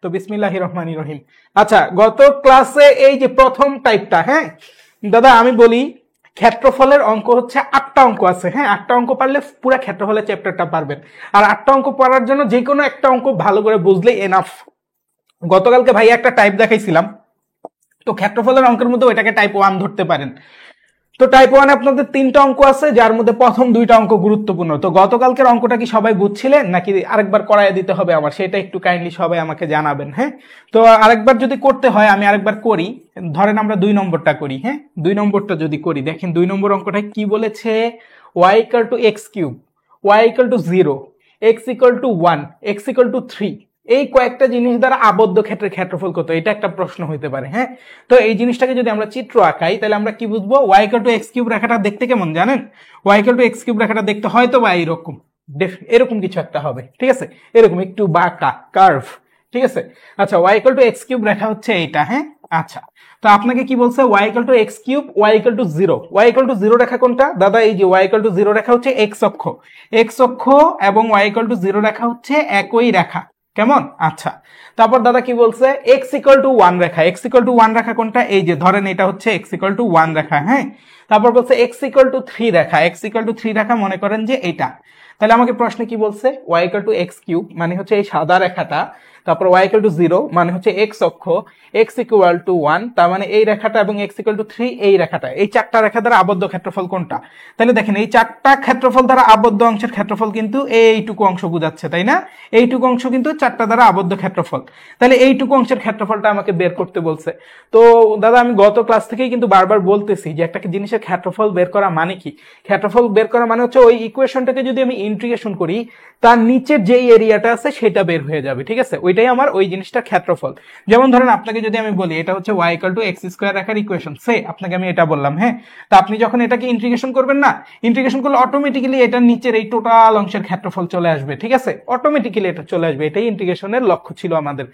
তো বিসমিল্লাহির রহমানির রহিম। আচ্ছা, গত ক্লাসে এই যে প্রথম টাইপটা, হ্যাঁ দাদা আমি বলি, ক্ষেত্রফলের অঙ্ক হচ্ছে 8টা অঙ্ক আছে। হ্যাঁ, 8টা অঙ্ক পারলে পুরো ক্ষেত্রফলের চ্যাপ্টারটা পারবেন। আর 8টা অঙ্ক পড়ার জন্য যে কোনো একটা অঙ্ক ভালো করে বুঝলেই এনাফ। গতকালকে ভাই একটা টাইপ দেখাইছিলাম, তো ক্ষেত্রফলের অঙ্কের মধ্যে ওইটাকে টাইপ 1 ধরতে পারেন। তো টাইপ 1 আপনাদের 3টা অঙ্ক আছে, যার মধ্যে প্রথম 2টা অঙ্ক গুরুত্বপূর্ণ। তো গতকালকের অঙ্কটা কি সবাই বুঝছিলেন নাকি আরেকবার করায় দিতে হবে আমার, সেটা একটু কাইন্ডলি সবাই আমাকে জানাবেন। হ্যাঁ, তো আরেকবার যদি করতে হয় আমি আরেকবার করি। ধরেন আমরা 2 নম্বরটা করি। হ্যাঁ, 2 নম্বরটা যদি করি, দেখেন 2 নম্বর অঙ্কটা কি বলেছে, y = x3, y = 0, x = 1, x = 3, এই কয়েকটা জিনিস দ্বারা আবদ্ধ ক্ষেত্রের ক্ষেত্রফল কত, এটা একটা প্রশ্ন হইতে পারে। হ্যাঁ, তো এই জিনিসটাকে যদি আমরা চিত্র আঁকাই তাহলে আমরা কি বুঝবো, y = x3 রেখাটা দেখতে কেমন জানেন, y = x3 রেখাটা দেখতে হয়তো বা এইরকম, এরকম কিছু একটা হবে। ঠিক আছে, এরকম একটু বাঁকা কার্ভ। ঠিক আছে, আচ্ছা y = x3 রেখা হচ্ছে এইটা। হ্যাঁ, আচ্ছা তো আপনাকে কি বলছে, y = x3, y = 0, y = 0 রেখা কোনটা দাদা, এই যে y = 0 রেখা হচ্ছে x অক্ষ, x অক্ষ এবং y = 0 রেখা হচ্ছে একই রেখা। কেমন? আচ্ছা, তারপর দাদা কি বলছে, x = 1 রেখা, x = 1 রেখা কোনটা, এই যে ধরেন এটা হচ্ছে x = 1 রেখা। হ্যাঁ, তারপর বলছে x = 3 রেখা, x = 3 রেখা মনে করেন যে এটা। তাহলে আমাকে প্রশ্নে কি বলছে, y = x3 মানে হচ্ছে এই সাদা রেখাটা, তারপর y = 0 মানে হচ্ছে x অক্ষ, x = 1 তার মানে এই রেখাটা, এবং x = 3 এই রেখাটা, এই 4টা রেখা দ্বারা আবদ্ধ ক্ষেত্রফল কোনটা। তাহলে দেখেন এই 4টা ক্ষেত্রফল দ্বারা আবদ্ধ অংশের ক্ষেত্রফল কিন্তু এইটুকু অংশ বোঝাচ্ছে, তাই না? এইটুকু অংশ কিন্তু 4টা দ্বারা আবদ্ধ ক্ষেত্রফল। তাহলে এইটুকু অংশের ক্ষেত্রফলটা আমাকে বের করতে বলছে। তো দাদা আমি গত ক্লাস থেকেই কিন্তু বারবার বলতেছি যে একটা জিনিসের ক্ষেত্রফল বের করা মানে কি, ক্ষেত্রফল বের করা মানে হচ্ছে ওই ইকুয়েশনটাকে যদি আমি ইন্টিগ্রেশন করি তার নিচের যেই এরিয়াটা আছে সেটা বের হয়ে যাবে। ঠিক আছে, ওইটাই আমার ওই জিনিসটার ক্ষেত্রফল। যেমন ধরেন আপনাকে যদি আমি বলি এটা হচ্ছে y = x² রাখার ইকুয়েশন, সে আপনাকে আমি এটা বললাম। হ্যাঁ, তো আপনি যখন এটাকে ইন্টিগ্রেশন করবেন না, ইন্টিগ্রেশন করলে অটোমেটিক্যালি এটার নিচের এই টোটাল অংশের ক্ষেত্রফল চলে আসবে। ঠিক আছে, অটোমেটিক্যালি এটা চলে আসবে। এটাই ইন্টিগ্রেশনের লক্ষ্য ছিল আমাদের,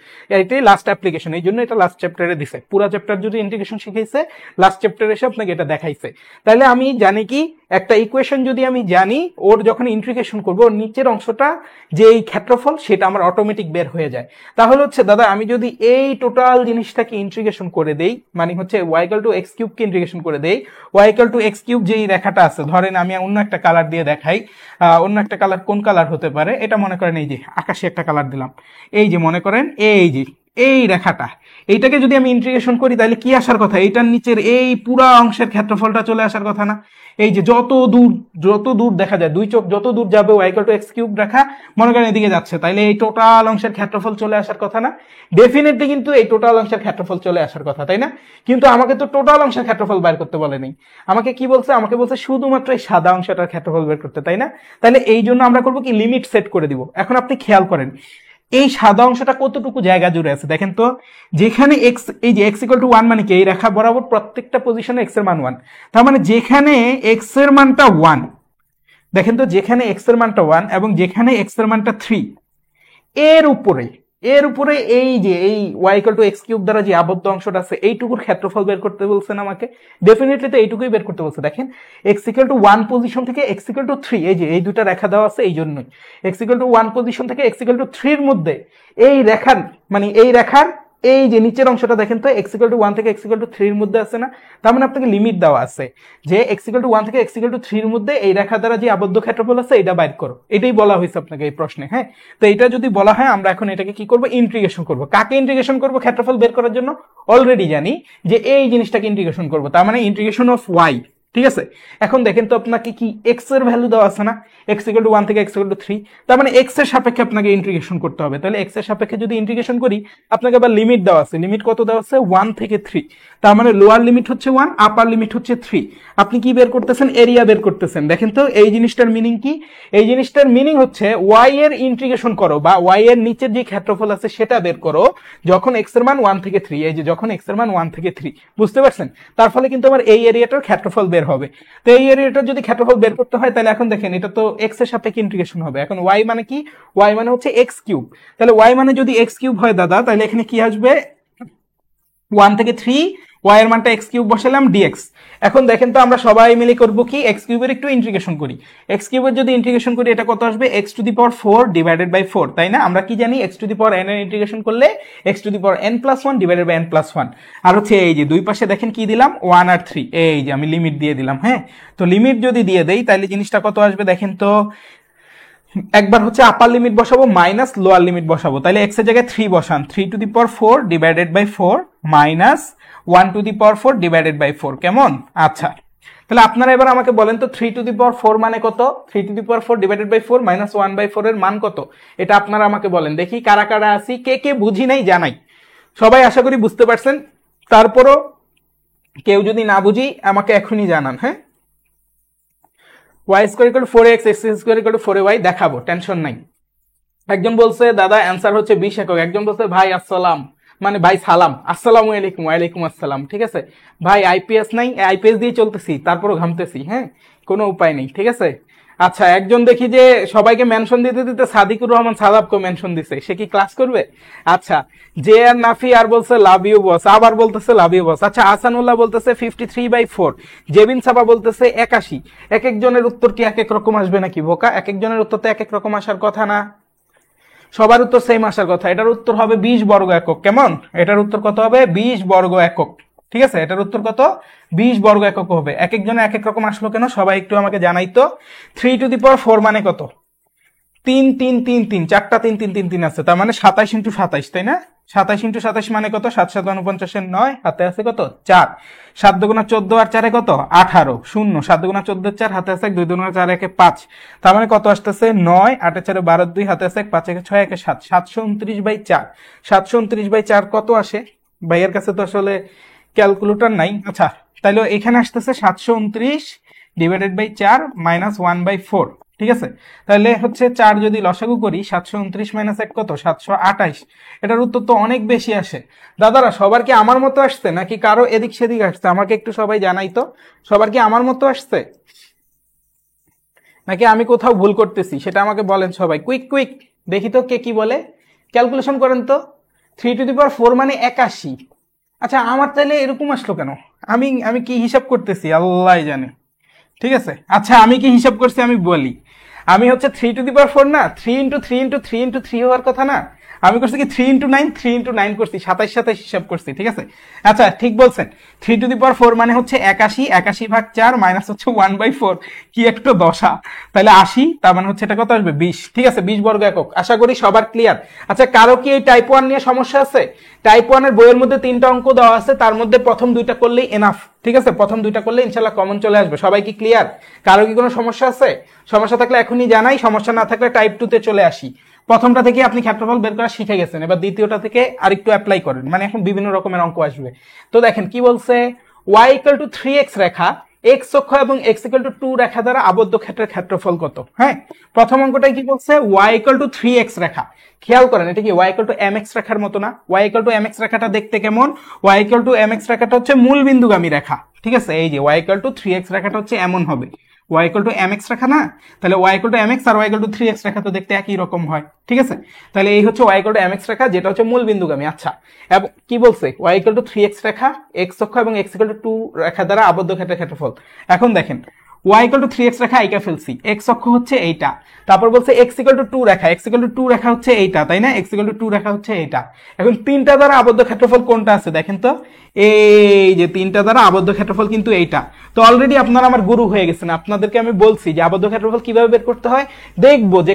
এটাই লাস্ট অ্যাপ্লিকেশন, এই জন্য এটা লাস্ট চ্যাপ্টারে দিছে। পুরো চ্যাপ্টার যদি ইন্টিগ্রেশন শিখাইছে, লাস্ট চ্যাপ্টারে এসে আপনাকে এটা দেখাইছে। তাহলে আমি জানি কি, একটা ইকুয়েশন যদি আমি জানি, ওর যখন ইন্টিগ্রেশন করবো ওর নিচের অংশটা যে এই ক্ষেত্রফল সেটা আমার অটোমেটিক বের হয়ে যায়। তাহলে হচ্ছে দাদা আমি যদি এই টোটাল জিনিসটাকে ইন্টিগ্রেশন করে দেই, মানে হচ্ছে y = x3 কে ইন্টিগ্রেশন করে দেই, y = x3 যেই রেখাটা আছে, ধরেন আমি অন্য একটা কালার দিয়ে দেখাই, অন্য একটা কালার কোন কালার হতে পারে, এটা মনে করেন এই যে আকাশি একটা কালার দিলাম, এই যে মনে করেন এই যে এই রেখাটা, এইটাকে যদি আমি ইন্টিগ্রেশন করি তাহলে কি আসার কথা, এইটার নিচের এই পুরা অংশের ক্ষেত্রফলটা চলে আসার কথা না। এই যে যত দূর দেখা যায়, দুই চোখ যত দূর যাবে y = x3 রেখা মনে করেন এদিকে যাচ্ছে, তাইলে এই টোটাল অংশের ক্ষেত্রফল চলে আসার কথা না। ডেফিনেটলি কিন্তু এই টোটাল অংশের ক্ষেত্রফল চলে আসার কথা, তাই না? কিন্তু আমাকে তো টোটাল অংশের ক্ষেত্রফল বের করতে বলেনি, আমাকে কি বলছে, আমাকে বলছে শুধুমাত্র এই সাদা অংশটার ক্ষেত্রফল বের করতে, তাই না? তাহলে এই জন্য আমরা করবো কি, লিমিট সেট করে দিব। এখন আপনি খেয়াল করেন এই সাদা অংশটা কতটুকু জায়গা জুড়ে আছে, দেখেন তো, যেখানে x, এই যে x = 1 মানে কি, এই রেখা বরাবর প্রত্যেকটা পজিশনে x এর মান 1, তার মানে যেখানে x এর মানটা 1, দেখেন তো যেখানে x এর মানটা 1 এবং যেখানে x এর মানটা 3, এর উপরে এই যে এই y = x3 দ্বারা যে আবদ্ধ অংশটা আছে এইটুকুর ক্ষেত্রফল বের করতে বলছেন আমাকে। ডেফিনেটলি তো এইটুকুই বের করতে বলছে। দেখেন x = 1 পজিশন থেকে x = 3, এই যে এই দুটা রেখা দেওয়া আছে, এই জন্যই x = 1 পজিশন থেকে x = 3 এর মধ্যে এই রেখার, মানে এই রেখার এই যে নিচের অংশটা দেখেন তো, x = 1 থেকে x = 3 এর মধ্যে আছে না, তার মানে আপনাকে লিমিট দেওয়া আছে যে x = 1 থেকে x = 3 এর মধ্যে এই রেখা দ্বারা যে আবদ্ধ ক্ষেত্রফল আছে এটা বাইর করো, এটাই বলা হয়েছে আপনাকে এই প্রশ্নে। হ্যাঁ, তো এটা যদি বলা হয় আমরা এখন এটাকে কি করব, ইন্টিগ্রেশন করব। কাকে ইন্টিগ্রেশন করব ক্ষেত্রফল বের করার জন্য, অলরেডি জানি যে এই জিনিসটাকে ইন্টিগ্রেশন করব, তার মানে ইন্টিগ্রেশন অফ y। ঠিক আছে, এখন দেখেন তো আপনাকে কি x এর ভ্যালু দেওয়া আছে না, x = 1 থেকে x = 3, তার মানে x এর সাপেক্ষে আপনাকে ইন্টিগ্রেশন করতে হবে। তাহলে x এর সাপেক্ষে যদি ইন্টিগ্রেশন করি, আপনাকে আবার লিমিট দেওয়া আছে, লিমিট কত দেওয়া আছে, 1 থেকে 3, তার মানে লোয়ার লিমিট হচ্ছে 1, আপার লিমিট হচ্ছে 3। আপনি কি বের করতেছেন, এরিয়া বের করতেছেন। দেখেন তো এই জিনিসটার মিনিং কি, এই জিনিসটার মিনিং হচ্ছে y এর ইন্টিগ্রেশন করো বা y এর নিচের যে ক্ষেত্রফল আছে সেটা বের করো যখন x এর মান 1 থেকে 3, এই যে যখন x এর মান 1 থেকে 3, বুঝতে পারছেন? তার ফলে কিন্তু আমার এই এরিয়াটার ক্ষেত্রফল বের হবে। তো এই এরিয়াটার যদি ক্ষেত্রফল বের করতে হয় তাহলে এখন দেখেন এটা তো x এর সাপেক্ষে ইন্টিগ্রেশন হবে। এখন y মানে কি, y মানে হচ্ছে x3, তাহলে y মানে যদি x3 হয় দাদা, তাহলে এখানে কি আসবে, 1 থেকে 3, ওয়াই এর মানটা এক্স কিউব বসালাম ডিএক্স। এখন দেখেন তো আমরা সবাই মিলে করবো কি, এক্স কিউবের একটু ইন্টিগ্রেশন করি। এক্স কিউবের যদি ইন্টিগ্রেশন করি এটা কত আসবে, x to the power 4 divided by 4, তাই না? আমরা কি জানি x to the power n এর ইন্টিগ্রেশন করলে x to the power n plus 1 divided by n plus 1। আর হচ্ছে এই যে দুই পাশে দেখেন কি দিলাম, 1 আর 3, এই যে আমি লিমিট দিয়ে দিলাম। হ্যাঁ, তো লিমিট যদি দিয়ে দেই তাহলে জিনিসটা কত আসবে দেখেন তো, একবার হচ্ছে আপার লিমিট বসাবো মাইনাস লোয়ার লিমিট বসাবো, তাহলে এক্স এর জায়গায় 3 বসান, 3 to the power 4 divided by 4 minus 1 to the power 4 divided by 4, কেমন? আচ্ছা, তাহলে আপনারা এবার আমাকে বলেন তো 3 টু দি পাওয়ার 4 মানে কত, 3 to the power 4 divided by 4 minus 1 by 4 এর মান কত, এটা আপনারা আমাকে বলেন দেখি। কারা কারা আছি, কে কে বুঝি নাই জানাই। সবাই আশা করি বুঝতে পারছেন, তারপরও কেউ যদি না বুঝি আমাকে এখনই জানান। হ্যাঁ, y square equal two 4x, x square equal two 4y দেখাবো, টেনশন নাই। একজন বলছে দাদা অ্যান্সার হচ্ছে 20 একক, একজন বলছে ভাই আসসালাম, মানে ভাই সালাম, আসসালামু আলাইকুম, ওয়ালাইকুম আসসালাম, ঠিক আছে ভাই। আইপিএস নাই, আইপিএস দিয়ে চলতেছি, তারপরও ঘামতেছি, হ্যাঁ কোনো উপায় নেই, ঠিক আছে। আচ্ছা, একজন দেখি যে সবাইকে মেনশন দিতে দিতে সাদিকুর রহমান সাদাবকে মেনশন দিছে, সে কি ক্লাস করবে? আচ্ছা, জে আর নাফি আর বলছে লাভ ইউ বস, আবার বলতেছে লাভ ইউ বস। আচ্ছা, আসানুল্লাহ বলতেছে 53/4, জেবিন সাবা বলতেছে 81। এক একজনের উত্তর কি এক এক রকম আসবে নাকি বোকা? এক একজনের উত্তর তো এক এক রকম আসার কথা না, সবার উত্তর সেম আসার কথা। এটার উত্তর হবে 20 বর্গ একক, কেমন? এটার উত্তর কত হবে, 20 বর্গ একক, ঠিক আছে। এটার উত্তর কত, 20 বর্গ একক হবে। এক একজনে এক এক রকম আসলো কেন, সবাই একটু আমাকে জানাই তো। 3 টু দি পাওয়ার 4 মানে কত, 3 3 3 3, চারটা 3 3 3 3 আছে, তার মানে 27 ইন্টু 27, তাই না? 27 ইন্টু 27 মানে কত, 7 7 49 9, হাতে আছে কত 4, 7 দুগুণা 14 আর 4 কত 18, 0, 7 দুগুণা 14 4, হাতে আছে 2 দুগুণা 4 1 5, তার মানে কত আসতেছে 9, 8 4 12 2, হাতে আছে 5 1 6 1 7, 729/4। 729/4 কত আসে? ভাইয়ের কাছে তো আসলে ক্যালকুলেটর নাই। আচ্ছা, তাইলে এখানে আসতেছে 729 ডিভাইডেড বাই 4 মাইনাস 1/4, ঠিক আছে। তাহলে হচ্ছে 4 যদি লসাগু করি, 729 মাইনাস 1 কত, 728। এটার উত্তর তো অনেক বেশি আসে। দাদারা সবার কি আমার মতো আসছে নাকি কারো এদিক সেদিক আসছে, আমাকে একটু সবাই জানাই তো। সবার কি আমার মতো আসছে নাকি আমি কোথাও ভুল করতেছি, সেটা আমাকে বলেন সবাই, কুইক কুইক দেখি তো কে কি বলে। ক্যালকুলেশন করেন তো, 3 টু দি পাওয়ার 4 মানে 81। আচ্ছা, আমার তাহলে এরকম আসলো কেন? আমি আমি কি হিসাব করতেছি আল্লাহ জানে, ঠিক আছে। আচ্ছা, আমি কি হিসাব করছি আমি বলি। আমি হচ্ছে 3 টু দি পাওয়ার 4 না, 3 ইন্টু 3 ইন্টু 3 ইন্টু 3 হওয়ার কথা না, আমি করছি কি 3 ইন্টু 9, 3 ইন্টু 9 করছি, 27 27 হিসাব করছি, ঠিক আছে। আচ্ছা, ঠিক বলছেন, 3 টু দি পাওয়ার 4 মানে হচ্ছে 81, 81/4 মাইনাস হচ্ছে 1/4, কি একটা দশা, তাহলে 80, তার মানে হচ্ছে এটা কত আসবে 20, ঠিক আছে, 20 বর্গ একক। আশা করি সবার ক্লিয়ার। আচ্ছা, কারো কি এই টাইপ 1 নিয়ে সমস্যা আছে? টাইপ 1 এর বইয়ের মধ্যে 3টা অঙ্ক দেওয়া আছে, তার মধ্যে প্রথম 2টা করলেই এনাফ, ঠিক আছে। প্রথম 2টা করলে ইনশাআল্লাহ কমন চলে আসবে। সবাই কি ক্লিয়ার? কারো কি কোনো সমস্যা আছে? সমস্যা থাকলে এখনই জানাই, সমস্যা না থাকলে টাইপ 2 তে চলে আসি। প্রথমটা থেকে আপনি ক্ষেত্রফল বের করা শিখে গেছেন, এবার দ্বিতীয়টা থেকে আরেকটু অ্যাপ্লাই করেন, মানে এখন বিভিন্ন রকমের অঙ্ক আসবে। তো দেখেন কি বলছে, y = 3x রেখা x অক্ষ এবং x = 2 রেখা দ্বারা আবদ্ধ ক্ষেত্রের ক্ষেত্রফল কত। হ্যাঁ, প্রথম অঙ্কটাই কি বলছে, y = 3x রেখা। খেয়াল করেন, এটা কি y = mx রেখার মতো না? y = mx রেখাটা দেখতে কেমন? y = mx রেখাটা হচ্ছে মূল বিন্দুগামী রেখা, ঠিক আছে। এই যে y = 3x রেখাটা হচ্ছে এমন হবে, y = mx রেখা না, তাহলে y = mx আর y = 3x রেখা তো দেখতে একই রকম হয়, ঠিক আছে। তাহলে এই হচ্ছে y = mx রেখা, যেটা হচ্ছে মূল বিন্দুগামী। আচ্ছা, এবং কি বলছে, y = 3x রেখা, x অক্ষ এবং x = 2 রেখা দ্বারা আবদ্ধ ক্ষেত্রের ক্ষেত্রফল। এখন দেখেন, y = 3x রেখা আইকা ফেলছি, x অক্ষ হচ্ছে এইটা, তারপর বলছে x = 2 রেখা, x = 2 রেখা হচ্ছে এইটা, তাই না? x = 2 রেখা হচ্ছে এইটা। এখন তিনটা দ্বারা আবদ্ধ ক্ষেত্রফল কোনটা আছে দেখেন তো, এই যে তিনটা দ্বারা আবদ্ধ ক্ষেত্রফল কিন্তু এইটা। তো অলরেডি আপনারা আমার গুরু হয়ে গেছেন, আপনাদেরকে আমি বলছি যে আবদ্ধ ক্ষেত্রফল কিভাবে বের করতে হয়। দেখবো যে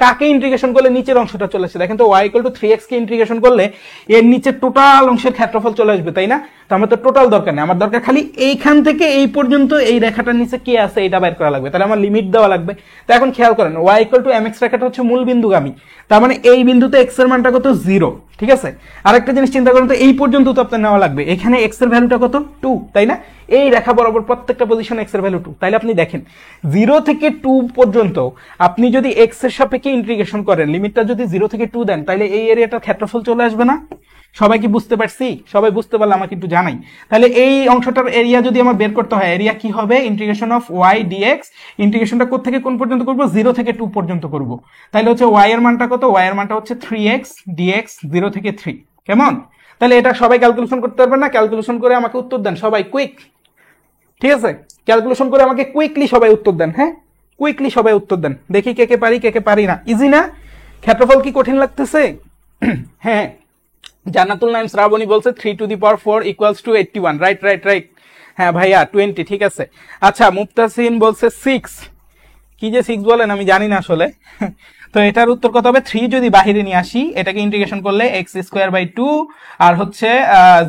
কাকে ইন্টিগ্রেশন করলে নিচের অংশটা চলে আসে। দেখেন তো, y = 3x কে ইন্টিগ্রেশন করলে এর নিচে টোটাল অংশের ক্ষেত্রফল চলে আসবে, তাই না? তো আমার তো টোটাল দরকার নেই, আমার দরকার খালি এইখান থেকে এই পর্যন্ত এই রেখাটার নিচে কি আছে এটা বের করা লাগবে, তাহলে আমার লিমিট দেওয়া লাগবে। তো এখন খেয়াল করেন, y = mx রেখাটা হচ্ছে মূল বিন্দুগামী, তার মানে এই বিন্দুতে x এর মানটা কত, 0, ঠিক আছে। আরেকটা জিনিস চিন্তা করেন তো, এই পর্যন্ত তো আপনার নেওয়া লাগবে, এখানে x এর ভ্যালুটা কত, 2, তাই না? এই রেখা বরাবর প্রত্যেকটা পজিশন x এর ভ্যালু 2, তাইলে আপনি দেখেন 0 থেকে 2 পর্যন্ত আপনি যদি x এর সাপেক্ষে ইন্টিগ্রেশন করেন, লিমিটটা যদি 0 থেকে 2 দেন, তাহলে এই এরিয়াটার ক্ষেত্রফল চলে আসবে না? সবাই কি বুঝতে পারছি? সবাই বুঝতে পারলে আমাকে একটু জানাই। তাহলে এই অংশটার এরিয়া যদি আমার বের করতে হয়, এরিয়া কি হবে, ইন্টিগ্রেশন অফ y dx। ইন্টিগ্রেশনটা কোথা থেকে কোন পর্যন্ত করব, 0 থেকে 2 পর্যন্ত করব। তাহলে হচ্ছে y এর মানটা কত, y এর মানটা হচ্ছে 3x dx 0 থেকে 3, কেমন? তাহলে এটা সবাই ক্যালকুলেশন করতে পারবেন না? ক্যালকুলেশন করে আমাকে উত্তর দেন সবাই, কুইক। ঠিক আছে, ক্যালকুলেশন করে আমাকে কুইকলি সবাই উত্তর দেন। হ্যাঁ, কুইকলি সবাই উত্তর দেন, দেখি কে কে পারি কে কে পারি না। ইজি না? ক্ষেত্রফল কি কঠিন লাগতেছে? হ্যাঁ, জান্নাতুল নাইম শ্রাবণী বলছে 3 to the power 4 equals to 81। Right right right. হ্যাঁ ভাইয়া 20, ঠিক আছে। আচ্ছা, মুফতাসিন বলছে 6। কি যে 6 বলেন আমি জানি না আসলে। তো এটার উত্তর কত হবে? 3 যদি বাহিরে নিয়ে আসি, এটাকে ইন্টিগ্রেশন করলে x²/2 আর হচ্ছে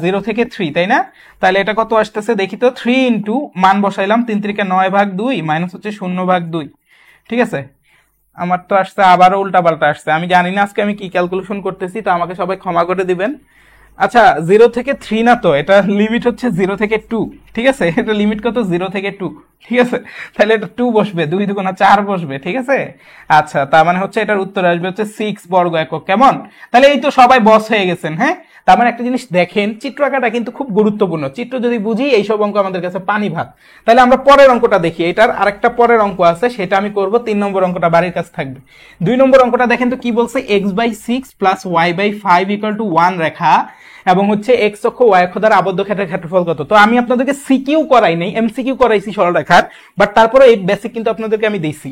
0 থেকে 3, তাই না? তাহলে এটা কত আসতেছে দেখি তো। 3 ইন্টু মান বসাইলাম 3 × 9/2 মাইনাস হচ্ছে 0/2। ঠিক আছে, আমার তো আসছে আবারও উল্টাপাল্টা আসছে, আমি জানি না আজকে আমি কি ক্যালকুলেশন করতেছি, তো আমাকে সবাই ক্ষমা করে দিবেন। আচ্ছা, 0 থেকে 3 না তো, এটা লিমিট হচ্ছে 0 থেকে 2। ঠিক আছে, এটা লিমিট কত? 0 থেকে 2। ঠিক আছে, তাহলে এটা 2 বসবে, 2 2 4 বসবে। ঠিক আছে, আচ্ছা, তার মানে হচ্ছে এটার উত্তর আসবে হচ্ছে 6 বর্গ একক। কেমন? তাহলে এই তো সবাই বস হয়ে গেছেন। হ্যাঁ, তার মানে একটা জিনিস দেখেন, চিত্র আঁকাটা কিন্তু খুব গুরুত্বপূর্ণ। চিত্র যদি বুঝি, এইসব অঙ্ক আমাদের কাছে পানি ভাত। তাহলে আমরা পরের অঙ্কটা দেখি। এটার আরেকটা পরের অঙ্ক আছে, সেটা আমি করব। 3 নম্বর অঙ্কটা বাড়ির কাছে থাকবে। 2 নম্বর অঙ্কটা দেখেন তো কি বলছে। x/6 plus y/5 equal to 1 রেখা এবং হচ্ছে x অক্ষ y অক্ষ দ্বারা আবদ্ধ ক্ষেত্রের ক্ষেত্রফল কত? তো আমি আপনাদেরকে সিকিউ করাই নাই, এমসিকিউ করাইছি সরলরেখার, বাট তারপরে এই বেসিক কিন্তু আপনাদেরকে আমি দিছি।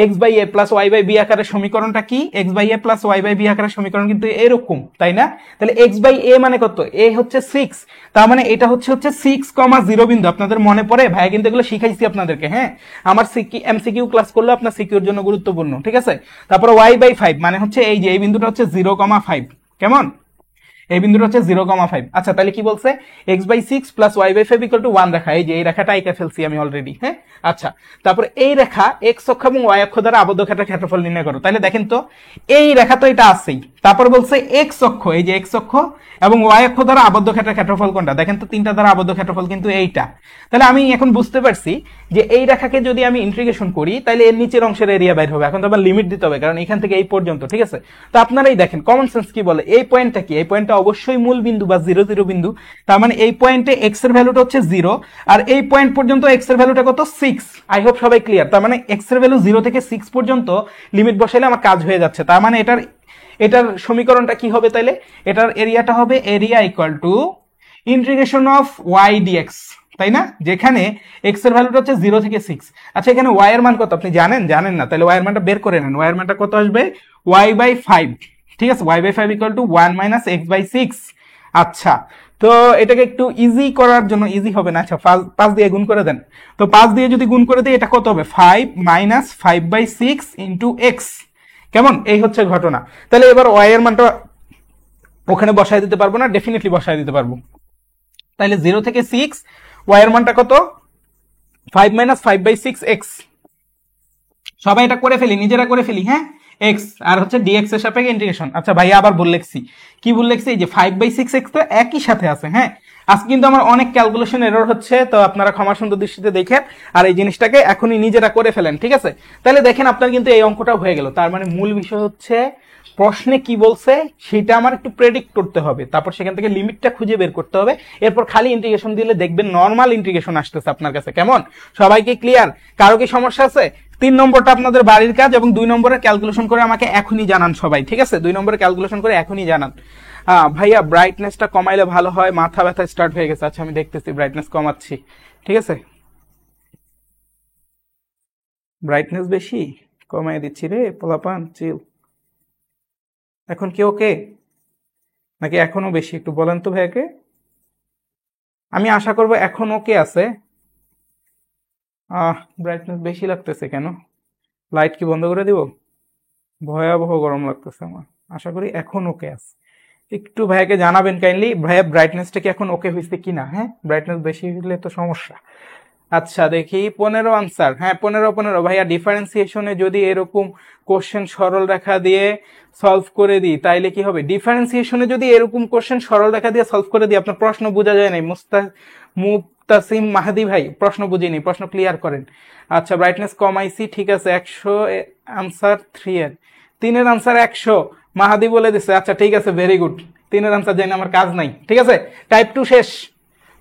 x/a প্লাস y/b আকারের সমীকরণটা কি? x/a প্লাস y/b আকারের সমীকরণ কিন্তু এরকম, তাই না? তাহলে x/a মানে কত? a হচ্ছে 6, তার মানে এটা হচ্ছে 6,0 বিন্দু। আপনাদের মনে পড়ে? ভাই কিন্তু এগুলো শিখাইছি আপনাদেরকে। হ্যাঁ, আমার এমসিকিউ ক্লাস করলে আপনার সিকিউর জন্য গুরুত্বপূর্ণ। ঠিক আছে, তারপরে y/5 মানে হচ্ছে এই যে এই বিন্দুটা হচ্ছে 0,5। কেমন? এই বিন্দুটা হচ্ছে 0,5। আচ্ছা, তাহলে কি বলছে? x/6 plus y/5 equal to 1 রেখা। এই যে এই রেখাটা এঁকে ফেলছি আমি অলরেডি। হ্যাঁ, আচ্ছা, তারপরে এই রেখা x অক্ষ এবং y অক্ষ দ্বারা আবদ্ধ ক্ষেত্রের ক্ষেত্রফল নির্ণয় করো। তাহলে দেখেন তো, এই রেখা তো এটা আছেই, তারপর বলছে x অক্ষ, এই যে x অক্ষ এবং y অক্ষ দ্বারা আবদ্ধ ক্ষেত্রের ক্ষেত্রফল কোনটা? দেখেন তো, 3টা দ্বারা আবদ্ধ ক্ষেত্রফল কিন্তু এইটা। তাহলে আমি এখন বুঝতে পারছি যে এই রেখাকে যদি আমি ইন্টিগ্রেশন করি, তাহলে এর নিচের অংশের এরিয়া বাইর হবে। এখন তো আবার লিমিট দিতে হবে, কারণ এখান থেকে এই পর্যন্ত। ঠিক আছে, তো আপনারাই দেখেন কমন সেন্স কি বলে। এই পয়েন্টটা কি? এই পয়েন্টটা অবশ্যই মূল বিন্দু বা 0 0 বিন্দু। তার মানে এই পয়েন্টে x এর ভ্যালুটা হচ্ছে 0, আর এই পয়েন্ট পর্যন্ত x এর ভ্যালুটা কত? 6। আই হোপ সবাই ক্লিয়ার। তার মানে x এর ভ্যালু 0 থেকে 6 পর্যন্ত লিমিট বসাইলে আমার কাজ হয়ে যাচ্ছে। তার মানে এটার সমীকরণটা কি হবে? তাইলে এটার এরিয়াটা হবে area equal to integration of y dx, তাই না? যেখানে x এর ভ্যালুটা হচ্ছে 0 থেকে 6। আচ্ছা, এখানে y এর মান কত আপনি জানেন? জানেন না? তাহলে y এর মানটা বের করে নেন। y এর মানটা কত আসবে? y/5। ঠিক আছে, y/5 equal to 1 minus x/6। আচ্ছা, তো এটাকে একটু ইজি করার জন্য, ইজি হবে না, আচ্ছা 5 দিয়ে গুণ করে দেন। তো 5 দিয়ে যদি গুণ করে দিই, এটা কত হবে? 5 মাইনাস 5/6 ইন্টু x। কেমন? এই হচ্ছে ঘটনা। তাহলে এবার y এর মানটা ওখানে বসায় দিতে পারবো না? ডেফিনেটলি বসায় দিতে পারবো। তাহলে 0 থেকে 6, y এর মানটা কত? 5 মাইনাস 5/6 x। সবাই এটা করে ফেলি, নিজেরা করে ফেলি। হ্যাঁ, x আর হচ্ছে dx এর সাপেক্ষে ইন্টিগ্রেশন। আচ্ছা ভাইয়া আবার ভুল লিখছি। কি ভুল লিখছি? এই যে 5/6 x তো একই সাথে আছে। হ্যাঁ, আজকে কিন্তু আমার অনেক ক্যালকুলেশন এরর হচ্ছে, তো আপনারা ক্ষমা সুন্দর দৃষ্টিতে দেখেন আর এই জিনিসটাকে এখনই নিজেরা করে ফেলেন। ঠিক আছে, তাহলে দেখেন আপনার কিন্তু এই অঙ্কটা হয়ে গেল। তার মানে মূল বিষয় হচ্ছে প্রশ্নে কি বলছে সেটা আমার একটু প্রেডিক্ট করতে হবে, তারপর সেখান থেকে লিমিটটা খুঁজে বের করতে হবে, এরপর খালি ইন্টিগ্রেশন দিলে দেখবেন নর্মাল ইন্টিগ্রেশন আসতেছে আপনার কাছে। কেমন? সবাইকে ক্লিয়ার? কারো কি সমস্যা আছে? 3 নম্বরটা আপনাদের বাড়ির কাজ, এবং 2 নম্বরের ক্যালকুলেশন করে আমাকে এখনই জানান সবাই। ঠিক আছে, 2 নম্বরের ক্যালকুলেশন করে এখনই জানান। ভাইয়া ব্রাইটনেসটা কমাইলে ভালো হয়, মাথা ব্যথা স্টার্ট হয়ে গেছে। আচ্ছা, আমি দেখতেছি, ব্রাইটনেস কমাচ্ছি। ঠিক আছে, ব্রাইটনেস বেশি কমাই দিচ্ছি রে পোলাপান, চিল। এখন কি ওকে নাকি এখনো বেশি? একটু বলেন তো ভাইয়াকে। আমি আশা করবো এখন ওকে আছে। ব্রাইটনেস বেশি লাগতেছে কেন? লাইট কি বন্ধ করে দিব? ভয়াবহ গরম লাগতেছে আমার। আশা করি এখন ওকে আছে। একটু ভাইয়াকে জানাবেন কাইন্ডলি, ভাইয়া ব্রাইটনেসটা কি এখন ওকে হয়েছে কিনা। হ্যাঁ, ব্রাইটনেস বেশি হলে তো সমস্যা। আচ্ছা, দেখি 15 আনসার। হ্যাঁ, 15 ভাইয়া। ডিফারেন্সিয়েশনে যদি এরকম কোশ্চেন সরল রেখা দিয়ে সলভ করে দিই তাইলে কি হবে? ডিফারেন্সিয়েশনে যদি এরকম কোশ্চেন সরল রেখা দিয়ে সলভ করে দিই, আপনার প্রশ্ন বোঝা যায় নাই মুফতাসিম মাহাদি ভাই, প্রশ্ন বুঝিনি, প্রশ্ন ক্লিয়ার করেন। আচ্ছা, ব্রাইটনেস কমাইছি, ঠিক আছে। 100 আনসার 3 এর, 3 এর আনসার 100 মাহাদি বলে দিচ্ছে। আচ্ছা ঠিক আছে, ভেরি গুড। 3 এর আনসার জানি আমার কাজ নাই। ঠিক আছে, টাইপ 2 শেষ।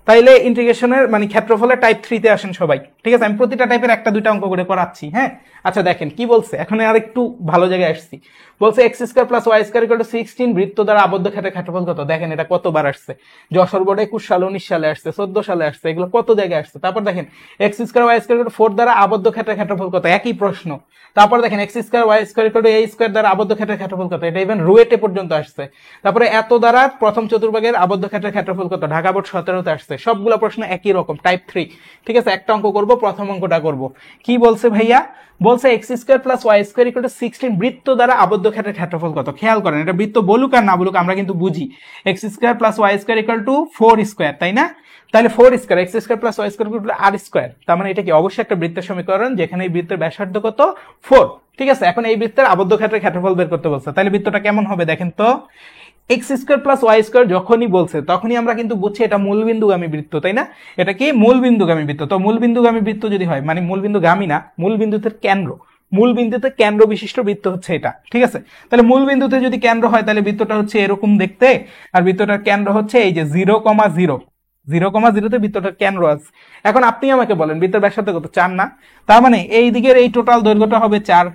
তাইলে ইন্টিগ্রেশনের মানে ক্ষেত্রফলের টাইপ 3 তে আসেন সবাই। ঠিক আছে, আমি প্রতিটা টাইপের একটা দুইটা অঙ্ক করে করাচ্ছি। হ্যাঁ, আচ্ছা দেখেন কি বলছে, এখন আর একটু ভালো জায়গায় আসছি। বলছে x square plus y square equal to 16 বৃত্ত দ্বারা আবদ্ধ ক্ষেত্রের ক্ষেত্রফল কত। দেখেন এটা কতবার আসছে, যশোর বোর্ডে 21 সালে, 19 সালে আসছে, 14 সালে আসছে, এগুলো কত জায়গায় আসছে। তারপর দেখেন x square y square equal to 4 দ্বারা আবদ্ধ ক্ষেত্রের ক্ষেত্রফল কত, একই প্রশ্ন। তারপর দেখেন x square y square equal to a square দ্বারা আবদ্ধ ক্ষেত্রের ক্ষেত্রফল কত, এটা ইভেন রুয়েটে পর্যন্ত আসছে। তারপরে এত দ্বারা প্রথম চতুর্ভাগের আবদ্ধ ক্ষেত্রের ক্ষেত্রফল কত, ঢাকা বোর্ড 17তে আসছে। সবগুলো প্রশ্ন একই রকম, টাইপ 3। ঠিক আছে, একটা অঙ্ক করব, প্রথম অঙ্কটা করব। কি বলছে ভাইয়া, বলছে x square plus y square equal to 16 বৃত্ত দ্বারা আবদ্ধ ক্ষেত্রের ক্ষেত্রফল কত। খেয়াল করেন, এটা বৃত্ত বলুক আর না বলুক আমরা কিন্তু বুঝি। X square plus y square equal to 4 square, তাই না? তাহলে 4 square, x square plus y square equal to r square. তার মানে এটা কি অবশ্যই একটা বৃত্তের সমীকরণ যেখানে এই বৃত্তের ব্যাসার্ধ কত, 4। ঠিক আছে, এখন এই বৃত্তের আবদ্ধ ক্ষেত্রের ক্ষেত্রফল বের করতে বলছে। তাহলে বৃত্তটা কেমন হবে দেখেন তো। X square plus y square যখনই বলছে তখনই আমরা কিন্তু বুঝছি এটা মূলবিন্দুগামী বৃত্ত, তাই না? এটা কি মূলবিন্দুগামী বৃত্ত। তো মূলবিন্দুগামী বৃত্ত যদি হয়, মানে মূলবিন্দুগামী না, মূলবিন্দুতে কেন্দ্র, মূল বিন্দুতে কেন্দ্র বিশিষ্ট বৃত্ত হচ্ছে এটা। ঠিক আছে, তাহলে মূল বিন্দুতে যদি কেন্দ্র হয় তাহলে বৃত্তটা হচ্ছে এরকম দেখতে, আর বৃত্তটার কেন্দ্র হচ্ছে এই যে 0,0, 0,0তে বৃত্তটার কেন্দ্র আছে। এখন আপনি আমাকে বলেন বৃত্তের ব্যাসার্ধ কত, 4 না? তার মানে এই দিকের এই টোটাল দৈর্ঘ্যটা হবে 4,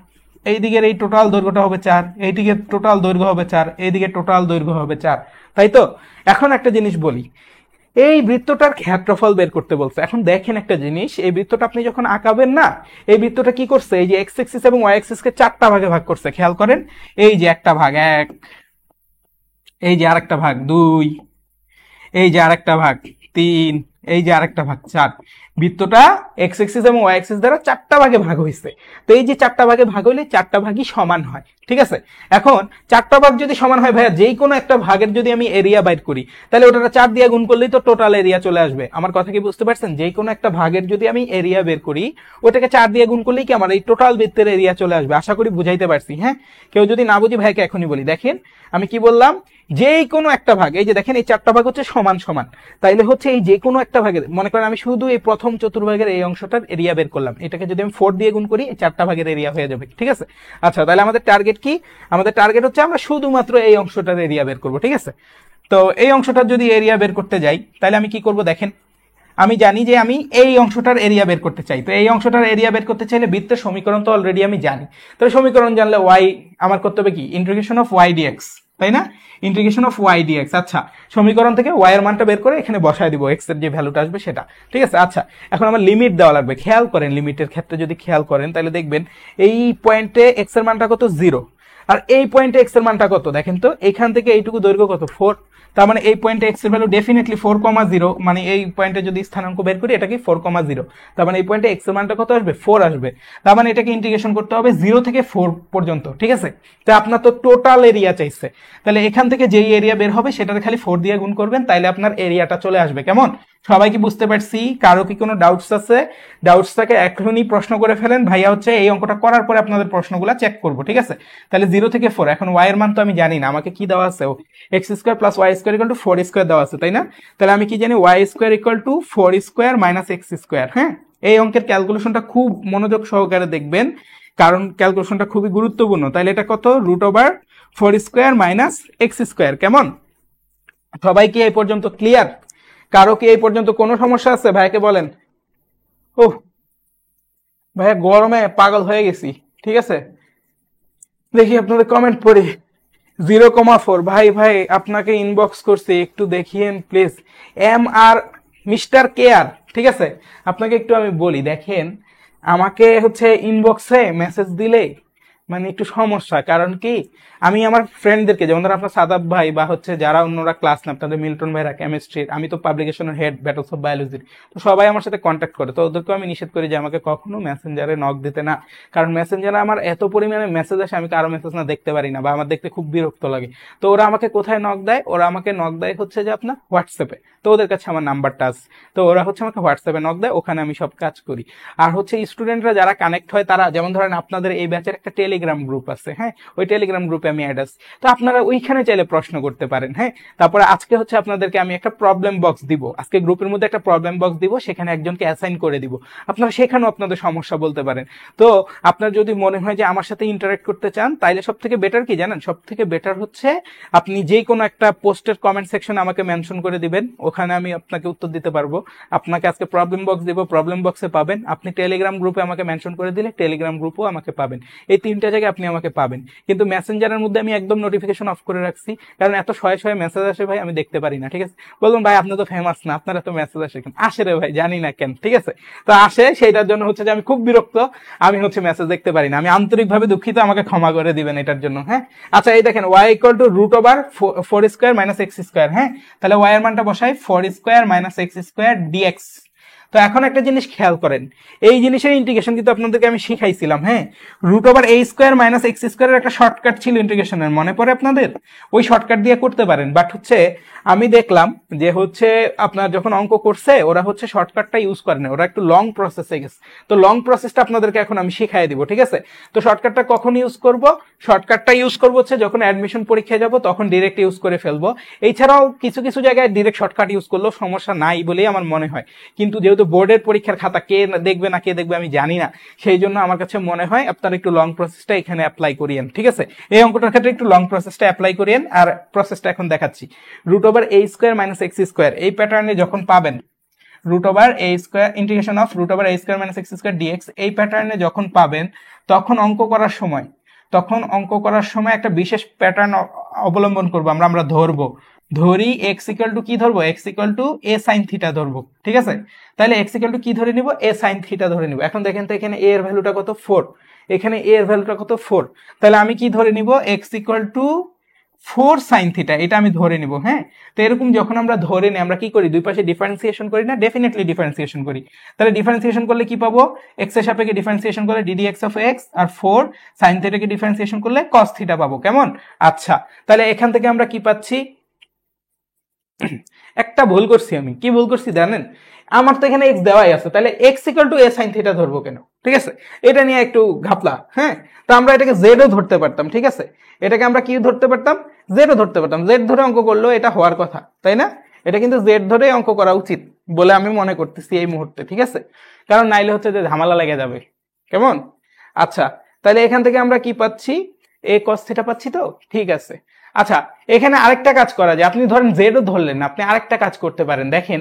এই দিকের এই টোটাল দৈর্ঘ্যটা হবে 4, এই দিকের টোটাল দৈর্ঘ্য হবে 4, এই দিকের টোটাল দৈর্ঘ্য হবে 4, তাই তো? এখন একটা জিনিস বলি, এই বৃত্তটার ক্ষেত্রফল বের করতে বলছে। এখন দেখেন একটা জিনিস, এই বৃত্তটা আপনি যখন আঁকাবেন না, এই বৃত্তটা কি করছে, এই যে এক্স এক্সিস এবং ওয়াই এক্সিসকে 4টা ভাগে ভাগ করছে। খেয়াল করেন, এই যে একটা ভাগ 1, এই যে আরেকটা ভাগ 2, এই যে আরেকটা ভাগ 3, এই যে আরেকটা ভাগ 4। বৃত্তটা এক্স এক্সিস এবং ওয়াই এক্সিস দ্বারা 4টা ভাগে ভাগ হয়েছে। তো এই যে 4টা ভাগে ভাগ হইলে 4টা ভাগই সমান হয়। ঠিক আছে, এখন 4টা ভাগ যদি সমান হয় ভাইয়া, যেই কোনো একটা ভাগের যদি আমি এরিয়া বাইর করি তাহলে ওটা 4 দিয়ে গুণ করলেই তো টোটাল এরিয়া চলে আসবে। আমার কথা কি বুঝতে পারছেন? যেই কোনো একটা ভাগের যদি আমি এরিয়া বের করি, ওটাকে 4 দিয়ে গুণ করলেই কি আমার এই টোটাল বৃত্তের এরিয়া চলে আসবে। আশা করি বুঝাইতে পারছি। হ্যাঁ, কেউ যদি না বুঝি ভাইকে এখনই বলি। দেখেন আমি কি বললাম, যেই কোনো একটা ভাগ, এই যে দেখেন এই 4টা ভাগ হচ্ছে সমান সমান, তাইলে হচ্ছে এই যে কোনো একটা ভাগের, মনে করেন আমি শুধু এই প্রথম চতুর্ভাগের এই অংশটার এরিয়া বের করলাম, এটাকে যদি আমি 4 দিয়ে গুণ করি 4টা ভাগের এরিয়া হয়ে যাবে। ঠিক আছে, আচ্ছা তাহলে আমাদের টার্গেট কি? আমাদের টার্গেট হচ্ছে আমরা শুধুমাত্র এই অংশটার এরিয়া বের করব। ঠিক আছে, তো এই অংশটার যদি এরিয়া বের করতে যাই তাহলে আমি কি করব দেখেন, আমি জানি যে আমি এই অংশটার এরিয়া বের করতে চাই। তো এই অংশটার এরিয়া বের করতে চাইলে বৃত্তের সমীকরণ তো অলরেডি আমি জানি। তাহলে সমীকরণ জানলে ওয়াই আমার করতে হবে কি, ইন্টিগ্রেশন অফ ওয়াই ডিএক্স, তাই না? Integration of y dx. আচ্ছা, সমীকরণ থেকে ওয়াই এর মানটা বের করে এখানে বসায় দিব, এক্স এর যে ভ্যালুটা আসবে সেটা। ঠিক আছে, আচ্ছা এখন আমার লিমিট দেওয়া লাগবে। খেয়াল করেন, লিমিটের ক্ষেত্রে যদি খেয়াল করেন তাহলে দেখবেন এই পয়েন্টে এক্স এর মানটা কত, 0, আর এই পয়েন্টে এক্স এর মানটা কত দেখেন তো, এখান থেকে এইটুকু দৈর্ঘ্য কত, 4। তার মানে এই পয়েন্টে এক্স এর ভ্যালু ডেফিনেটলি 4,0, মানে এই পয়েন্টে যদি স্থানাঙ্ক বের করি এটা কি 4,0, তার মানে এই পয়েন্টে এক্স এর মানটা কত আসবে, 4 আসবে। তার মানে এটাকে ইন্টিগ্রেশন করতে হবে 0 থেকে 4 পর্যন্ত। ঠিক আছে, তো আপনার তো টোটাল এরিয়া চাইছে, তাহলে এখান থেকে যেই এরিয়া বের হবে সেটার খালি 4 দিয়ে গুণ করবেন, তাইলে আপনার এরিয়াটা চলে আসবে। কেমন, সবাই কি বুঝতে পারছি? কারো কি কোনো ডাউটস আছে? ডাউটসটাকে এখনই প্রশ্ন করে ফেলেন, ভাইয়া হচ্ছে এই অঙ্কটা করার পরে আপনাদের প্রশ্নগুলো চেক করবো। ঠিক আছে, তাহলে 0 থেকে 4। এখন ওয়াই এর মান তো আমি জানি না, আমাকে কি দেওয়া আছে, x square plus y square equal to 4 square দেওয়া আছে, তাই না? তাহলে আমি কি জানি, y square equal to 4 square minus x square. হ্যাঁ, এই অঙ্কের ক্যালকুলেশনটা খুব মনোযোগ সহকারে দেখবেন, কারণ ক্যালকুলেশনটা খুবই গুরুত্বপূর্ণ। তাহলে এটা কত, √4 স্কোয়ার মাইনাস এক্স স্কোয়ার। কেমন, সবাই কি এই পর্যন্ত ক্লিয়ার? কারো কি এই পর্যন্ত কোনো সমস্যা আছে? ভাইকে বলেন। ও ভাইয়া গরমে পাগল হয়ে গেছি। ঠিক আছে, দেখি আপনাদের কমেন্ট পড়ি। 0,4, ভাই ভাই আপনাকে ইনবক্স করছি, একটু দেখিয়েন please. M R mister care. ঠিক আছে, আপনাকে একটু আমি বলি, দেখেন আমাকে হচ্ছে ইনবক্সে মেসেজ দিলে মানে একটু সমস্যা, কারণ কি আমি আমার ফ্রেন্ডদেরকে, যেমন ধর আপনার সাদাব ভাই বা হচ্ছে যারা অন্যরা ক্লাস না, আপনাদের মিল্টন ভাইরা কেমিস্ট্রির, আমি তো পাবলিকেশনের হেড ব্যাটলস অফ বায়োলজির, তো সবাই আমার সাথে কন্ট্যাক্ট করে। তো ওদেরকেও আমি নিষেধ করি যে আমাকে কখনো মেসেঞ্জারে নক দিতে না, কারণ মেসেঞ্জারে আমার এত পরিমাণে মেসেজ আসে আমি কারো মেসেজ না দেখতে পারি না, বা আমার দেখতে খুব বিরক্ত লাগে। তো ওরা আমাকে কোথায় নক দেয়, ওরা আমাকে নক দেয় হচ্ছে যে আপনার হোয়াটসঅ্যাপে। তো ওদের কাছে আমার নাম্বারটা আছে, তো ওরা হচ্ছে আমাকে হোয়াটসঅ্যাপে নক দেয়, ওখানে আমি সব কাজ করি। আর হচ্ছে স্টুডেন্টরা যারা কানেক্ট হয় তারা, যেমন ধরেন আপনাদের এই ব্যাচের একটা টেলিগ্রাম টেলিগ্রাম গ্রুপ আছে, হ্যাঁ ওই টেলিগ্রাম গ্রুপে আমি অ্যাড আছি। তো আপনারা ওইখানে চাইলে প্রশ্ন করতে পারেন। হ্যাঁ, তারপরে আজকে হচ্ছে আপনাদেরকে আমি একটা প্রবলেম বক্স দিব, আজকে গ্রুপের মধ্যে একটা প্রবলেম বক্স দিব, সেখানে একজনকে অ্যাসাইন করে দিব, আপনারা সেখানেও আপনাদের সমস্যা বলতে পারেন। তো আপনার যদি মনে হয় যে আমার সাথে ইন্টারেক্ট করতে চান, তাইলে সব থেকে বেটার কি জানেন, সব থেকে বেটার হচ্ছে আপনি যে কোনো একটা পোস্টের কমেন্ট সেকশনে আমাকে মেনশন করে দিবেন, ওখানে আমি আপনাকে উত্তর দিতে পারবো। আপনাকে আজকে প্রবলেম বক্স দিব, প্রবলেম বক্সে পাবেন, আপনি টেলিগ্রাম গ্রুপে আমাকে মেনশন করে দিলে টেলিগ্রাম গ্রুপও আমাকে পাবেন, এই তিনটা জায়গায় আপনি আমাকে পাবেন। কিন্তু মেসেঞ্জারের মধ্যে আমি একদম নোটিফিকেশন অফ করে রাখছি, কারণ এত শয়ে শয়ে মেসেজ আসে ভাই, আমি দেখতে পারি না। ঠিক আছে, বলুন ভাই আপনি তো ফেমাস না, আপনারা তো মেসেজ আসে কেন? আসে রে ভাই, জানি না কেন। ঠিক আছে, তো আসে, সেইটার জন্য হচ্ছে যে আমি খুব বিরক্ত, আমি হচ্ছে মেসেজ দেখতে পারি না, আমি আন্তরিকভাবে দুঃখিত, আমাকে ক্ষমা করে দিবেন এটার জন্য। হ্যাঁ, আচ্ছা এই দেখেন y equal to root over 4 square minus x square. হ্যাঁ, তাহলে y এর মানটা বসাই 4 square minus x square dx. তো এখন একটা জিনিস খেয়াল করেন, এই জিনিসের ইন্টিগ্রেশন কিন্তু আপনাদেরকে আমি শিখাইছিলাম। হ্যাঁ, root over a square minus x স্কোয়ারের একটা শর্টকাট ছিল ইন্টিগ্রেশনের, মনে পড়ে আপনাদের? ওই শর্টকাট দিয়ে করতে পারেন, বাট হচ্ছে আমি দেখলাম যে হচ্ছে আপনার যখন অঙ্ক করছে ওরা হচ্ছে শর্টকাটটা ইউজ করে না, ওরা একটু লং প্রসেসে গেছে। তো লং প্রসেসটা আপনাদেরকে এখন আমি শিখাই দিব। ঠিক আছে, তো শর্টকাটটা কখন ইউজ করব? শর্টকাটটা ইউজ করবো হচ্ছে যখন অ্যাডমিশন পরীক্ষায় যাব, তখন ডিরেক্ট ইউজ করে ফেলবো। এছাড়াও কিছু কিছু জায়গায় ডিরেক্ট শর্টকাট ইউজ করলেও সমস্যা নাই বলেই আমার মনে হয়, কিন্তু যেহেতু বোর্ডের পরীক্ষার খাতা কে দেখবে না কে দেখবে আমি জানি না, সেই জন্য আমার কাছে মনে হয় আপনারা একটু লং প্রসেসটা এখানে অ্যাপ্লাই করিয়েন। ঠিক আছে, এই অঙ্কটার ক্ষেত্রে একটু লং প্রসেসটা অ্যাপ্লাই করিয়েন। আর প্রসেসটা এখন দেখাচ্ছি, root over a square minus x square এই প্যাটার্নে যখন পাবেন, root over a square integration of root over a square minus x square dx, এই প্যাটার্নে যখন পাবেন তখন অঙ্ক করার সময় একটা বিশেষ প্যাটার্ন অবলম্বন করবো আমরা ধরি x ইকুয়াল টু কি ধরবো, x equal to a sin theta ধরবো। ঠিক আছে, তাহলে x ইকুয়াল টু কি ধরে নিব, a sin থিটা ধরে নিব। এখন দেখেন তো এখানে a এর ভ্যালুটা কত, 4, এখানে a এর ভ্যালুটা কত, 4, তাহলে আমি কি ধরে নিব, x equal to 4 sin theta, এটা আমি ধরে নিব। হ্যাঁ, তো এরকম যখন আমরা ধরে নিই, আমরা কি করি, দুই পাশে ডিফারেন্সিয়েশন করি না? ডেফিনেটলি ডিফারেন্সিয়েশন করি। তাহলে ডিফারেন্সিয়েশন করলে কি পাবো, x এর সাপেক্ষে ডিফারেন্সিয়েশন করলে ddx অফ x, আর 4 sin থিটাকে ডিফারেন্সিয়েশন করলে cos থিটা পাবো। কেমন? আচ্ছা, তাহলে এখান থেকে আমরা কি পাচ্ছি, একটা ভুল করছি আমি, কি ভুল করছি জানেন? আমার তো এখানে x দেওয়াই আছে, তাহলে x equal to a sin theta ধরবো কেন? ঠিক আছে, এটা নিয়ে একটু ঘাপলা। হ্যাঁ, তো আমরা এটাকে z ও ধরতে পারতাম। ঠিক আছে, এটাকে আমরা কি ধরতে পারতাম, z ও ধরতে পারতাম। z ধরে অঙ্ক করলেও এটা হওয়ার কথা, তাই না? এটা কিন্তু z ধরে অঙ্ক করা উচিত বলে আমি মনে করতেছি এই মুহূর্তে। ঠিক আছে, কারণ নাইলে হচ্ছে যে ঝামেলা লেগে যাবে। কেমন? আচ্ছা, তাহলে এখান থেকে আমরা কি পাচ্ছি, a cos থিটা পাচ্ছি। তো ঠিক আছে, আচ্ছা এখানে আরেকটা কাজ করা যায়, আপনি ধরেন জেডও ধরলেন, আপনি আরেকটা কাজ করতে পারেন। দেখেন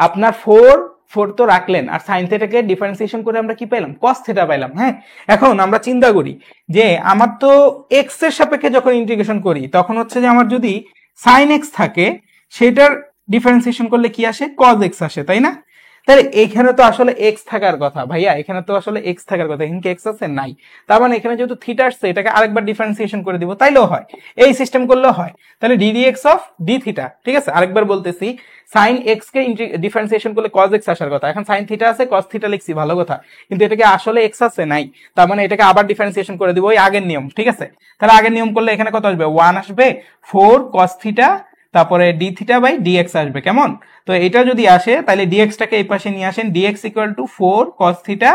আপনার 4 তো রাখলেন, আর সাইন থিটাকে ডিফারেন্সিয়েশন করে আমরা কি পেলাম, cos থিটা পাইলাম। হ্যাঁ, এখন আমরা চিন্তা করি যে আমার তো এক্স এর সাপেক্ষে যখন ইন্টিগ্রেশন করি তখন হচ্ছে যে আমার যদি সাইন এক্স থাকে, সেটার ডিফারেন্সিয়েশন করলে কি আসে, cos এক্স আসে, তাই না? তাহলে এখানে তো আসলে এক্স থাকার কথা ভাইয়া, এখানে তো আসলে এক্স থাকার কথা, এখানে কি এক্স আছে? নাই। তার মানে এখানে যেহেতু থিটা আসছে, এটাকে আরেকবার ডিফারেন্সিয়েশন করে দিব, তাইলেও হয়, এই সিস্টেম করলেও হয়। তাহলে ddx অফ d থিটা, ঠিক আছে, আরেকবার বলতেছি, সাইন এক্স কে ডিফারেন্সিয়েশন করলে cos এক্স আসার কথা, এখন সাইন থিটা আছে, cos থিটা লিখছি, ভালো কথা, কিন্তু এটাকে আসলে এক্স আছে? নাই। তার মানে এটাকে আবার ডিফারেন্সিয়েশন করে দিব, ওই আগের নিয়ম। ঠিক আছে, তাহলে আগের নিয়ম করলে এখানে কত আসবে, 1 আসবে, 4 cos থিটা, তারপরে d থিটা বাই dx আসবে। কেমন? তো এটা যদি আসে তাহলে dx টাকে এই পাশে নিয়ে আসেন, dx equal to 4 cos theta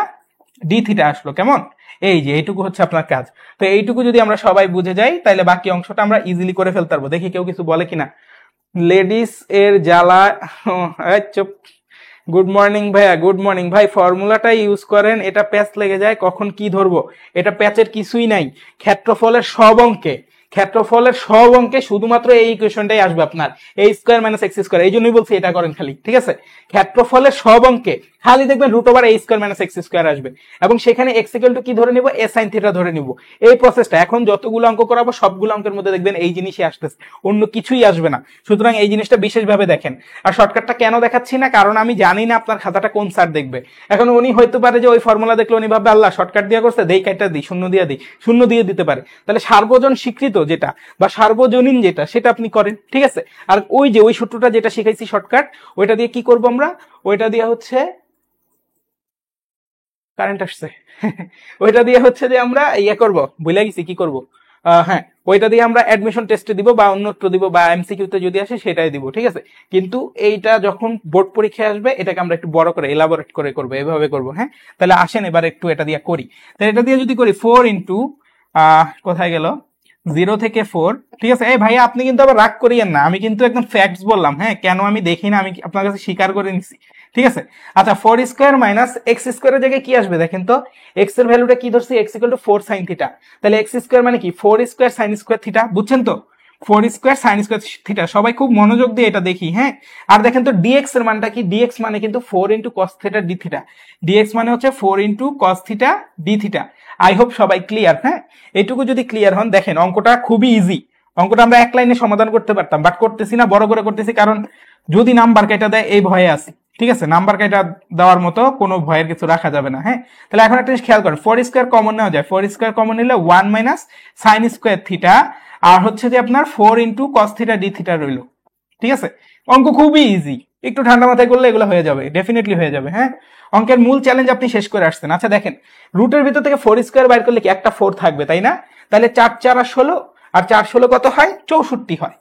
d theta আসলো। কেমন? এই যে এইটুকু হচ্ছে আপনার কাজ। তো এইটুকু যদি আমরা সবাই বুঝে যাই, তাহলে বাকি অংশটা আমরা ইজিলি করে ফেলতে পারবো। দেখি কেউ কিছু বলে কিনা। লেডিস এর জ্বালা, চুপ। গুড মর্নিং ভাইয়া, গুড মর্নিং ভাই, ফর্মুলাটা ইউজ করেন, এটা প্যাচ লেগে যায়, কখন কি ধরবো, এটা প্যাচের কিছুই নাই। ক্ষেত্রফলের সব অঙ্কে শুধুমাত্র এই ইকুয়েশনটাই আসবে আপনার, a square minus x square, এই জন্যই বলছি এটা করেন খালি। ঠিক আছে, ক্ষেত্রফলের সব অঙ্কে খালি দেখবেন root over a square minus x square আসবে, এবং সেখানে x ইকুয়াল টু কি ধরে নিব, a sin থিটা ধরে নিব। এই প্রসেসটা এখন যতগুলো অঙ্ক করাবো সবগুলো অঙ্কের মধ্যে দেখবেন এই জিনিসই আসতেছে, অন্য কিছুই আসবে না। সুতরাং এই জিনিসটা বিশেষভাবে দেখেন। আর শর্টকাটটা কেন দেখাচ্ছি না, কারণ আমি জানি না আপনার খাতাটা কোন স্যার দেখবে। এখন উনি হয়তো পারে যে ওই ফর্মুলা দেখলে উনি ভাববে আল্লাহ শর্টকাট দিয়ে করছে, দেই কাটটা দিই, শূন্য দিয়ে দিতে পারে। তাহলে সার্বজন স্বীকৃত যেটা বা সার্বজনীন যেটা, সেটা আপনি করেন। ঠিক আছে, আর ওই যে ওই সূত্রটা যেটা শিখাইছি শর্টকাট, ওইটা দিয়ে কি করবো আমরা, ওইটা দিয়ে হচ্ছে কারেন্ট আসছে ওইটা দিয়ে হচ্ছে যে আমরা ইয়ে করবো, ভুলে গেছি কি করবো, হ্যাঁ ওইটা দিয়ে আমরা অ্যাডমিশন টেস্টে দিব বা অন্যত্র দিব বা এমসিকিউতে যদি আসে সেটাই দিব। ঠিক আছে, কিন্তু এইটা যখন বোর্ড পরীক্ষায় আসবে এটাকে আমরা একটু বড় করে এলাবোরেট করে করবো, এভাবে করবো। হ্যাঁ, তাহলে আসেন এবার একটু এটা দিয়ে করি। তাহলে এটা দিয়ে যদি করি 4 ইন্টু কোথায় গেল, 0 থেকে 4, ঠিক আছে। এই ভাইয়া আপনি কিন্তু আবার রাগ করিয়েন না, আমি কিন্তু একদম ফ্যাক্টস বললাম, হ্যাঁ, কেন আমি দেখি না আমি আপনার কাছে স্বীকার করে নিছি, ঠিক আছে। আচ্ছা 4² মাইনাস এক্স স্কোয়ারের জায়গায় কি আসবে দেখেন তো, এক্স এর ভ্যালুটা কি ধরছি, x equal to 4 sine theta, তাহলে এক্স স্কোয়ার মানে কি 4 স্কোয়ার সাইন স্কোয়ার থিটা, বুঝছেন তো, 4 স্কোয়ার সাইন স্কোয়ার থিটা। সবাই খুব মনোযোগ দিয়ে এটা দেখি, হ্যাঁ। আর দেখেন তো ডিএক্স এর মানটা কি, ডিএক্স মানে কিন্তু 4 into cos theta d theta, dx মানে হচ্ছে 4 into cos theta d theta. I hope সবাই ক্লিয়ার, হ্যাঁ। এইটুকু যদি ক্লিয়ার হন, দেখেন অঙ্কটা খুবই ইজি, অঙ্কটা আমরা এক লাইনে সমাধান করতে পারতাম, বাট করতেছি না, বড় করে করতেছি, কারণ যদি নাম্বার কেটে দেয় এই ভয়ে আছে, ঠিক আছে। নাম্বার কেটে দেওয়ার মতো কোনো ভয়ের কিছু রাখা যাবে না, হ্যাঁ। তাহলে এখন একটা জিনিস খেয়াল করেন, 4 স্কোয়ার কমন নেওয়া যায়, 4 স্কোয়ার কমন নিলে 1 মাইনাস সাইন স্কোয়ার থিটা, আর হচ্ছে যে আপনার 4 into cos theta d theta রইল, ঠিক আছে। অঙ্ক খুবই ইজি, একটু ঠান্ডা মাথায় করলে এগুলো হয়ে যাবে, ডেফিনেটলি হয়ে যাবে, হ্যাঁ। অঙ্কের মূল চ্যালেঞ্জ আপনি শেষ করে আসছেন। আচ্ছা দেখেন, রুটের ভিতর থেকে 4 স্কোয়ার বাইর করলে কি একটা 4 থাকবে, তাই না? তাহলে 4 4 আর 16, আর 4 16 কত হয়, 64 হয়।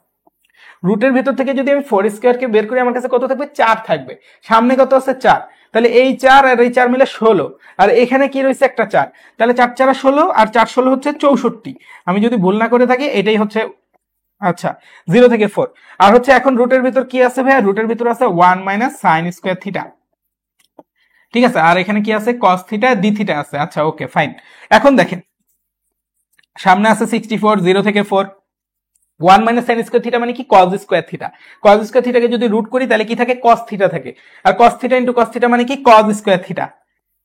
রুটের ভিতর থেকে যদি আমি 4 স্কোয়ারকে বের করি, আমার কাছে কত থাকবে, 4 থাকবে, সামনে কত আছে 4, তাহলে এই 4 আর এই 4 মিলে 16, আর এখানে কি রয়েছে একটা 4, তাহলে 4 4 আর 16, আর 4 16 হচ্ছে 64, আমি যদি ভুল না করে থাকি এটাই হচ্ছে, আচ্ছা 0 থেকে 4। আর হচ্ছে এখন রুটের ভিতর কি আছে ভাইয়া, রুটের ভিতর আছে 1 মাইনাস সাইন স্কোয়ার থিটা, ঠিক আছে। আর এখানে কি আছে, কস থিটা ডি থিটা আছে, আচ্ছা ওকে ফাইন। এখন দেখেন সামনে আছে 64, 0 থেকে 4, 1 মাইনাস সাইন স্কোয়ার থিটা মানে কি, cos square theta, cos square থিটাকে যদি রুট করি তাহলে কি থাকে, কস থিটা থাকে, আর cos theta into cos theta মানে কি, কজ স্কোয়ার থিটা,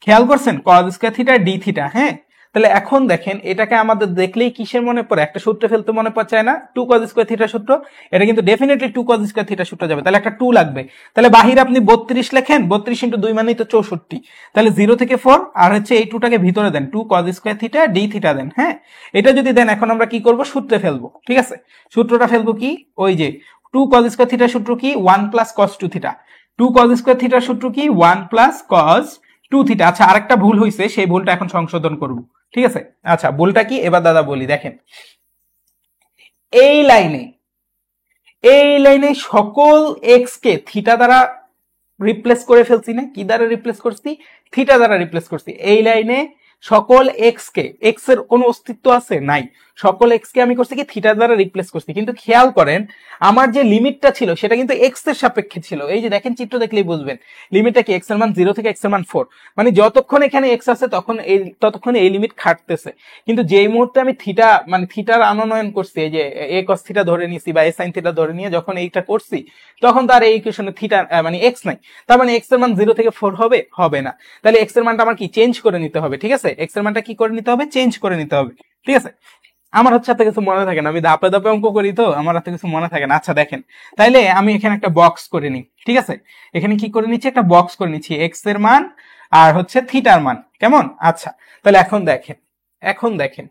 খেয়াল করছেন, cos square theta d theta, হ্যাঁ। তাহলে এখন দেখেন এটাকে আমাদের দেখলেই কিসের মনে পড়ে, একটা সূত্র ফেলতে মনে পড়ছে না, 2 কজ স্কোয়ার থিটা সূত্র, এটা কিন্তু ডেফিনেটলি 2 কজ স্কোয়ার থিটা সূত্র যাবে, তাহলে একটা 2 লাগবে, তাহলে বাহিরে আপনি 32 লেখেন, 32 ইন্টু 2 মানেই তো 64, তাহলে 0 থেকে 4, আর হচ্ছে এই 2টাকে ভিতরে দেন, 2 cos square theta d theta দেন, হ্যাঁ। এটা যদি দেন এখন আমরা কি করব, সূত্রে ফেলবো, ঠিক আছে। সূত্রটা ফেলবো কি, ওই যে 2 কজ স্কোয়ার থিটার সূত্র কি, 1 plus cos 2 theta, 2 cos square থিটার সূত্র কি, 1 প্লাস কস 2 থিটা। আচ্ছা আরেকটা ভুল হয়েছে, সেই ভুলটা এখন সংশোধন করব, ঠিক আছে। আচ্ছা ভুলটা কি, এবার দাদা বলি, দেখেন এই লাইনে সকল এক্স কে থিটা দ্বারা রিপ্লেস করে ফেলছি না, কি দ্বারা রিপ্লেস করছি, থিটা দ্বারা রিপ্লেস করছি। এই লাইনে সকল এক্স কে, এক্স এর কোনো অস্তিত্ব আছে, নাই, সকল এক্স কে আমি করছি কি, থিটা দ্বারা রিপ্লেস করছি। কিন্তু খেয়াল করেন আমার যে লিমিটটা ছিল সেটা কিন্তু এক্স এর সাপেক্ষে ছিল, এই যে দেখেন চিত্র দেখলেই বুঝবেন লিমিটটা কি, এক্স এর মান 0 থেকে এক্স এর মান 4, মানে যতক্ষণ এখানে এক্স আছে ততক্ষণ এই লিমিট খাটতেছে। কিন্তু যেই মুহূর্তে আমি থিটা মানে থিটার আনয়ন করছি, এই যে এ কস থিটা ধরে নিয়েছি বা এ সাইন থিটা ধরে নিয়ে যখন এইটা করছি, তখন তার এই ইকুয়েশনে থিটা মানে এক্স নাই, তার মানে এক্স এর মান 0 থেকে 4 হবে, হবে না। তাহলে এক্স এর মানটা আমার কি, চেঞ্জ করে নিতে হবে, ঠিক আছে। এক্স এর মানটা কি করে নিতে হবে, চেঞ্জ করে নিতে হবে, ঠিক আছে। আমার হচ্ছে হাতে কিছু মনে থাকে না, আমি ধাপে ধাপে অঙ্ক করি তো আমার হাতে কিছু মনে থাকে না। আচ্ছা দেখেন, তাইলে আমি এখানে একটা বক্স করে নিই, ঠিক আছে। এখানে কি করে নিচ্ছি, একটা বক্স করে নিচ্ছি, এক্স এর মান আর হচ্ছে থিটার মান, কেমন। আচ্ছা তাহলে এখন দেখেন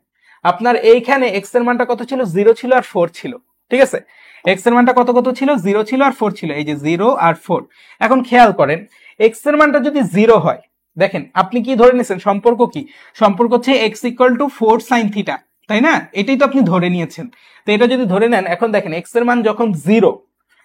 আপনার এইখানে এক্স এর মানটা কত ছিল, 0 ছিল আর 4 ছিল, ঠিক আছে। এক্স এর মানটা কত কত ছিল, 0 ছিল আর 4 ছিল, এই যে 0 আর 4। এখন খেয়াল করেন এক্স এর মানটা যদি 0 হয়, দেখেন আপনি কি ধরে নিয়েছেন, সম্পর্ক কি, সম্পর্ক হচ্ছে x equal to 4 sine theta, তাই না, এটাই তো আপনি ধরে নিয়েছেন। তো এটা যদি ধরে নেন, এখন দেখেন এক্স এর মান যখন 0,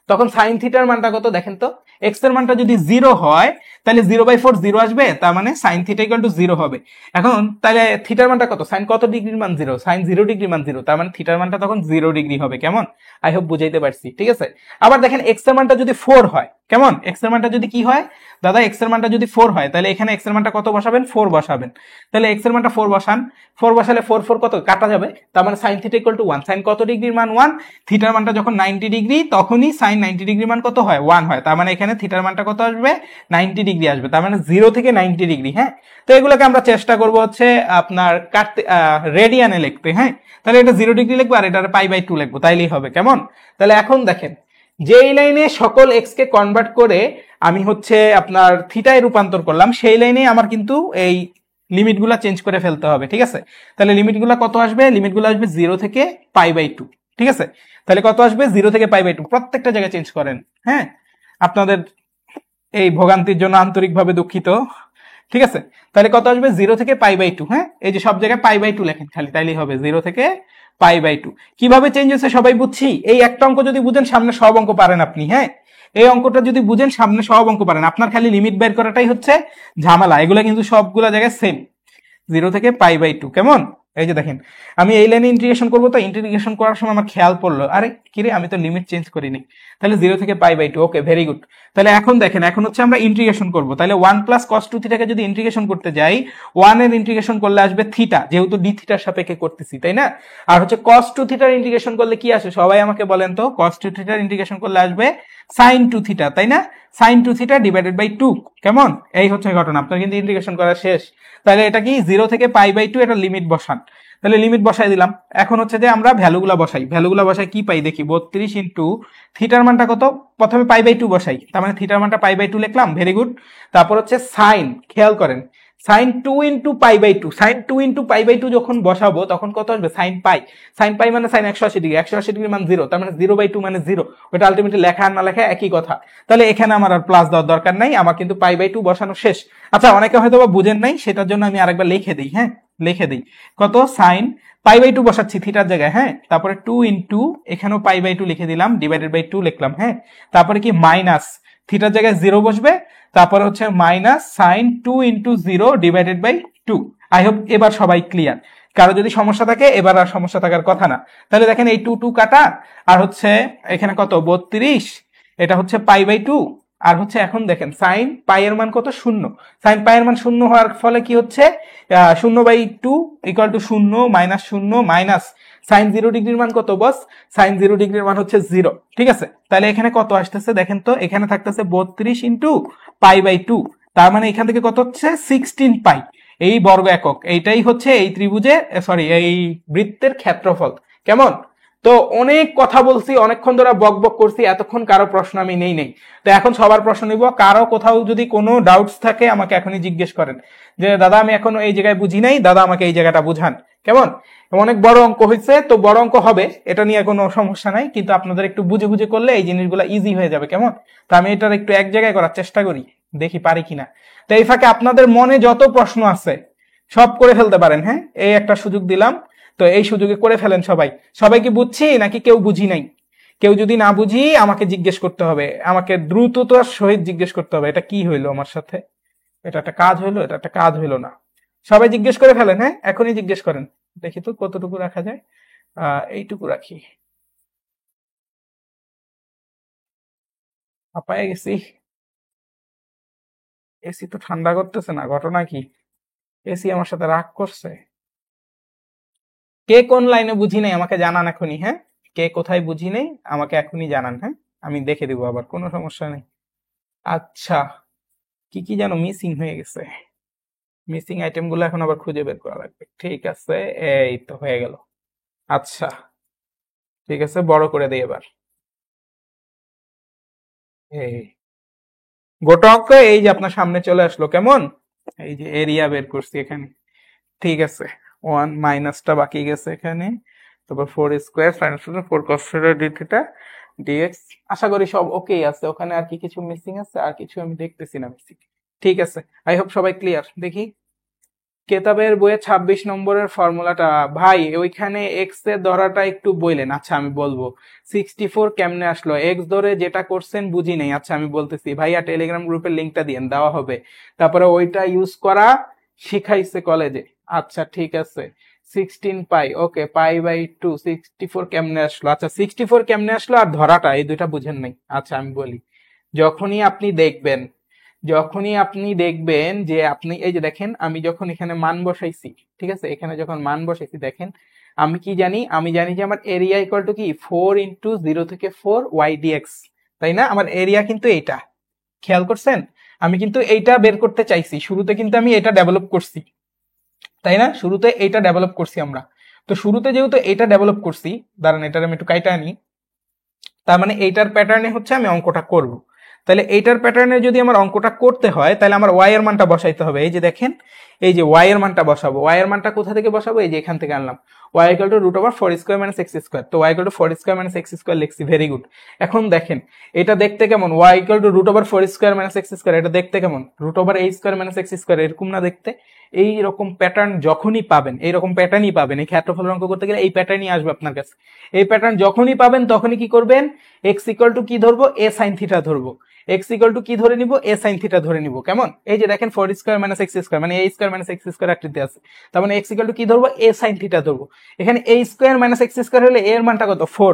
তখন সাইন থিটার মানটা কত দেখেন তো, এক্স এর মানটা যদি 0 হয় তাহলে 0/4 0 আসবে, তার মানে সাইন থিটা ইকুয়াল টু 0 হবে। এখন তাহলে থিটার মানটা কত, সাইন কত ডিগ্রির মান 0, সাইন 0 ডিগ্রি মান 0, তার মানে থিটার মানটা তখন 0 ডিগ্রি হবে, কেমন। আই হোপ বুঝাইতে পারছি, ঠিক আছে। আবার দেখেন এক্স এর মানটা যদি 4 হয়, কেমন, এক্স এর মানটা যদি কি হয় দাদা, এক্স এর মানটা যদি 4 হয়, তাহলে এখানে এক্স এর মানটা কত বসাবেন, 4 বসাবেন। তাহলে এক্স এর মানটা 4 বসান, 4 বসালে 4 4 কত কাটা যাবে, তার মানে sine theta equal to 1, sine কত ডিগ্রির মান 1, থিটার মানটা যখন 90 ডিগ্রি তখনই সাইন 90 ডিগ্রির মান কত হয়, 1 হয়, তার মানে এখানে থিটার মানটা কত আসবে, 90 ডিগ্রি আসবে, তার মানে 0 থেকে 90 ডিগ্রি, হ্যাঁ। তো এগুলোকে আমরা চেষ্টা করব হচ্ছে আপনার কাটতে, রেডিয়ানে লিখতে, হ্যাঁ। তাহলে এটা 0 ডিগ্রি লিখবো আর এটা π/2 লিখবো, তাইলেই হবে, কেমন। তাহলে এখন দেখেন যেই লাইনে সকল এক্স কে কনভার্ট করে আমি হচ্ছে আপনার থিটায় রূপান্তর করলাম, সেই লাইনে আমার কিন্তু এই লিমিটগুলো চেঞ্জ করে ফেলতে হবে, ঠিক আছে। তাহলে লিমিটগুলো কত আসবে, লিমিটগুলো আসবে 0 থেকে π/2, ঠিক আছে। তাহলে কত আসবে, 0 থেকে π/2, প্রত্যেকটা জায়গায় চেঞ্জ করেন, হ্যাঁ। আপনাদের এই ভোগান্তির জন্য আন্তরিকভাবে দুঃখিত, ঠিক আছে। তাহলে কত আসবে, 0 থেকে π/2, হ্যাঁ। এই যে সব জায়গায় π/2 লেখেন খালি, তাইলেই হবে 0 থেকে π/2। কিভাবে চেঞ্জ হচ্ছে সবাই বুঝছি, এই একটা অঙ্ক যদি বুঝেন সামনে সব অঙ্ক পারেন আপনি, হ্যাঁ। এই অঙ্কটা যদি বুঝেন সামনে সব অঙ্ক পারেন, আপনার খালি লিমিট বের করাটাই হচ্ছে ঝামেলা, এগুলা কিন্তু সবগুলা জায়গায় সেম, 0 থেকে π/2, কেমন। এই যে দেখেন আমি এই লাইনে ইন্টিগ্রেশন করবো, তো ইন্টিগ্রেশন করার সময় আমার খেয়াল পড়লো, আরে কিরে আমি তো লিমিট চেঞ্জ করিনি। তাহলে 0 থেকে π/2, ওকে ভেরি গুড। তাহলে এখন দেখেন, এখন হচ্ছে আমরা ইন্টিগ্রেশন করবো। তাহলে 1 প্লাস cos 2θ কে যদি ইন্টিগ্রেশন করতে যাই, 1 এর ইন্টিগ্রেশন করলে আসবে থিটা, যেহেতু d থিটার সাপেক্ষে করতেছি, তাই না? আর হচ্ছে cos 2θ এর ইন্টিগ্রেশন করলে কি আসে সবাই আমাকে বলেন তো? cos 2θ এর ইন্টিগ্রেশন করলে আসবে sin 2θ, তাই না? sin 2θ ডিভাইডেড বাই 2, কেমন? এই হচ্ছে ঘটনা, আপনার কিন্তু ইন্টিগ্রেশন করা শেষ। তাহলে এটা কি 0 থেকে π/2, এটা লিমিট বসান। তাহলে লিমিট বসাই দিলাম। এখন হচ্ছে যে আমরা ভ্যালুগুলা বসাই কি পাই দেখি, 32 ইন্টু থিটার মানটা কত, প্রথমে π/2 বসাই, তার মানে থিটার মানটা π/2 লিখলাম, ভেরি গুড। তারপর হচ্ছে সাইন, খেয়াল করেন sin 2 ইন্টু π/2, sin 2 ইন্টু π/2 যখন বসাবো তখন কত আসবে, sin π মানে sin 180 ডিগ্রি, 180 ডিগ্রি মান 0, তার মানে 0/2 মানে 0, ওটা আলটিমেটলি লেখা আর না লেখা একই কথা। তাহলে এখানে আমার আর প্লাস দেওয়ার দরকার নাই, আমার কিন্তু π/2 বসানো শেষ। আচ্ছা, অনেকে হয়তো বা বুঝেন নাই, সেটার জন্য আমি আরেকবার লিখে দিই, হ্যাঁ লিখে দিই, কত sin π/2 বসাচ্ছি থিটার জায়গায়, হ্যাঁ, তারপরে 2 ইন্টু এখানেও π/2 লিখে দিলাম, ডিভাইডেড বাই 2 লিখলাম, হ্যাঁ, তারপরে কি মাইনাস থিটার জায়গায় 0 বসবে, তারপরে হচ্ছে minus sine 2 into 0 divided by 2। I hope এবার সবাই ক্লিয়ার। কারো যদি সমস্যা থাকে, এবার আর সমস্যা থাকার কথা না। তাহলে দেখেন এই 2 2 কাটা, আর হচ্ছে এখানে কত 32, এটা হচ্ছে π/2, আর হচ্ছে এখন দেখেন সাইন পাই এর মান কত, 0, সাইন পাই এর মান 0 হওয়ার ফলে কি হচ্ছে 0/2 equal to 0 minus 0 minus sine 0 ডিগ্রির মান কত বস, সাইন 0 ডিগ্রির মান হচ্ছে 0, ঠিক আছে? তাহলে এখানে কত আসতেছে দেখেন তো, এখানে থাকতেছে 32 ইন্টু π/2, তার মানে এখান থেকে কত হচ্ছে 16 পাই, এই বর্গ একক, এইটাই হচ্ছে এই ত্রিভুজের এই বৃত্তের ক্ষেত্রফল, কেমন? তো অনেক কথা বলছি, অনেকক্ষণ ধরে বক বক করছি, এতক্ষণ কারো প্রশ্ন আমি নেই। তো এখন সবার প্রশ্ন নিব, কারো কোথাও যদি কোনো ডাউটস থাকে আমাকে এখনই জিজ্ঞেস করেন যে দাদা আমি এখনো এই জায়গায় বুঝি নাই, দাদা আমাকে এই জায়গাটা বুঝান, কেমন? অনেক বড় অঙ্ক হয়েছে, তো বড় অঙ্ক হবে, এটা নিয়ে কোনো সমস্যা নাই, কিন্তু আপনাদের একটু বুঝে বুঝে করলে এই জিনিসগুলো ইজি হয়ে যাবে, কেমন? তো আমি এটার একটু এক জায়গায় করার চেষ্টা করি, দেখি পারি কিনা। তো এই ফাঁকে আপনাদের মনে যত প্রশ্ন আছে সব করে ফেলতে পারেন, হ্যাঁ, এই একটা সুযোগ দিলাম, তো এই সুযোগে করে ফেলেন সবাই কি বুঝছি নাকি কেউ বুঝি নাই? কেউ যদি না বুঝি আমাকে জিজ্ঞেস করতে হবে, আমাকে দ্রুততার সহিত জিজ্ঞেস করতে হবে এটা কি হইলো আমার সাথে, এটা একটা কাজ হইলো, এটা একটা কাজ হইলো না। সবাই জিজ্ঞেস করে ফেলেন, হ্যাঁ এখনই জিজ্ঞেস করেন, দেখি তো কতটুকু রাখা যায়। এইটুকু রাখি, হাঁপায়ে গেছি, এসি তো ঠান্ডা করতেছে না, ঘটনা কি? এসি আমার সাথে রাগ করছে। কে কোন লাইনে বুঝি নাই আমাকে জানান এখনই, হ্যাঁ, কে কোথায় বুঝি নেই আমাকে এখনই জানান, হ্যাঁ, আমি দেখে দিব, আবার কোনো সমস্যা নেই। আচ্ছা, কি কি যেন মিসিং হয়ে গেছে, মিসিং আইটেম গুলো এখন আবার খুঁজে বের করা লাগবে। ঠিক আছে, এই তো হয়ে গেল। আচ্ছা ঠিক আছে, বড় করে দিই এবার। এই গোটা অঙ্ক এই যে আপনার সামনে চলে আসলো, কেমন? এই যে এরিয়া বের করছি এখানে, ঠিক আছে, 1 মাইনাসটা বাকি গেছে এখানে, তারপর 4² সাইন 4 cos dθ dx, আশা করি সব ওকেই আছে, ওখানে আর কি কিছু মিসিং আছে, আর কিছু আমি দেখতেছি না মিসিং। ঠিক আছে, আই হোপ সবাই ক্লিয়ার। দেখি কেতাবের বইয়ে 26 নম্বরের ফর্মুলাটা, ভাই ওইখানে এক্স এর ধরাটা একটু বললেন। আচ্ছা আমি বলবো। 64 কেমনে আসলো, এক্স ধরে যেটা করছেন বুঝি নেই। আচ্ছা আমি বলতেছি, ভাইয়া টেলিগ্রাম গ্রুপের লিঙ্কটা দিয়েন, দেওয়া হবে, তারপরে ওইটা ইউজ করা শিখাইছে কলেজে। আচ্ছা ঠিক আছে, 16 পাই, ওকে, π/2, 64 কেমনে আসলো, আচ্ছা 64 কেমনে আসলো আর ধরাটা, এই দুইটা বুঝেন নাই। আচ্ছা আমি বলি, যখনই আপনি দেখবেন যে আপনি এই যে দেখেন, আমি যখন এখানে মান বসাইছি, ঠিক আছে, এখানে যখন মান বসাইছি দেখেন আমি কি জানি, আমি জানি যে আমার এরিয়া ইকুয়াল টু কি 4 ইন্টু 0 থেকে 4 ওয়াই ডিএক্স, তাই না? আমার এরিয়া কিন্তু এইটা, খেয়াল করছেন? আমি কিন্তু এইটা বের করতে চাইছি, শুরুতে কিন্তু আমি এটা ডেভেলপ করছি, তাই না? শুরুতে এইটা ডেভেলপ করছি আমরা, তো শুরুতে যেহেতু এটা ডেভেলপ করছি, দাঁড়ান এটার আমি একটু কাইটা আনি, তার মানে এইটার প্যাটার্নে হচ্ছে আমি অঙ্কটা করব। তাহলে এইটার প্যাটার্নে যদি আমার অঙ্কটা করতে হয় তাহলে আমার ওয়াই এর মানটা বসাইতে হবে। এই যে দেখেন, এই যে ওয়াই এর মানটা বসাবো, ওয়াই এর মানটা কোথা থেকে বসাবো, এই যে এখান থেকে আনলাম, ওয়াই ইকুয়াল টু √4² - x², তো ওয়াই ইকুয়াল টু 4² - x² লিখছি, ভেরি গুড। এখন দেখেন এটা দেখতে কেমন, ওয়াই ইকুয়াল টু √4² - x², এটা দেখতে কেমন, √a² - x², এরকম না দেখতে? এই রকম প্যাটার্ন যখনই পাবেন, এইরকম প্যাটার্নই পাবেন, এই ক্ষেত্রফলের অঙ্ক করতে গেলে এই প্যাটার্নই আসবে আপনার কাছে। এই প্যাটার্ন যখনই পাবেন তখনই কি করবেন, এক্স ইকুয়াল টু কি ধরবো, এ সাইন থিটা ধরবো। এক্স ইকুয়াল টু কি ধরে নিব, এ সাইন থিটা ধরে নিব। কেমন, এই যে দেখেন 4 স্কয়ার মাইনাস এক্স স্কয়ার মানে এ স্কয়ার মাইনাস এক্স স্কয়ার আকৃতি আছে, তার মানে এক্স ইকুয়াল টু কি ধরবো, এ সাইন থিটা ধরবো। এখানে এ স্কয়ার মাইনাস এক্স স্কয়ার হলে এর মানটা কত, 4।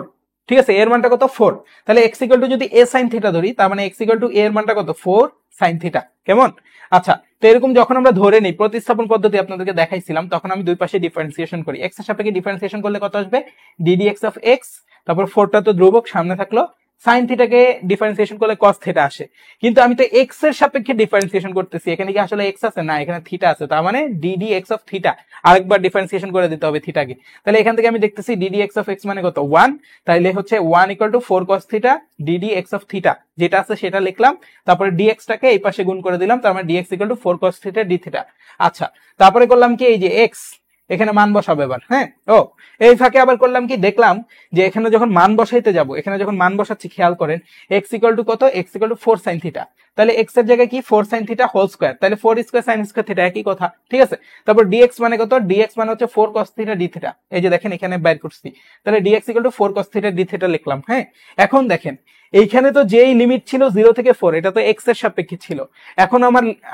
ঠিক আছে, এর মানটা কত, 4। তাহলে এক্স ইকুয়াল টু যদি এ সাইন থিটা ধরি, তার মানে এক্স ইকুয়াল টু এর মানটা কত, 4 সাইন থিটা। কেমন, আচ্ছা। তো এরকম যখন আমরা ধরে নিই, প্রতিস্থাপন পদ্ধতি আপনাদেরকে দেখাইছিলাম, তখন আমি দুই পাশে ডিফারেন্সিয়েশন করি। এক্স এর সাপেক্ষে ডিফারেন্সিয়েশন করলে কত আসবে, ডিডি এক্স অফ এক্স, তারপর 4টা তো ধ্রুবক সামনে থাকলো, সাইন থিটাকে ডিফারেন্সিয়েশন করলে কস থিটা আসে। কিন্তু আমি তো এক্স এর সাপেক্ষে ডিফারেন্সিয়েশন করতেছি, এখানে কি আসলে এক্স আছে, না এখানে থিটা আছে, তার মানে ডিডি এক্স অফ থিটা আরেকবার ডিফারেন্সিয়েশন করে দিতে হবে থিটাকে। তাহলে এখান থেকে আমি দেখতেছি ডিডি এক্স অফ এক্স মানে কত, 1। তাহলে হচ্ছে 1 equal to 4 cos theta DD x of theta, যেটা আছে সেটা লিখলাম, তারপরে ডিএক্স টাকে এই পাশে গুণ করে দিলাম, তার মানে dx equal to 4 cos theta d theta. আচ্ছা, তারপরে করলাম কি, এই যে এক্স এখানে মান বসাবো এবার, হ্যাঁ। ও এই ফাঁকে আবার করলাম কি, দেখলাম যে এখানে যখন মান বসাইতে যাব, এখানে যখন মান বসাচ্ছি খেয়াল করেন, এক্স ইকুয়াল টু কত, x equal to 4 sin theta. তাহলে এক্স এর জায়গায় কি 4 sin থিটা হোল স্কয়ার, তাহলে 4 স্কয়ার sin স্কয়ার থিটা একই কথা, ঠিক আছে। তারপর ডিএক্স মানে কত, ডিএক্স মানে হচ্ছে 4 cos থিটা ডি থিটা, এই যে দেখেন এখানে বাইর করছি। তাহলে dx equal to 4 cos theta d theta লিখলাম, হ্যাঁ। এখন দেখেন এইখানে তো যেই লিমিট ছিল 0 থেকে 4, এটা তো এক্স এর সাপেক্ষে ছিল। এখন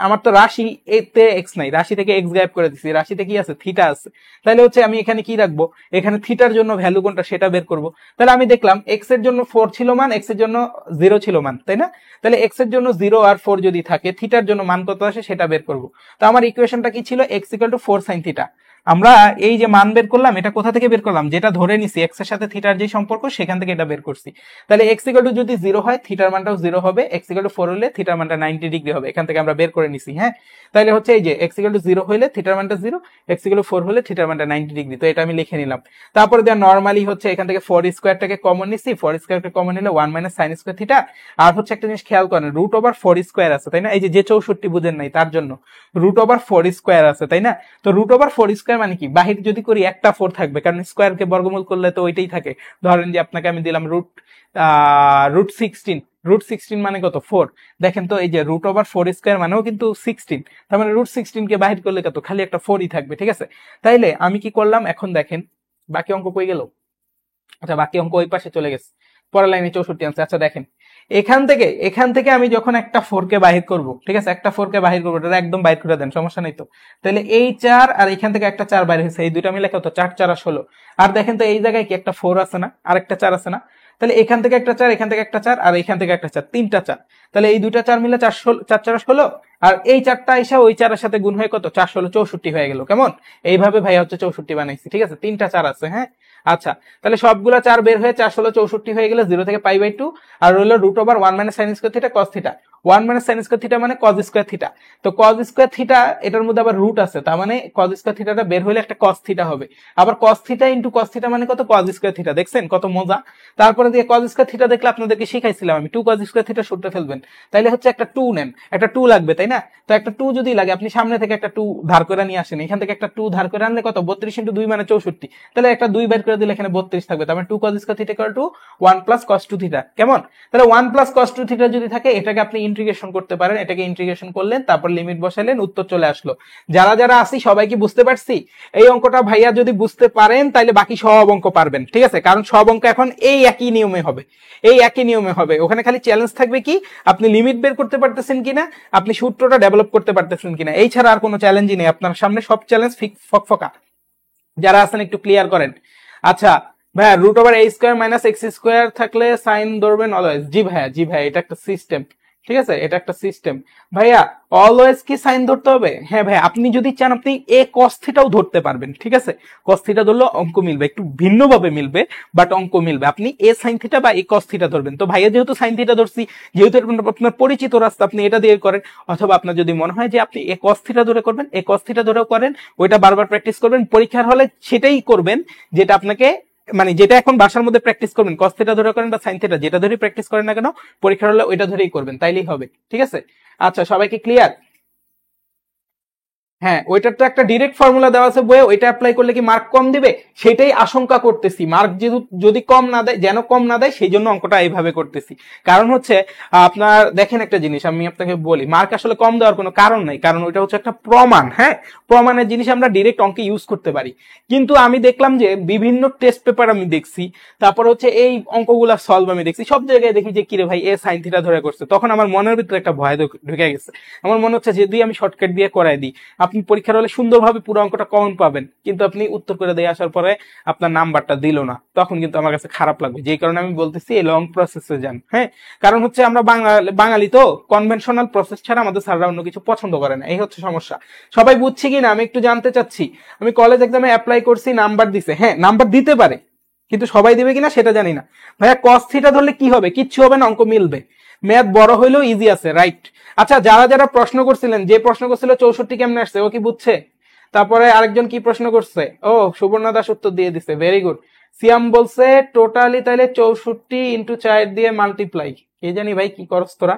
আমার তো রাশি এতে এক্স নাই, রাশি থেকে এক্স গায়েব করে দিছি, রাশিতে কি আছে, থিটা আছে। তাহলে হচ্ছে আমি এখানে কি রাখবো, এখানে থিটার জন্য ভ্যালু কোনটা সেটা বের করব। তাহলে আমি দেখলাম এক্স এর জন্য 4 ছিল মান, এক্স এর জন্য 0 ছিল মান, তাই না। তাহলে এক্স এর জন্য 0 আর 4 যদি থাকে, থিটার জন্য মান কত আসে সেটা বের করব। তো আমার ইকুয়েশনটা কি ছিল, x equal to 4 sin theta. আমরা এই যে মান বের করলাম, এটা কোথা থেকে বের করলাম, যেটা ধরে নিছি এক্স এর সাথে থিটার যে সম্পর্ক, সেখান থেকে এটা বের করছি। তাহলে এক্স ইকুয়াল টু যদি 0 হয়, থিটার মানটাও 0 হবে, এক্স ইকুয়াল টু 4 হলে থিটার মানটা 90 ডিগ্রি হবে, এখান থেকে আমরা বের করে নিছি, হ্যাঁ। তাহলে হচ্ছে এই যে এক্স ইকুয়াল টু 0 হলে থিটার মানটা 0, এক্স ইকুয়াল টু 4 হলে থিটার মানটা 90 ডিগ্রি। তো এটা আমি লিখে নিলাম। তারপরে দেওয়া নরমালি হচ্ছে এখান থেকে 4 স্কয়ারটাকে কমন নিছি, 4 স্কয়ারকে কমন নিলে 1 মাইনাস sin স্কয়ার থিটা। আর হচ্ছে একটা জিনিস খেয়াল করেন, রুট ওভার 4 স্কয়ার আছে, তাই না, এই যে 64 বুঝেন নাই তার জন্য রুট ওভার 4 স্কয়ার আছে, তাই না। তো রুট ওভার 4 স্কয়ার মানে কি, বাহির যদি করি একটা 4 থাকবে, কারণ স্কয়ারকে বর্গমূল করলে তো ওইটাই থাকে। ধরেন যে আপনাকে আমি দিলাম রুট 16, রুট 16 মানে কত, 4। দেখেন তো এই যে রুট ওভার 4 স্কয়ার মানেও কিন্তু 16, তার মানে রুট 16 কে বাহির করলে কত, খালি একটা 4ই থাকবে, ঠিক আছে। তাইলে আমি কি করলাম, এখন দেখেন বাকি অঙ্ক কই গেল, আচ্ছা বাকি অঙ্ক ওই পাশে চলে গেছে, পরের লাইনে 64 আনছে। আচ্ছা দেখেন এখান থেকে আমি যখন একটা 4 কে বাহির করব, ঠিক আছে, একটা 4 কে বাহির করবো, এটা একদম বাইর করে দেন, সমস্যা নেই তো। তাহলে এই 4 আর এখান থেকে একটা 4 বাইর হয়েছে, এই দুইটা মিলে কত, 4 4 16। আর দেখেন তো এই জায়গায় কি একটা 4 আছে না, আর একটা 4 আছে না। তাহলে এখান থেকে একটা 4, এখান থেকে একটা 4, আর এখান থেকে একটা 4, তিনটা 4। তাহলে এই দুইটা 4 মিলে 4 4 16, আর এই 4টা আইসা ওই 4 এর সাথে গুণ হয়ে কত, 4 16 64 হয়ে গেল। কেমন, এইভাবে ভাই হচ্ছে 64 বানাইছি, ঠিক আছে, তিনটা 4 আছে, হ্যাঁ। আচ্ছা, তাহলে সবগুলা 4 বের হয়ে 4 16 64 হয়ে গেলে 0 থেকে π/2, আর রইল root over 1 minus sin square theta cos theta. 1 minus sin square theta মানে cos স্কয়ার থিটা। তো cos স্কয়ার থিটা এটার মধ্যে আবার রুট আছে, তার মানে cos স্কয়ার থিটাটা বের হলে একটা cos থিটা হবে। আবার cos theta into cos theta মানে কত, cos স্কয়ার থিটা। দেখছেন কত মজা। তারপরে দিয়ে cos স্কয়ার থিটা দেখলে আপনাদেরকে শিখাইছিলাম আমি, 2 cos স্কয়ার থিটা সূত্র ফেলবেন। তাইলে হচ্ছে একটা 2 নেন, একটা 2 লাগবে, তাই না। তো একটা 2 যদি লাগে, আপনি সামনে থেকে একটা 2 ধার করে নিয়ে আসেন, এখান থেকে একটা 2 ধার করে আনলে কত, 32 ইনটু 2 মানে 64। তাহলে একটা 2 বের করে দিলে এখানে 32 থাকবে, তার মানে 2 cos square theta equal to 1 plus cos 2 theta. কেমন, তাহলে 1 প্লাস cos 2 থিটা যদি থাকে, এটাকে আপনি ইন্টিগ্রেশন করতে পারেন, এটাকে ইন্টিগ্রেশন করলেন, তারপর লিমিট বসালেন, উত্তর চলে আসলো। যারা যারা আসি সবাই কি বুঝতে পারছি, এই অঙ্কটা ভাইয়া যদি বুঝতে পারেন তাহলে বাকি সব অঙ্ক পারবেন, ঠিক আছে। কারণ সব অঙ্ক এখন এই একই নিয়মে হবে, এই একই নিয়মে হবে। ওখানে খালি চ্যালেঞ্জ থাকবে কি, আপনি লিমিট বের করতে পারতেছেন কিনা, আপনি সূত্রটা ডেভেলপ করতে পারতেছেন কিনা, এই ছাড়া আর কোনো চ্যালেঞ্জই নেই আপনার সামনে, সব চ্যালেঞ্জ ফকফকা। যারা আছেন একটু ক্লিয়ার করেন। আচ্ছা ভাইয়া, root over a square minus x square থাকলে সাইন ধরবেন অলওয়েজ। জি ভাইয়া, জি ভাইয়া, এটা একটা সিস্টেম, ঠিক আছে, এটা একটা সিস্টেম। ভাইয়া অলওয়েজ কি সাইন ধরতে হবে? হ্যাঁ ভাইয়া, আপনি যদি চান আপনি এ কস থিটাও ধরতে পারবেন, ঠিক আছে। কস থিটা ধরলে অঙ্ক মিলবে, একটু ভিন্নভাবে মিলবে, বাট অঙ্ক মিলবে। আপনি এ সাইন থিটা বা এ কস থিটা ধরবেন। তো ভাইয়া যেহেতু সাইন থিটা ধরছি, যেহেতু আপনার পরিচিত রাস্তা, আপনি এটা দিয়ে করেন। অথবা আপনার যদি মনে হয় যে আপনি এ কস থিটা ধরে করবেন, এ কস থিটা ধরেও করেন, ওইটা বারবার প্র্যাকটিস করবেন। পরীক্ষার হলে সেটাই করবেন যেটা আপনাকে, মানে যেটা এখন বাসার মধ্যে প্র্যাকটিস করবেন, কস থিটা ধরে করেন বা সাইন থিটা, যেটা ধরে প্র্যাকটিস করেন না কেন, পরীক্ষার হলে ওইটা ধরেই করবেন, তাইলেই হবে, ঠিক আছে। আচ্ছা, সবাইকে ক্লিয়ার? হ্যাঁ, ওইটার তো একটা ডিরেক্ট ফর্মুলা দেওয়া আছে বইয়ে, ওইটা অ্যাপ্লাই করলে কি মার্ক কম দিবে সেটাই আশঙ্কা করতেছি। মার্ক যদি কম না দেয়, যেন কম না দেয়, সেই জন্য অঙ্কটা এইভাবে করতেছি। কারণ হচ্ছে আপনার দেখেন একটা জিনিস আমি আপনাকে বলি, মার্ক আসলে কম দেওয়ার কোনো কারণ নাই, কারণ ওইটা হচ্ছে একটা প্রমাণ। হ্যাঁ, প্রমাণের জিনিস আমরা ডিরেক্ট অঙ্কে ইউজ করতে পারি। কিন্তু আমি দেখলাম যে বিভিন্ন টেস্ট পেপার আমি দেখছি, তারপর হচ্ছে এই অঙ্কগুলা সলভ আমি দেখছি, সব জায়গায় দেখি যে কিরে ভাই এ সাইন থিটা ধরে করছে। তখন আমার মনের ভিতরে একটা ভয় ঢুকে গেছে। আমার মনে হচ্ছে যদি আমি শর্টকাট দিয়ে করাই দিই, আপনি পরীক্ষার হলে সুন্দরভাবে পুরো অঙ্কটা কমন পাবেন, কিন্তু আপনি উত্তর করে দিয়ে আসার পরে আপনার নাম্বারটা দিল না, তখন কিন্তু আমার কাছে খারাপ লাগবে। যেই কারণে আমি বলতেছি এই লং প্রসেসে যান। হ্যাঁ, কারণ হচ্ছে আমরা বাঙালি তো কনভেনশনাল প্রসেস ছাড়া আমাদের স্যাররা অন্য কিছু পছন্দ করে না, এই হচ্ছে সমস্যা। সবাই বুঝছি কিনা আমি একটু জানতে চাচ্ছি। আমি কলেজ এক্সামে অ্যাপ্লাই করছি, নাম্বার দিছে, হ্যাঁ নাম্বার দিতে পারে, কিন্তু সবাই দিবে কিনা সেটা জানি না। ভাইয়া কস থিটা ধরলে কি হবে? কিচ্ছু হবে না, অঙ্ক মিলবে। ম্যাথ বড় হইলেও ইজি আছে, রাইট? আচ্ছা, যারা যারা প্রশ্ন করছিলেন, যে প্রশ্ন করছিল 64 কেমনে আসছে, ও কি বুঝছে? তারপরে আরেকজন কি প্রশ্ন করছে, ও সুবর্ণ দাস উত্তর দিয়ে দিছে, ভেরি গুড। সিয়াম বলছে টোটালি তাইলে 64 ইন্টু 4 দিয়ে মাল্টিপ্লাই। কে জানি ভাই কি করস তোরা,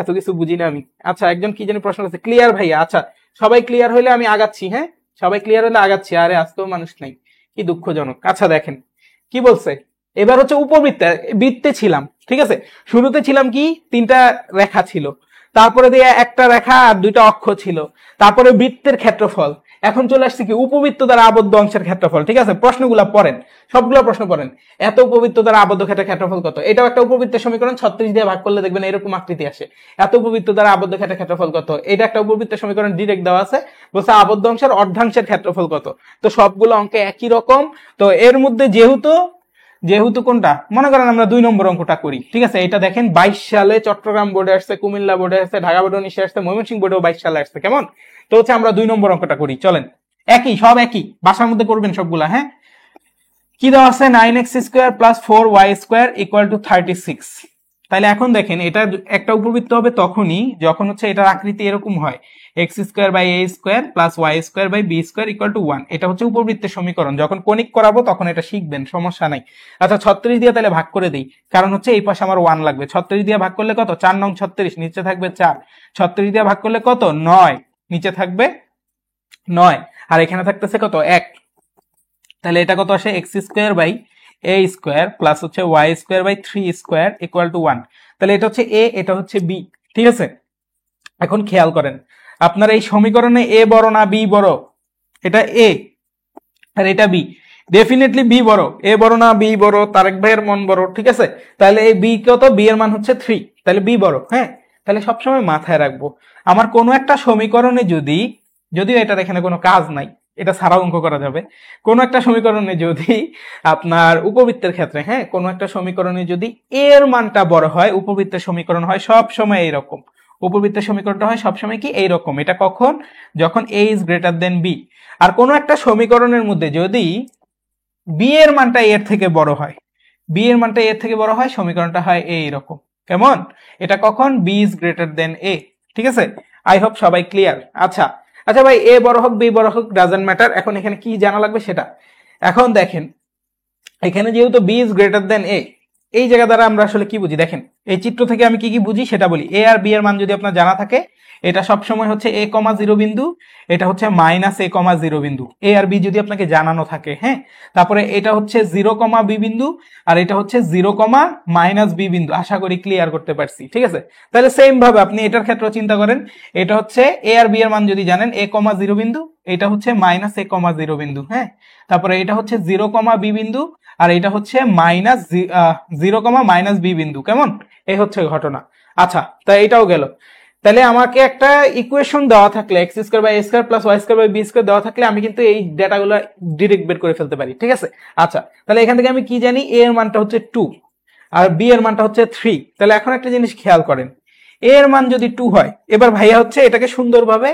এত কিছু বুঝি না আমি। আচ্ছা, একজন কি জানি প্রশ্ন করছে, ক্লিয়ার ভাইয়া? আচ্ছা, সবাই ক্লিয়ার হইলে আমি আগাচ্ছি। হ্যাঁ, সবাই ক্লিয়ার হলে আগাচ্ছি। আরে আজকেও মানুষ নাই, কি দুঃখজনক। আচ্ছা দেখেন কি বলছে, এবার হচ্ছে উপবৃত্তে, বৃত্তে ছিলাম, ঠিক আছে। শুরুতে ছিলাম কি, 3টা রেখা ছিল, তারপরে দিয়ে একটা রেখা আর 2টা অক্ষ ছিল, তারপরে বৃত্তের ক্ষেত্রফল। এখন চলে আসছে কি, উপবৃত্ত দ্বারা আবদ্ধ অংশের ক্ষেত্রফল। ঠিক আছে, প্রশ্নগুলা পড়েন, সবগুলো প্রশ্ন পড়েন। এত উপবৃত্ত দ্বারা আবদ্ধ ক্ষেত্রের ক্ষেত্রফল কত? এটাও একটা উপবৃত্তের সমীকরণ, 36 দিয়ে ভাগ করলে দেখবেন এরকম আকৃতি আসে। এত উপবৃত্ত দ্বারা আবদ্ধ ক্ষেত্রের ক্ষেত্রফল কত? এটা একটা উপবৃত্তের সমীকরণ, ডিরেক্ট দেওয়া আছে, বলছে আবদ্ধ অংশের অর্ধাংশের ক্ষেত্রফল কত। তো সবগুলো অঙ্কে একই রকম। তো এর মধ্যে যেহেতু কোনটা, মনে করেন আমরা 2 নম্বর অঙ্কটা করি, ঠিক আছে। এটা দেখেন 22 সালে চট্টগ্রাম বোর্ডে আসছে, কুমিল্লা বোর্ডে আসছে, ঢাকা বোর্ডে 19 আসছে, ময়মনসিংহ বোর্ডেও 22 সালে আসছে। কেমন? তো হচ্ছে আমরা 2 নম্বর অঙ্কটা করি, চলেন। একই, সব একই, বাসার মধ্যে করবেন সবগুলা। হ্যাঁ, কি দেওয়া আছে, 9x square plus 4y square equal two 36। তাহলে এখন দেখেন, এটা একটা উপবৃত্ত হবে তখনই যখন হচ্ছে এটার আকৃতি এরকম হয়, x square by a square plus y square by b square equal to 1। এটা হচ্ছে উপবৃত্তের সমীকরণ। যখন কনিক করাবো তখন এটা শিখবেন, সমস্যা নাই। আচ্ছা, 36 দিয়ে তাহলে ভাগ করে দিই, কারণ হচ্ছে এই পাশে আমার 1 লাগবে। 36 দিয়ে ভাগ করলে কত? 4 নং 36, নিচে থাকবে 4। 36 দিয়ে ভাগ করলে কত? 9, নিচে থাকবে 9, আর এখানে থাকতেছে কত? 1। তাহলে এটা কত আসে, x square by a square plus হচ্ছে y square by 3 square equal to 1। তাহলে এটা হচ্ছে এ, এটা হচ্ছে বি, ঠিক আছে। এখন খেয়াল করেন, আপনার এই সমীকরণে এ বড় না বি বড়? এটা এ আর এটা বি, ডেফিনেটলি বি বড়। এ বড় না বি বড়? তারেক ভাইয়ের মন বড়, ঠিক আছে। তাহলে এই বি কত? বি এর মান হচ্ছে 3, তাহলে বি বড়। হ্যাঁ, তাহলে সবসময় মাথায় রাখবো, আমার কোনো একটা সমীকরণে যদিও এটার এখানে কোনো কাজ নাই, এটা ছাড়াও অঙ্ক করা যাবে। কোন একটা সমীকরণে যদি আপনার উপবৃত্তের ক্ষেত্রে, হ্যাঁ, কোন একটা সমীকরণে যদি এর মানটা বড় হয়, উপবৃত্তের সমীকরণ হয় সব সময় এইরকম। উপবৃত্তের সমীকরণটা হয় সবসময় কি এইরকম। এটা কখন? যখন a is greater than b. আর কোন একটা সমীকরণের মধ্যে যদি বি এর মানটা এর থেকে বড় হয়, বি এর মানটা এর থেকে বড় হয়, সমীকরণটা হয় এইরকম। কেমন? এটা কখন? বি ইজ গ্রেটার দেন এ, ঠিক আছে। আই হোপ সবাই ক্লিয়ার। আচ্ছা আচ্ছা ভাই, এ বড় হোক বি বড় হোক ডাজন্ট ম্যাটার, এখন এখানে কি জানা লাগবে সেটা। এখন দেখেন, এখানে যেহেতু বি ইজ গ্রেটার দেন এ, এই জায়গা দ্বারা আমরা আসলে কি বুঝি দেখেন, এই চিত্র থেকে আমি কি কি বুঝি সেটা বলি। এ আর বি এর মান যদি আপনার জানা থাকে, এটা সবসময় হচ্ছে a, 0 বিন্দু, এটা হচ্ছে মাইনাস a, 0 বিন্দু। এ আর বি যদি আপনাকে জানানো থাকে, হ্যাঁ, তারপরে এটা হচ্ছে 0, বি বিন্দু, আর এটা হচ্ছে 0, মাইনাস বি বিন্দু। আশা করি ক্লিয়ার করতে পারছি, ঠিক আছে। তাহলে সেম ভাবে আপনি এটার ক্ষেত্রে চিন্তা করেন, এটা হচ্ছে এ আর বি এর মান যদি জানেন, a, 0 বিন্দু, এটা হচ্ছে মাইনাস a, 0 বিন্দু, হ্যাঁ, তারপরে এটা হচ্ছে 0, বি বিন্দু, আর এটা হচ্ছে মাইনাস 0, মাইনাস বি বিন্দু। কেমন? এই হচ্ছে ঘটনা। আচ্ছা, তাই এটাও গেল। তাহলে আমাকে একটা ইকুয়েশন দেওয়া থাকলে, x square by a square plus y square by b square দেওয়া থাকলে আমি কিন্তু এই ডেটাগুলো ডিরেক্ট বের করে ফেলতে পারি, ঠিক আছে। আচ্ছা, তাহলে এখান থেকে আমি কি জানি, এ এর মানটা হচ্ছে 2 আর বি এর মানটা হচ্ছে 3। তাহলে এখন একটা জিনিস খেয়াল করেন, এ এর মান যদি 2 হয়, এবার ভাইয়া হচ্ছে এটাকে সুন্দরভাবে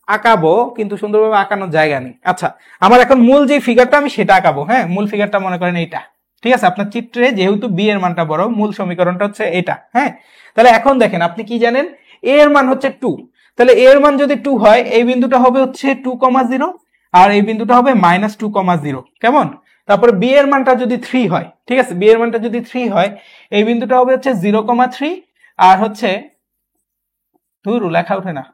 আঁকাবো, কিন্তু সুন্দরভাবে আঁকানোর জায়গা নেই। আচ্ছা, আমার এখন মূল যে ফিগারটা আমি সেটা আঁকাবো। হ্যাঁ, মূল ফিগারটা মনে করেন এইটা, ঠিক আছে। আপনার চিত্রে যেহেতু বি এর মানটা বড়, মূল সমীকরণটা হচ্ছে এটা। হ্যাঁ, তাহলে এখন দেখেন, আপনি কি জানেন, এ এর মান হচ্ছে 2। তাহলে এ এর মান যদি 2 হয়, এই বিন্দুটা হবে হচ্ছে 2, 0, আর এই বিন্দুটা হবে মাইনাস 2, 0। কেমন? তারপরে বি এর মানটা যদি 3 হয়, ঠিক আছে, বি এর মানটা যদি 3 হয়, এই বিন্দুটা হবে হচ্ছে 0, 3, আর হচ্ছে লেখা ওঠে না,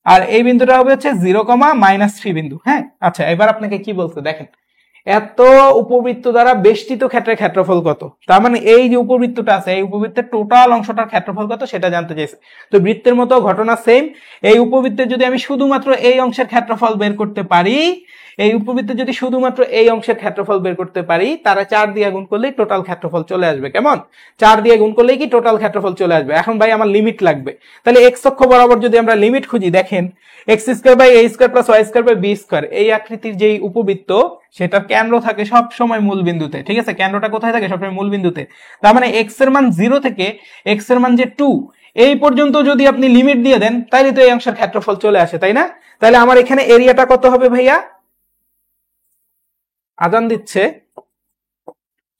আর এই বিন্দুটা হবে হচ্ছে 0,-3 বিন্দু। হ্যাঁ, আচ্ছা এবার আপনাকে কি বলছে দেখেন, এত উপবৃত্ত দ্বারা বেষ্টিত ক্ষেত্রের ক্ষেত্রফল কত, তার মানে এই যে উপবৃত্তটা আছে এই উপবৃত্তের টোটাল অংশটার ক্ষেত্রফল কত সেটা জানতে চাইছে। তো বৃত্তের মতো ঘটনা সেম, এই উপবৃত্তের যদি আমি শুধুমাত্র এই অংশের ক্ষেত্রফল বের করতে পারি, এই উপবৃত্তে যদি শুধুমাত্র এই অংশের ক্ষেত্রফল বের করতে পারি, তারা 4 দিয়ে গুণ করলেই টোটাল ক্ষেত্রফল চলে আসবে। কেমন? 4 দিয়ে গুণ করলেই কি টোটাল ক্ষেত্রফল চলে আসবে। এখন ভাই আমার লিমিট লাগবে, তাহলে এক্স অক্ষ বরাবর যদি আমরা লিমিট খুঁজি, দেখেন x square by a square plus y square by b square, এই আকৃতির যেই উপবৃত্ত সেটার কেন্দ্র থাকে সব সময় মূল বিন্দুতে। ঠিক আছে, কেন্দ্রটা কোথায় থাকে? সবসময় মূল বিন্দুতে। তার মানে এক্স এর মান 0 থেকে এক্স এর মান যে 2 এই পর্যন্ত যদি আপনি লিমিট দিয়ে দেন, তাইলে তো এই অংশের ক্ষেত্রফল চলে আসে, তাই না? তাহলে আমার এখানে এরিয়াটা কত হবে ভাইয়া? আজান দিচ্ছে,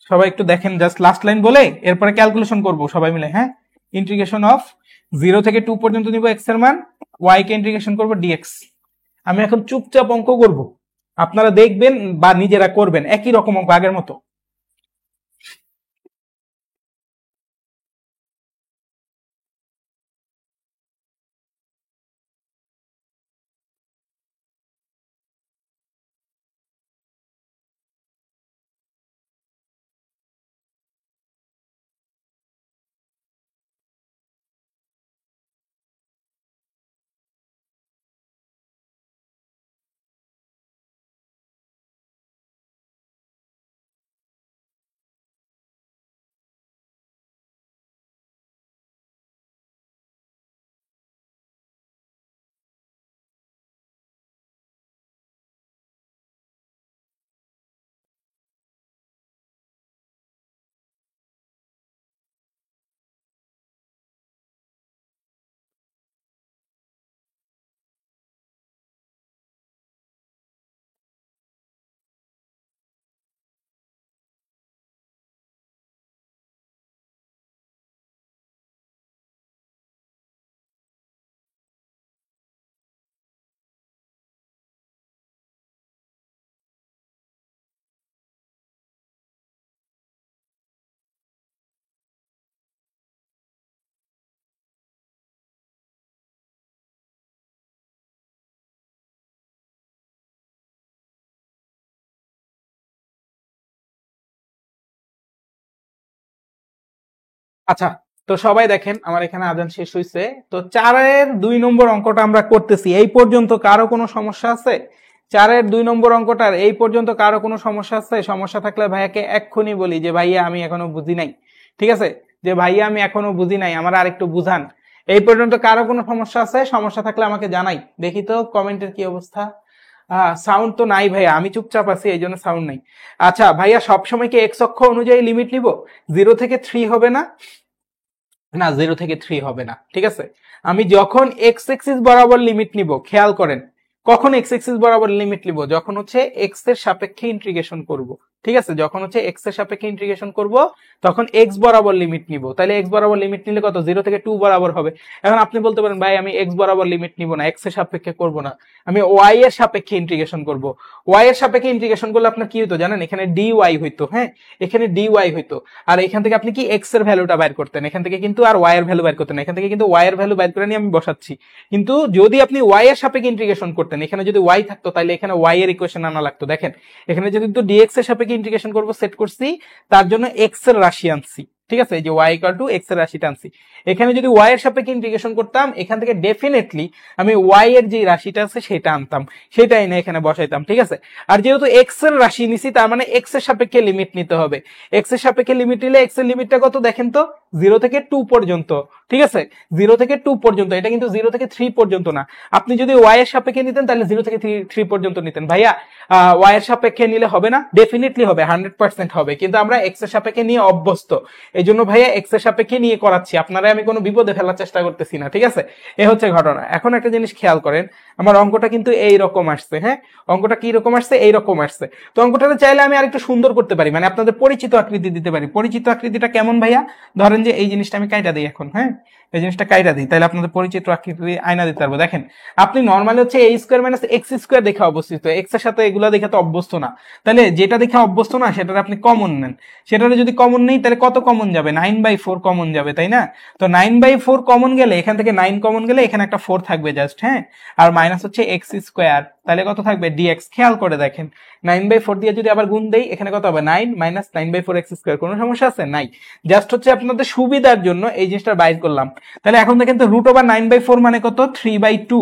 সবাই একটু দেখেন, জাস্ট লাস্ট লাইন বলে এরপরে ক্যালকুলেশন করব সবাই মিলে। হ্যাঁ, ইন্টিগ্রেশন অফ 0 থেকে 2 পর্যন্ত নিব এক্স এর মান, ওয়াই কে ইন্টিগ্রেশন করব ডিএক্স। আমি এখন চুপচাপ অঙ্ক করব, আপনারা দেখবেন বা নিজেরা করবেন একই রকম অঙ্ক আগের মতো। আচ্ছা, তো সবাই দেখেন আমার এখানে আজান শেষ হয়েছে। তো 4-এর 2 নম্বর অঙ্কটা আমরা করতেছি, এই পর্যন্ত কারো কোনো সমস্যা আছে? 4-এর 2 নম্বর অঙ্কটার এই পর্যন্ত কারো কোনো সমস্যা আছে? সমস্যা থাকলে ভাইয়াকে এক্ষুনি বলি যে ভাইয়া আমি এখনো বুঝি নাই। ঠিক আছে, যে ভাইয়া আমি এখনো বুঝি নাই, আমার আরেকটু বুঝান। এই পর্যন্ত কারো কোনো সমস্যা আছে? সমস্যা থাকলে আমাকে জানাই। দেখি তো কমেন্টের কি অবস্থা। সাউন্ড তো নাই ভাইয়া, আমি চুপচাপ আছি এই জন্য সাউন্ড নাই। আচ্ছা ভাইয়া, সবসময় কি এক্স অক্ষ অনুযায়ী লিমিট নিব? 0 থেকে 3 হবে না? না, 0 থেকে 3 হবে না। ঠিক আছে, আমি যখন এক্স এক্সিস বরাবর লিমিট নিব, খেয়াল করেন কখন এক্স এক্সিস বরাবর লিমিট নিব, যখন হচ্ছে এক্স এর সাপেক্ষে ইন্টিগ্রেশন করব। ঠিক আছে, যখন হচ্ছে এক্স এর সাপেক্ষে ইন্টিগ্রেশন করব তখন এক্স বরাবর লিমিট নিব। তাহলে এক্স বরাবর লিমিট নিলে কত? 0 থেকে 2 বরাবর হবে। এখন আপনি বলতে পারেন ভাই আমি এক্স বরাবর লিমিট নিব না, এক্স এর সাপেক্ষে করব না, আমি ওয়াই এর সাপেক্ষে ইন্টিগ্রেশন করব। ওয়াই এর সাপেক্ষে ইন্টিগ্রেশন করলে আপনার কি হতো জানেন? এখানে ডি ওয়াই হইতো। হ্যাঁ, এখানে ডি ওয়াই হইতো। আর এখান থেকে আপনি কি এক্স এর ভ্যালুটা বাইর করতেন, এখান থেকে কিন্তু আর ওয়াই এর ভ্যালু বাইর করতেন। এখান থেকে কিন্তু ওয়াই এর ভ্যালু বাইর করে নিয়ে আমি বসাচ্ছি। কিন্তু যদি আপনি ওয়াই এর সাপেক্ষে ইন্টিগ্রেশন করতেন, এখানে যদি ওয়াই থাকতো তাহলে এখানে ওয়াই এর ইকুয়েশন আনা লাগতো। দেখেন এখানে যদি কিন্তু ডিএক্স এর সাপেক্ষে ইন্টিগ্রেশন করবো সেট করছি, তার জন্য এক্স এর রাশি আনছি। ঠিক আছে, এই যে ওয়াই ইকুয়াল টু এক্স এর রাশিটা আনছি। এখানে যদি ওয়াই এর সাপেক্ষে ইন্টিগ্রেশন করতাম, এখান থেকে ডেফিনেটলি আমি ওয়াই এর যে রাশিটা আছে সেটা আনতাম, সেটাই না এখানে বসাইতাম। ঠিক আছে, আর যেহেতু এক্স এর রাশি নিছি তার মানে এক্স এর সাপেক্ষে লিমিট নিতে হবে। এক্স এর সাপেক্ষে লিমিট নিলে এক্স এর লিমিটটা কত দেখেন তো? 0 থেকে 2 পর্যন্ত। ঠিক আছে, 0 থেকে 2 পর্যন্ত, এটা কিন্তু 0 থেকে 3 পর্যন্ত না। আপনি যদি ওয়াই এর সাপেক্ষে নিতেন তাহলে 0 থেকে 3 পর্যন্ত নিতেন। ভাইয়া ওয়াই এর সাপেক্ষে নিলে হবে না? ডেফিনেটলি হবে, 100% হবে, কিন্তু আমরা এক্স এর সাপেক্ষে নিয়ে অভ্যস্ত, এই জন্য ভাইয়া এক্স এর সাপেক্ষে নিয়ে করাচ্ছি, আপনারা আমি কোনো বিপদে ফেলার চেষ্টা করতেছি না। ঠিক আছে, এ হচ্ছে ঘটনা। এখন একটা জিনিস খেয়াল করেন, আমার অঙ্কটা কিন্তু এই রকম আসছে। হ্যাঁ, অঙ্কটা কি রকম আসছে? এই রকম আসছে। তো অঙ্কটা চাইলে আমি আরেকটু সুন্দর করতে পারি, মানে আপনাদের পরিচিত আকৃতি দিতে পারি। পরিচিত আকৃতিটা কেমন ভাইয়া? ধরেন যে এই জিনিসটা আমি কাইটা দিই এখন, হ্যাঁ এই জিনিসটা কাইটা দিই, তাহলে আপনাদের পরিচিত আকৃতি আয়না দিতে পারবো। দেখেন আপনি নর্মালি হচ্ছে a square minus x square দেখে অবস্থিত, এক্স এর সাথে এগুলো দেখে তো অভ্যস্ত না, তাহলে যেটা দেখে অভ্যস্ত না সেটার আপনি কমন নেন, সেটারে যদি কমন নেই তাহলে কত কমন যাবে, 9/4 কমন যাবে, তাই না? তো 9/4 কমন গেলে এখান থেকে 9 কমন গেলে এখানে একটা 4 থাকবে জাস্ট, হ্যাঁ, আর মাইনাস হচ্ছে এক্স স্কোয়ার, তাহলে কত থাকবে ডিএক্স। খেয়াল করে দেখেন 9/4 দিয়ে যদি আবার গুণ দেই এখানে কত হবে 9 মাইনাস 9/4 এক্স স্কোয়ার, কোনো সমস্যা আছে নাই, জাস্ট হচ্ছে আপনাদের সুবিধার জন্য এই জিনিসটা বাইর করলাম। তাহলে এখন দেখেন তো রুট ওভার 9/4 মানে কত 3/2,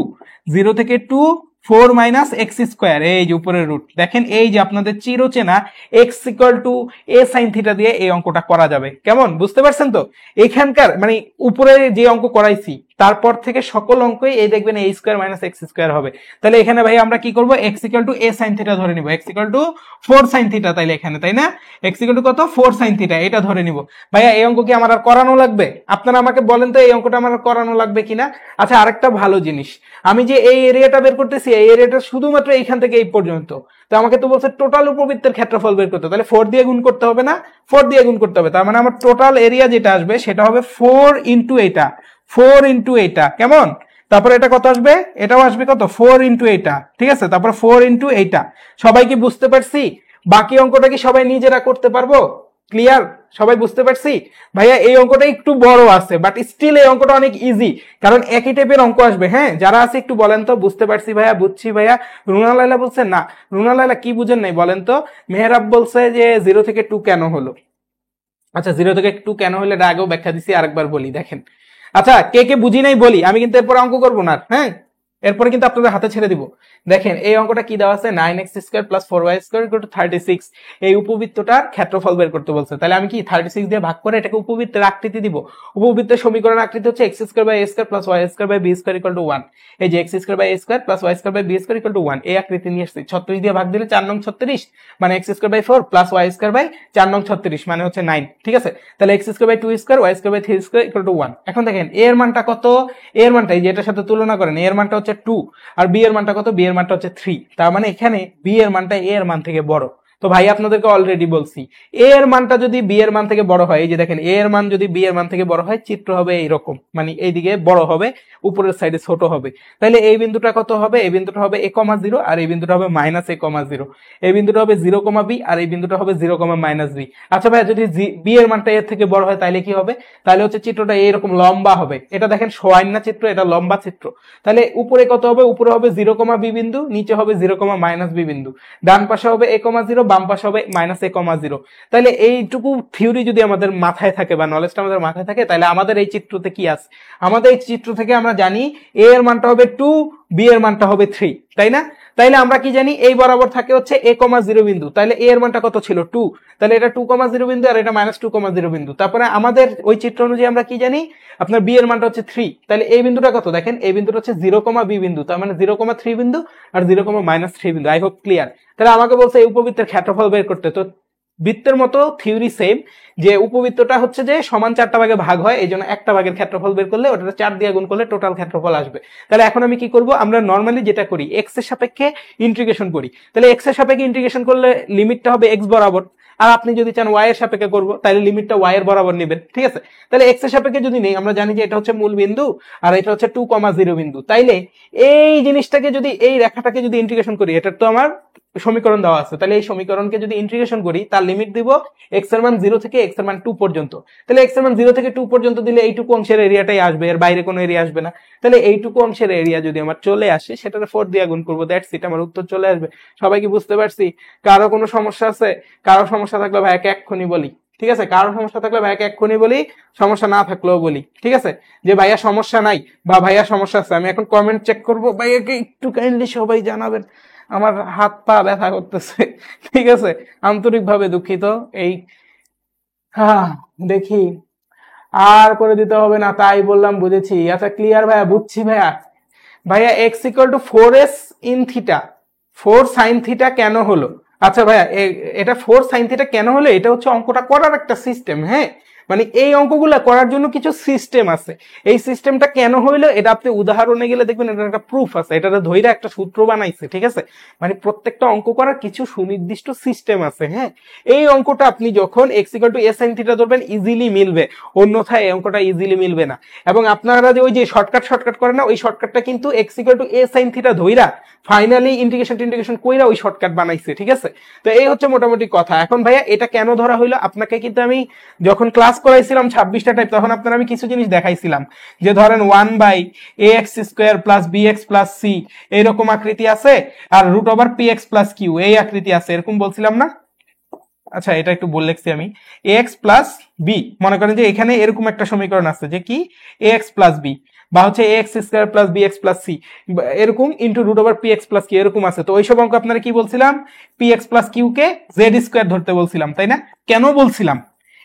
0 থেকে 2 4 মাইনাস এক্স স্কোয়ার, এই যে উপরের রুট, দেখেন এই যে আপনাদের চিরচেনা x equal to A sine theta দিয়ে এই অঙ্কটা করা যাবে, কেমন বুঝতে পারছেন তো? এখানকার মানে উপরে যে অঙ্ক করাইছি তারপর থেকে সকল অঙ্কই এই দেখবেন এ স্কোয়ার মাইনাস এক্স স্কোয়ার হবে। তাহলে এখানে ভাই আমরা কি করবো, x equal to A sine theta ধরে নিব, x equal to 4 sine theta, তাইলে এখানে তাই না এক্স ইকুয়াল টু কত 4 সাইন থিটা, এটা ধরে নিব। ভাইয়া এই অঙ্ক কি আমার আর করানো লাগবে? আপনারা আমাকে বলেন তো এই অঙ্কটা আমার আর করানো লাগবে কিনা। আচ্ছা আরেকটা ভালো জিনিস, আমি যে এই এরিয়াটা বের করতেছি এই এরিয়াটা শুধুমাত্র এইখান থেকে এই পর্যন্ত, তো আমাকে তো বলছে টোটাল উপবৃত্তের ক্ষেত্রফল বের করতে, তাহলে 4 দিয়ে গুণ করতে হবে না, 4 দিয়ে গুণ করতে হবে, তার মানে আমার টোটাল এরিয়া যেটা আসবে সেটা হবে 4 ইন্টু এইটা, 4 ইন্টু এইটা, কেমন? তারপরে এটা কত আসবে, এটাও আসবে কত 4 ইন্টু এইটা, ঠিক আছে, তারপর 4 ইন্টু এইটা। সবাই কি বুঝতে পারছি? বাকি অঙ্কটা কি সবাই নিজেরা করতে পারবো? ক্লিয়ার? সবাই বুঝতে পারছি? ভাইয়া এই অঙ্কটা একটু বড় আছে বাট স্টিল এই অঙ্কটা অনেক ইজি, কারণ একই টাইপের অঙ্ক আসবে। হ্যাঁ যারা আছে একটু বলেন তো, বুঝতে পারছি ভাইয়া, বুঝছি ভাইয়া। রুনা লাইলা বলছে না, রুনা লাইলা কি বুঝেন নাই বলেন তো? মেহরাব বলছে যে 0 থেকে 2 কেন হলো। আচ্ছা 0 থেকে 2 কেন হলো এটা আগেও ব্যাখ্যা দিছি, আরেকবার বলি দেখেন। আচ্ছা কে কে বুঝি নাই বলি, আমি কিন্তু এরপর অঙ্ক করবো না, হ্যাঁ এরপরে কিন্তু আপনাদের হাতে ছেড়ে দিব। দেখেন এই অঙ্কটা কি দেওয়া আছে, 9x square plus 4y square equal two 36, এই উপবৃত্তটার ক্ষেত্রফল বের করতে বলছে। তাহলে আমি কি 36 দিয়ে ভাগ করে এটাকে উপবৃত্তের আকৃতি দিব। উপবৃত্তের সমীকরণ আকৃতি হচ্ছে x square by a square plus y square by b square equal to 1, এই যে x square by a square plus y square by b square equal to 1, এই আকৃতি নিয়ে আসছি। 36 দিয়ে ভাগ দিলে 4 নং 36 মানে x square by 4 plus y square by 4 নং 36 মানে হচ্ছে 9, ঠিক আছে। তাহলে x square by 2 square y square by 3 square equal to 1। এখন দেখেন a এর মানটা কত, a এর মানটা এই যে এটার সাথে তুলনা করেন, a এর মানটা হচ্ছে 2 আর b এর মানটা কত, b এর মানটা হচ্ছে 3, তার মানে এখানে b এর মানটা a এর মান থেকে বড়। তো ভাই আপনাদেরকে অলরেডি বলছি a এর মানটা যদি b এর মান থেকে বড় হয়, এই যে দেখেন a এর মান যদি b এর মান থেকে বড় হয় চিত্র হবে এইরকম, মানে এইদিকে বড় হবে উপরের সাইডে ছোট হবে। তাহলে এই বিন্দুটা কত হবে, এই বিন্দুটা হবে a,0 আর এই বিন্দুটা হবে -a,0, এই বিন্দুটা হবে 0,b আর এই বিন্দুটা হবে 0,-b। আচ্ছা ভাই যদি b এর মানটা এর থেকে বড় হয় তাহলে কি হবে, তাহলে হচ্ছে চিত্রটা এইরকম লম্বা হবে। এটা দেখেন সোয়াইন না চিত্র, এটা লম্বা চিত্র। তাহলে উপরে কত হবে, উপরে হবে 0,b বিন্দু, নিচে হবে 0,-b বিন্দু, ডান পাশে হবে a,0 বাম পাশে হবে -a,0। তাহলে এইটুকু থিওরি যদি আমাদের মাথায় থাকে বা নলেজটা আমাদের মাথায় থাকে, তাহলে আমাদের এই চিত্রতে কি আছে, আমাদের এই চিত্র থেকে আমরা জানি a এর মানটা হবে 2, b এর মানটা হবে 3, তাই না? তাইলে আমরা কি জানি এই বরাবর থাকে হচ্ছে a,0 বিন্দু, তাহলে a এর মানটা কত ছিল 2, তাহলে এটা 2,0 বিন্দু আর এটা -2,0 বিন্দু। তারপরে আমাদের ওই চিত্র অনুযায়ী আমরা কি জানি, আপনার b এর মানটা হচ্ছে 3, তাহলে এই বিন্দুটা কত, দেখেন এই বিন্দুটা হচ্ছে 0,b বিন্দু, তার মানে 0,3 বিন্দু আর 0,-3 বিন্দু। I hope clear. তাহলে আমাকে বলছে এই উপবৃত্তের ক্ষেত্রফল বের করতে। তো বৃত্তের মতো থিওরি সেম, যে উপবৃত্তটা হচ্ছে যে সমান 4টা ভাগে ভাগ হয়, এই জন্য একটা ভাগের ক্ষেত্রফল বের করলে ওটা 4 দিয়ে গুণ করলে টোটাল ক্ষেত্রফল আসবে। তাহলে এখন আমি কি করব, আমরা নর্মালি যেটা করি x এর সাপেক্ষে ইন্টিগ্রেশন করি। তাহলে x এর সাপেক্ষে ইন্টিগ্রেশন করলে লিমিটটা হবে x বরাবর, আর আপনি যদি চান y এর সাপেক্ষে করব তাহলে লিমিটটা y এর বরাবর নেবেন, ঠিক আছে। তাহলে x এর সাপেক্ষে যদি নেই, আমরা জানি যে এটা হচ্ছে মূল বিন্দু আর এটা হচ্ছে 2,0 বিন্দু, তাইলে এই জিনিসটাকে যদি এই রেখাটাকে যদি ইন্টিগ্রেশন করি, এটা তো আমার সমীকরণ দেওয়া আছে, তাহলে এই সমীকরণকে যদি ইন্টিগ্রেশন করি তার লিমিট দিব x এর মান 0 থেকে x এর মান 2 পর্যন্ত। তাহলে x এর মান 0 থেকে 2 পর্যন্ত দিলে এইটুকু অংশের এরিয়াটাই আসবে, এর বাইরে কোনো এরিয়া আসবে না। তাহলে এইটুকু অংশের এরিয়া যদি আমার চলে আসে সেটাকে 4 দিয়ে গুণ করব, দ্যাটস ইট, আমার উত্তর চলে আসবে। সবাই কি বুঝতে পারছি? কারো কোনো সমস্যা আছে? কারো সমস্যা থাকলে ভাইয়াকে এক্ষুনি বলি, ঠিক আছে। কারো সমস্যা থাকলে ভাইয়াকে এক্ষুনি বলি, সমস্যা না থাকলেও বলি, ঠিক আছে। যে ভাইয়া সমস্যা নাই বা ভাইয়া সমস্যা আছে, আমি এখন কমেন্ট চেক করব, ভাইয়াকে একটু কাইন্ডলি সবাই জানাবেন, আমার হাত পা ব্যথা করতেছে, ঠিক আছে। আন্তরিকভাবে দুঃখিত। এই দেখি আর করে দিতে হবে না, তাই বললাম, বুঝেছি। আচ্ছা ক্লিয়ার ভাইয়া, বুঝছি ভাইয়া। ভাইয়া x = 4s in theta, 4 sin theta কেন হলো? আচ্ছা ভাইয়া এটা 4 sin থিটা কেন হলো, এটা হচ্ছে অঙ্কটা করার একটা সিস্টেম। হ্যাঁ মানে এই অঙ্কগুলা করার জন্য কিছু সিস্টেম আছে। এই সিস্টেমটা কেন হইলো এটা আপনি উদাহরণে গেলে দেখবেন এটা একটা প্রুফ আছে, এটা ধইরা একটা সূত্র বানাইছে, ঠিক আছে। মানে প্রত্যেকটা অঙ্ক করার কিছু সুনির্দিষ্ট সিস্টেম আছে। হ্যাঁ, এই অঙ্কটা আপনি যখন x = a sin θ ধরবেন ইজিলি মিলবে, অন্যথায় এই অঙ্কটা ইজিলি মিলবে না। এবং আপনারা যে ওই যে শর্টকাট করেন না, ওই শর্টকাটটা কিন্তু x = a sin θ ধইরা ফাইনালি ইন্টিগ্রেশন কইরা ওই শর্টকাট বানাইছে, ঠিক আছে। তো এই হচ্ছে মোটামুটি কথা। এখন ভাইয়া এটা কেন ধরা হইলো, আপনাকে কিন্তু আমি যখন ক্লাস করাইছিলাম 26টা টাইপ, তখন আপনার আমি কিছু জিনিস দেখাইছিলাম যে ধরেন 1/ax² + bx + c এইরকম আকৃতি আছে, আর √px + q এই আকৃতি আছে, এরকম বলছিলাম না? আচ্ছা, এটা একটু বলে লিখছি আমি, ax + b, মনে করেন যে এখানে এরকম একটা সমীকরণ আছে যে কি ax + b, বা হচ্ছে ax² + bx + c এরকম ইনটু √px + q এরকম আছে। তো ওইসব অঙ্ক আপনারা কি বলছিলাম, px + q কে z² ধরতে বলছিলাম, তাই না? কেন বলছিলাম?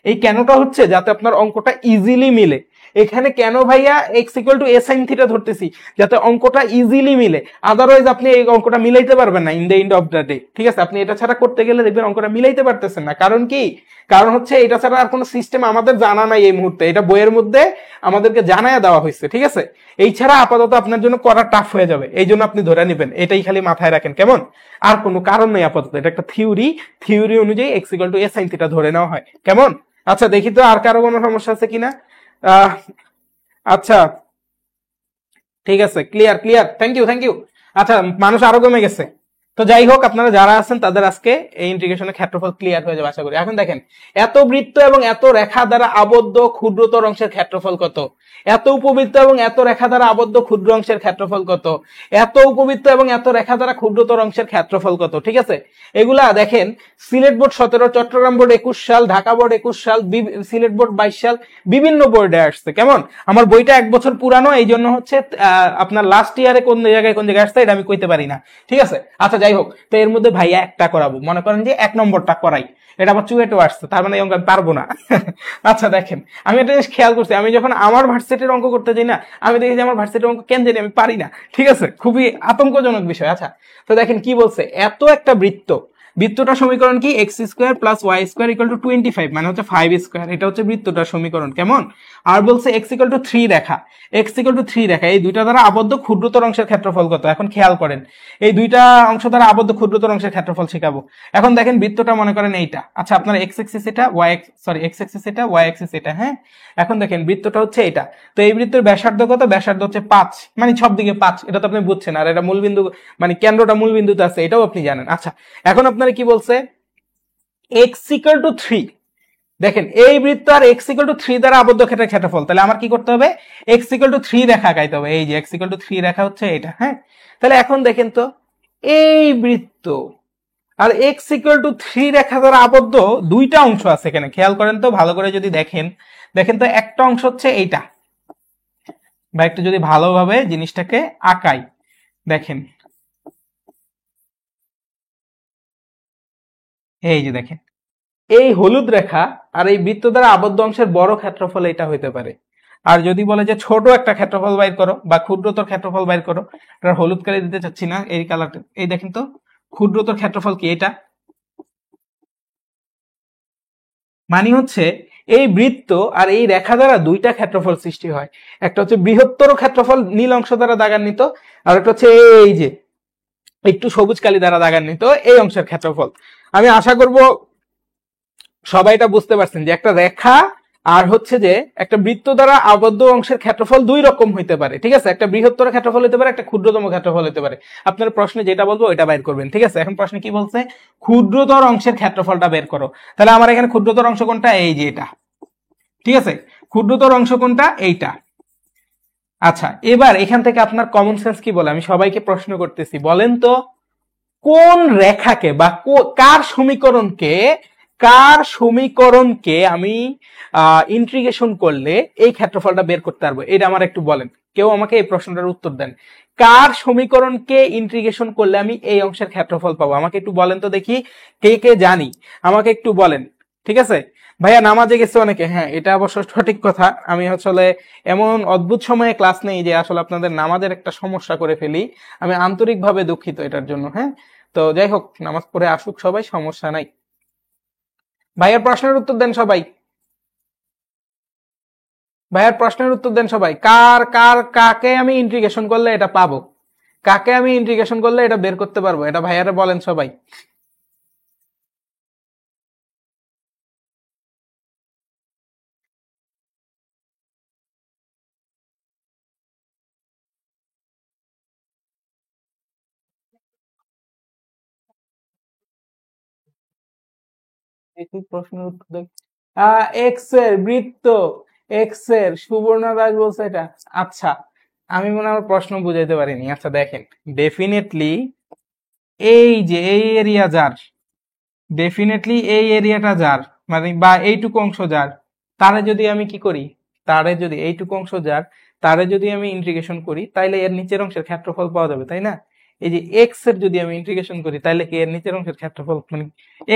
এই কেনটা হচ্ছে যাতে আপনার অঙ্কটা ইজিলি মিলে। এখানে কেন ভাইয়া x = a sin θ ধরতেছি, যাতে অঙ্কটা ইজিলি মিলে। আদারওয়াইজ আপনি এই অঙ্কটা মিলাইতে পারবেন না in the end of the day, ঠিক আছে। আপনি এটা ছাড়া করতে গেলে দেখবেন অঙ্কটা মিলাইতে পারতেছেন না। কারণ কি? কারণ হচ্ছে এটা ছাড়া আর কোনো সিস্টেম আমাদের জানা নাই এই মুহূর্তে, এটা বইয়ের মধ্যে আমাদেরকে জানায় দেওয়া হয়েছে, ঠিক আছে। এই ছাড়া আপাতত আপনার জন্য করা টাফ হয়ে যাবে, এই জন্য আপনি ধরে নেবেন, এটাই খালি মাথায় রাখেন, কেমন? আর কোনো কারণ নেই আপাতত, এটা একটা থিওরি অনুযায়ী x = a sin θ ধরে নেওয়া হয়, কেমন? আচ্ছা, দেখি তো আর কারো কোনো সমস্যা আছে কিনা। আচ্ছা, ঠিক আছে, ক্লিয়ার, থ্যাংক ইউ। আচ্ছা, মানুষ আরো কমে গেছে। তো যাই হোক, আপনারা যারা আছেন তাদের আজকে এই ইন্টিগ্রেশনের ক্ষেত্রফল ক্লিয়ার হয়ে যাবে আশা করি। এখন দেখেন, এত বৃত্ত এবং এত রেখা দ্বারা আবদ্ধ ক্ষুদ্রতর অংশের ক্ষেত্রফল কত, এত উপবৃত্ত এবং এত রেখা দ্বারা আবদ্ধ ক্ষুদ্র অংশের ক্ষেত্রফল কত, এত উপবৃত্ত এবং এত রেখা দ্বারা ক্ষুদ্রতর অংশের ক্ষেত্রফল কত, ঠিক আছে। এগুলা দেখেন, সিলেট বোর্ড 17, চট্টগ্রাম বোর্ড 21 সাল, ঢাকা বোর্ড 21 সাল, সিলেট বোর্ড 22 সাল, বিভিন্ন বোর্ডে আসছে, কেমন? আমার বইটা 1 বছর পুরানো, এই জন্য হচ্ছে আপনার লাস্ট ইয়ারে কোন জায়গায় আসছে এটা আমি কইতে পারি না, ঠিক আছে। আচ্ছা, যাই হোক, তো এর মধ্যে ভাইয়া একটা করাবো, মনে করেন যে 1 নম্বরটা করাই, এটা আবার চুয়েটও আসছে, তার মানে এই অঙ্ক আমি পারবো না। আচ্ছা দেখেন, আমি একটা জিনিস খেয়াল করছি, আমি যখন আমার ভার্সিটির অঙ্ক করতে যাই না, আমি দেখি যে আমার ভার্সিটির অঙ্ক কেন জানি আমি পারি না, ঠিক আছে। খুবই আতঙ্কজনক বিষয়। আচ্ছা, তো দেখেন কি বলছে, এত একটা বৃত্তটার সমীকরণ কি x² + y² = 25, মানে হচ্ছে 5², এটা হচ্ছে বৃত্তটার সমীকরণ, কেমন? আর বলছে x = 3 রেখা, এই দুইটা দ্বারা আবদ্ধ ক্ষুদ্রতর অংশের ক্ষেত্রফল কত। এখন খেয়াল করেন, এই দুইটা অংশ দ্বারা আবদ্ধ ক্ষুদ্রতর অংশের ক্ষেত্রফল শেখাবো। এখন দেখেন বৃত্তটা মনে করেন এইটা, আচ্ছা আপনার x অ্যাক্সিস এটা, y অ্যাক্সিস এটা, হ্যাঁ। এখন দেখেন বৃত্তটা হচ্ছে এটা, তো এই বৃত্তের ব্যাসার্ধ কত? ব্যাসার্ধ হচ্ছে 5, মানে সব দিকে 5, এটা তো আপনি বুঝছেন। আর এটা মূলবিন্দু, মানে কেন্দ্রটা মূলবিন্দুতে আছে, এটাও আপনি জানেন। আচ্ছা, এখন আপনারা কি বলছে, x = 3, দেখেন এই বৃত্ত আর x = 3 দ্বারা আবদ্ধ ক্ষেত্রের ক্ষেত্রফল, তাহলে আমার কি করতে হবে, x = 3 রেখা আঁকাইতে হবে। এই যে x = 3 রেখা হচ্ছে এটা, হ্যাঁ। তাহলে এখন দেখেন তো, এই বৃত্ত আর x = 3 রেখা দ্বারা আবদ্ধ দুইটা অংশ আছে এখানে, খেয়াল করেন তো ভালো করে, যদি দেখেন তো একটা অংশ হচ্ছে এইটা, বা একটু যদি ভালোভাবে জিনিসটাকে আঁকাই, দেখেন এই যে দেখেন, এই হলুদ রেখা আর এই বৃত্ত দ্বারা আবদ্ধ অংশের বড় ক্ষেত্রফল এটা হইতে পারে। আর যদি বলে যে ছোট একটা ক্ষেত্রফল বাইর করো বা ক্ষুদ্রতর ক্ষেত্রফল বাইর করো, এটা হলুদ কালি দিতে চাচ্ছি না, এই কালারটা, এই দেখেন তো ক্ষুদ্রতর ক্ষেত্রফল কি এটা, মানে হচ্ছে এই বৃত্ত আর এই রেখা দ্বারা দুইটা ক্ষেত্রফল সৃষ্টি হয়। একটা হচ্ছে বৃহত্তর ক্ষেত্রফল নীল অংশ দ্বারা দাগান্বিত, আর একটা হচ্ছে এই যে একটু সবুজ কালি দ্বারা দাগান্বিত এই অংশের ক্ষেত্রফল। আমি আশা করব সবাই এটা বুঝতে পারছেন যে একটা রেখা আর হচ্ছে যে একটা বৃত্ত দ্বারা আবদ্ধ অংশের ক্ষেত্রফল দুই রকম হইতে পারে, ঠিক আছে। একটা বৃহত্তর ক্ষেত্রফল হতে পারে, একটা ক্ষুদ্রতম ক্ষেত্রফল হতে পারে। আপনার প্রশ্নে যেটা বলবো ওইটা বের করবেন, ঠিক আছে। এখন প্রশ্নে কি বলছে, ক্ষুদ্রতর অংশের ক্ষেত্রফলটা বের করো। তাহলে আমার এখানে ক্ষুদ্রতর অংশ কোনটা, এই যে এটা, ঠিক আছে। ক্ষুদ্রতর অংশ কোনটা, এইটা। আচ্ছা, এবার এখান থেকে আপনার কমন সেন্স কি বলে, আমি সবাইকে প্রশ্ন করতেছি, বলেন তো কোন রেখাকে বা কার সমীকরণকে আমি ইন্টিগ্রেশন করলে এই ক্ষেত্রফলটা বের করতে পারবো, এটা আমার একটু বলেন। কেউ আমাকে এই প্রশ্নটার উত্তর দেন, কার সমীকরণকে ইন্টিগ্রেশন করলে আমি এই অংশের ক্ষেত্রফল পাবো, আমাকে একটু বলেন তো দেখি, কে কে জানি আমাকে একটু বলেন, ঠিক আছে। ভাইয়া নামাজে গেছে অনেকে, হ্যাঁ এটা অবশ্য সঠিক কথা। আমি আসলে এমন অদ্ভুত সময়ে ক্লাস নেই যে আসলে আপনাদের নামাজের একটা সমস্যা করে ফেলি, আমি আন্তরিকভাবে দুঃখিত এটার জন্য, হ্যাঁ। তো যাই হোক, নামাজ পড়ে আসুক সবাই, সমস্যা নাই। ভাইয়ার প্রশ্নের উত্তর দেন সবাই। ভাইয়ার প্রশ্নের উত্তর দেন সবাই। কার কার কাকে আমি ইন্টিগ্রেশন করলে এটা পাবো, কাকে আমি ইন্টিগ্রেশন করলে এটা বের করতে পারবো, এটা ভাইয়ারে বলেন সবাই। একই প্রশ্নের উত্তর দেখ। এক্স এর বৃত্ত, এক্স এর সুবর্ণ দাস বলছে এটা। আচ্ছা, আমি মনে হয় আমার প্রশ্ন বুঝাইতে পারিনি। আচ্ছা দেখেন, ডেফিনেটলি এই যে এই এরিয়া যার, ডেফিনেটলি এই এরিয়াটা যার, মানে বা এইটুকু অংশ যার, তারে যদি আমি কি করি, তারে যদি এইটুকু অংশ যার, তারে যদি আমি ইন্টিগ্রেশন করি, তাইলে এর নিচের অংশের ক্ষেত্রফল পাওয়া যাবে, তাই না? এই যে এক্স এর যদি আমি ইন্টিগ্রেশন করি, তাইলে কি এর নিচের অংশের ক্ষেত্রফল, মানে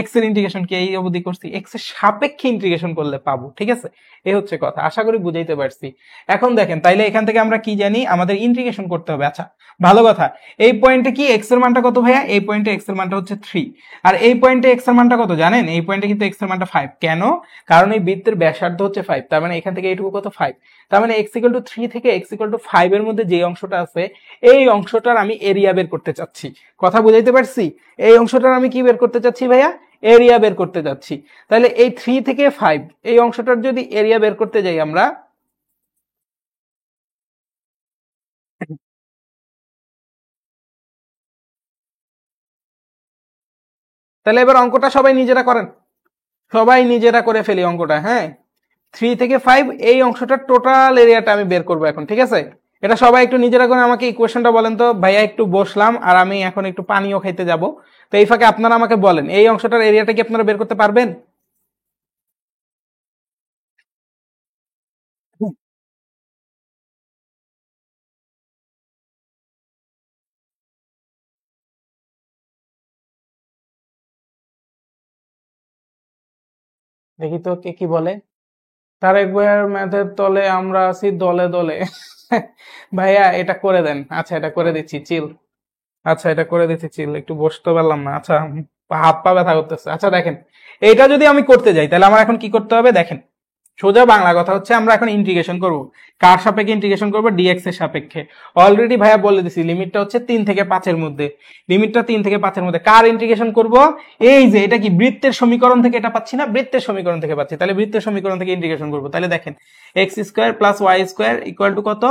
এক্স এর ইন্টিগ্রেশন কি এই অবধি করছি, এক্স এর সাপেক্ষে ইন্টিগ্রেশন করলে পাবো। ঠিক আছে, এই হচ্ছে কথা, আশা করি বুঝাইতে পারছি। এখন দেখেন, তাইলে এখান থেকে আমরা কি জানি, আমাদের ইন্টিগ্রেশন করতে হবে। আচ্ছা ভালো কথা, এই পয়েন্টে কি এক্স এর মানটা কত ভাইয়া? এই পয়েন্টে এক্স এর মানটা হচ্ছে 3। আর এই পয়েন্টে এক্স এর মানটা কত জানেন? এই পয়েন্টে কিন্তু এক্স এর মানটা 5। কেন? কারণ এই বৃত্তের ব্যাসার্ধ হচ্ছে 5, তার মানে এখান থেকে এইটুকু কত 5। তার মানে x = 3 থেকে x = 5 এর মধ্যে যে অংশটা আছে, এই অংশটার আমি এরিয়া বের করতে চাচ্ছি। কথা বুঝাইতে পারছি? এই অংশটার আমি কি বের করতে চাচ্ছি ভাইয়া? এরিয়া বের করতে চাচ্ছি। তাহলে এই 3 থেকে 5 এই অংশটার যদি এরিয়া বের করতে যাই আমরা, তাহলে এবার অঙ্কটা সবাই নিজেরা করেন, সবাই নিজেরা করে ফেলি অঙ্কটা। হ্যাঁ, 3 থেকে 5 এই অংশটার টোটাল এরিয়াটা আমি বের করবো এখন। ঠিক আছে, এটা সবাই একটু নিজেরা করে আমাকে ইকুয়েশনটা বলেন তো। ভাইয়া একটু বসলাম, আর আমি এখন একটু পানিও খাইতে যাব। তো এই ফাঁকে আপনারা আমাকে বলেন, এই অংশটার এরিয়াটা কি আপনারা বের করতে পারবেন? দেখি তো কে কি বলে। তারেক ভাইয়ার ম্যাথের তলে আমরা আছি দলে দলে। ভাইয়া এটা করে দেন। আচ্ছা এটা করে দিচ্ছি, চিল। আচ্ছা এটা করে দিচ্ছি, চিল। একটু বসতে পারলাম না। আচ্ছা, হাত পা ব্যথা করতেছে। আচ্ছা দেখেন, এটা যদি আমি করতে যাই, তাহলে আমার এখন কি করতে হবে দেখেন। সোজা বাংলা কথা হচ্ছে, আমরা এখন ইন্টিগ্রেশন করব। কার সাপেক্ষে ইন্টিগ্রেশন করব? ডিএক্স এর সাপেক্ষে। অলরেডি ভাইয়া বলে দিছি, লিমিটটা হচ্ছে 3 থেকে 5 এর মধ্যে। লিমিটটা 3 থেকে 5 এর মধ্যে। কার ইন্টিগ্রেশন করব? এই যে এটা কি বৃত্তের সমীকরণ থেকে এটা পাচ্ছি না? বৃত্তের সমীকরণ থেকে পাচ্ছি। তাহলে বৃত্তের সমীকরণ থেকে ইন্টিগ্রেশন করব। তাহলে দেখেন, x square plus y square equal to কত?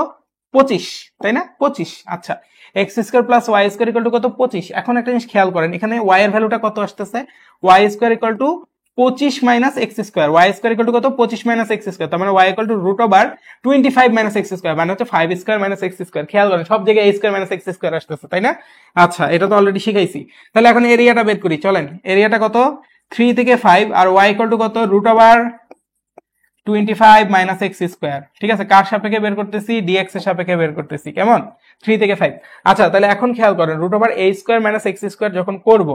25, তাই না? 25। আচ্ছা, x square plus y square equal to কত? 25। এখন একটা জিনিস খেয়াল করেন, এখানে ওয়াই এর ভ্যালুটা কত আসতেছে? Y square equal to 25 minus x square. Y square equal to কত? 25 মাইনাস এক্স স্কোয়ার। তার মানে y equal to root over 25 minus x square, মানে হচ্ছে 5 স্কোয়ার মাইনাস এক্স স্কোয়ার। খেয়াল করেন, সব জায়গায় a square minus x square আসতেছে, তাই না? আচ্ছা, এটা তো অলরেডি শিখাইছি। তাহলে এখন এরিয়াটা বের করি, চলেন। এরিয়াটা কত? 3 থেকে 5, আর ওয়াই ইকুয়াল টু কত? Root over 25 minus x square. ঠিক আছে, কার সাপেক্ষে বের করতেছি? ডিএক্স এর সাপেক্ষে বের করতেছি। কেমন? 3 থেকে 5। আচ্ছা, তাহলে এখন খেয়াল করেন, root over a square minus x square যখন করব,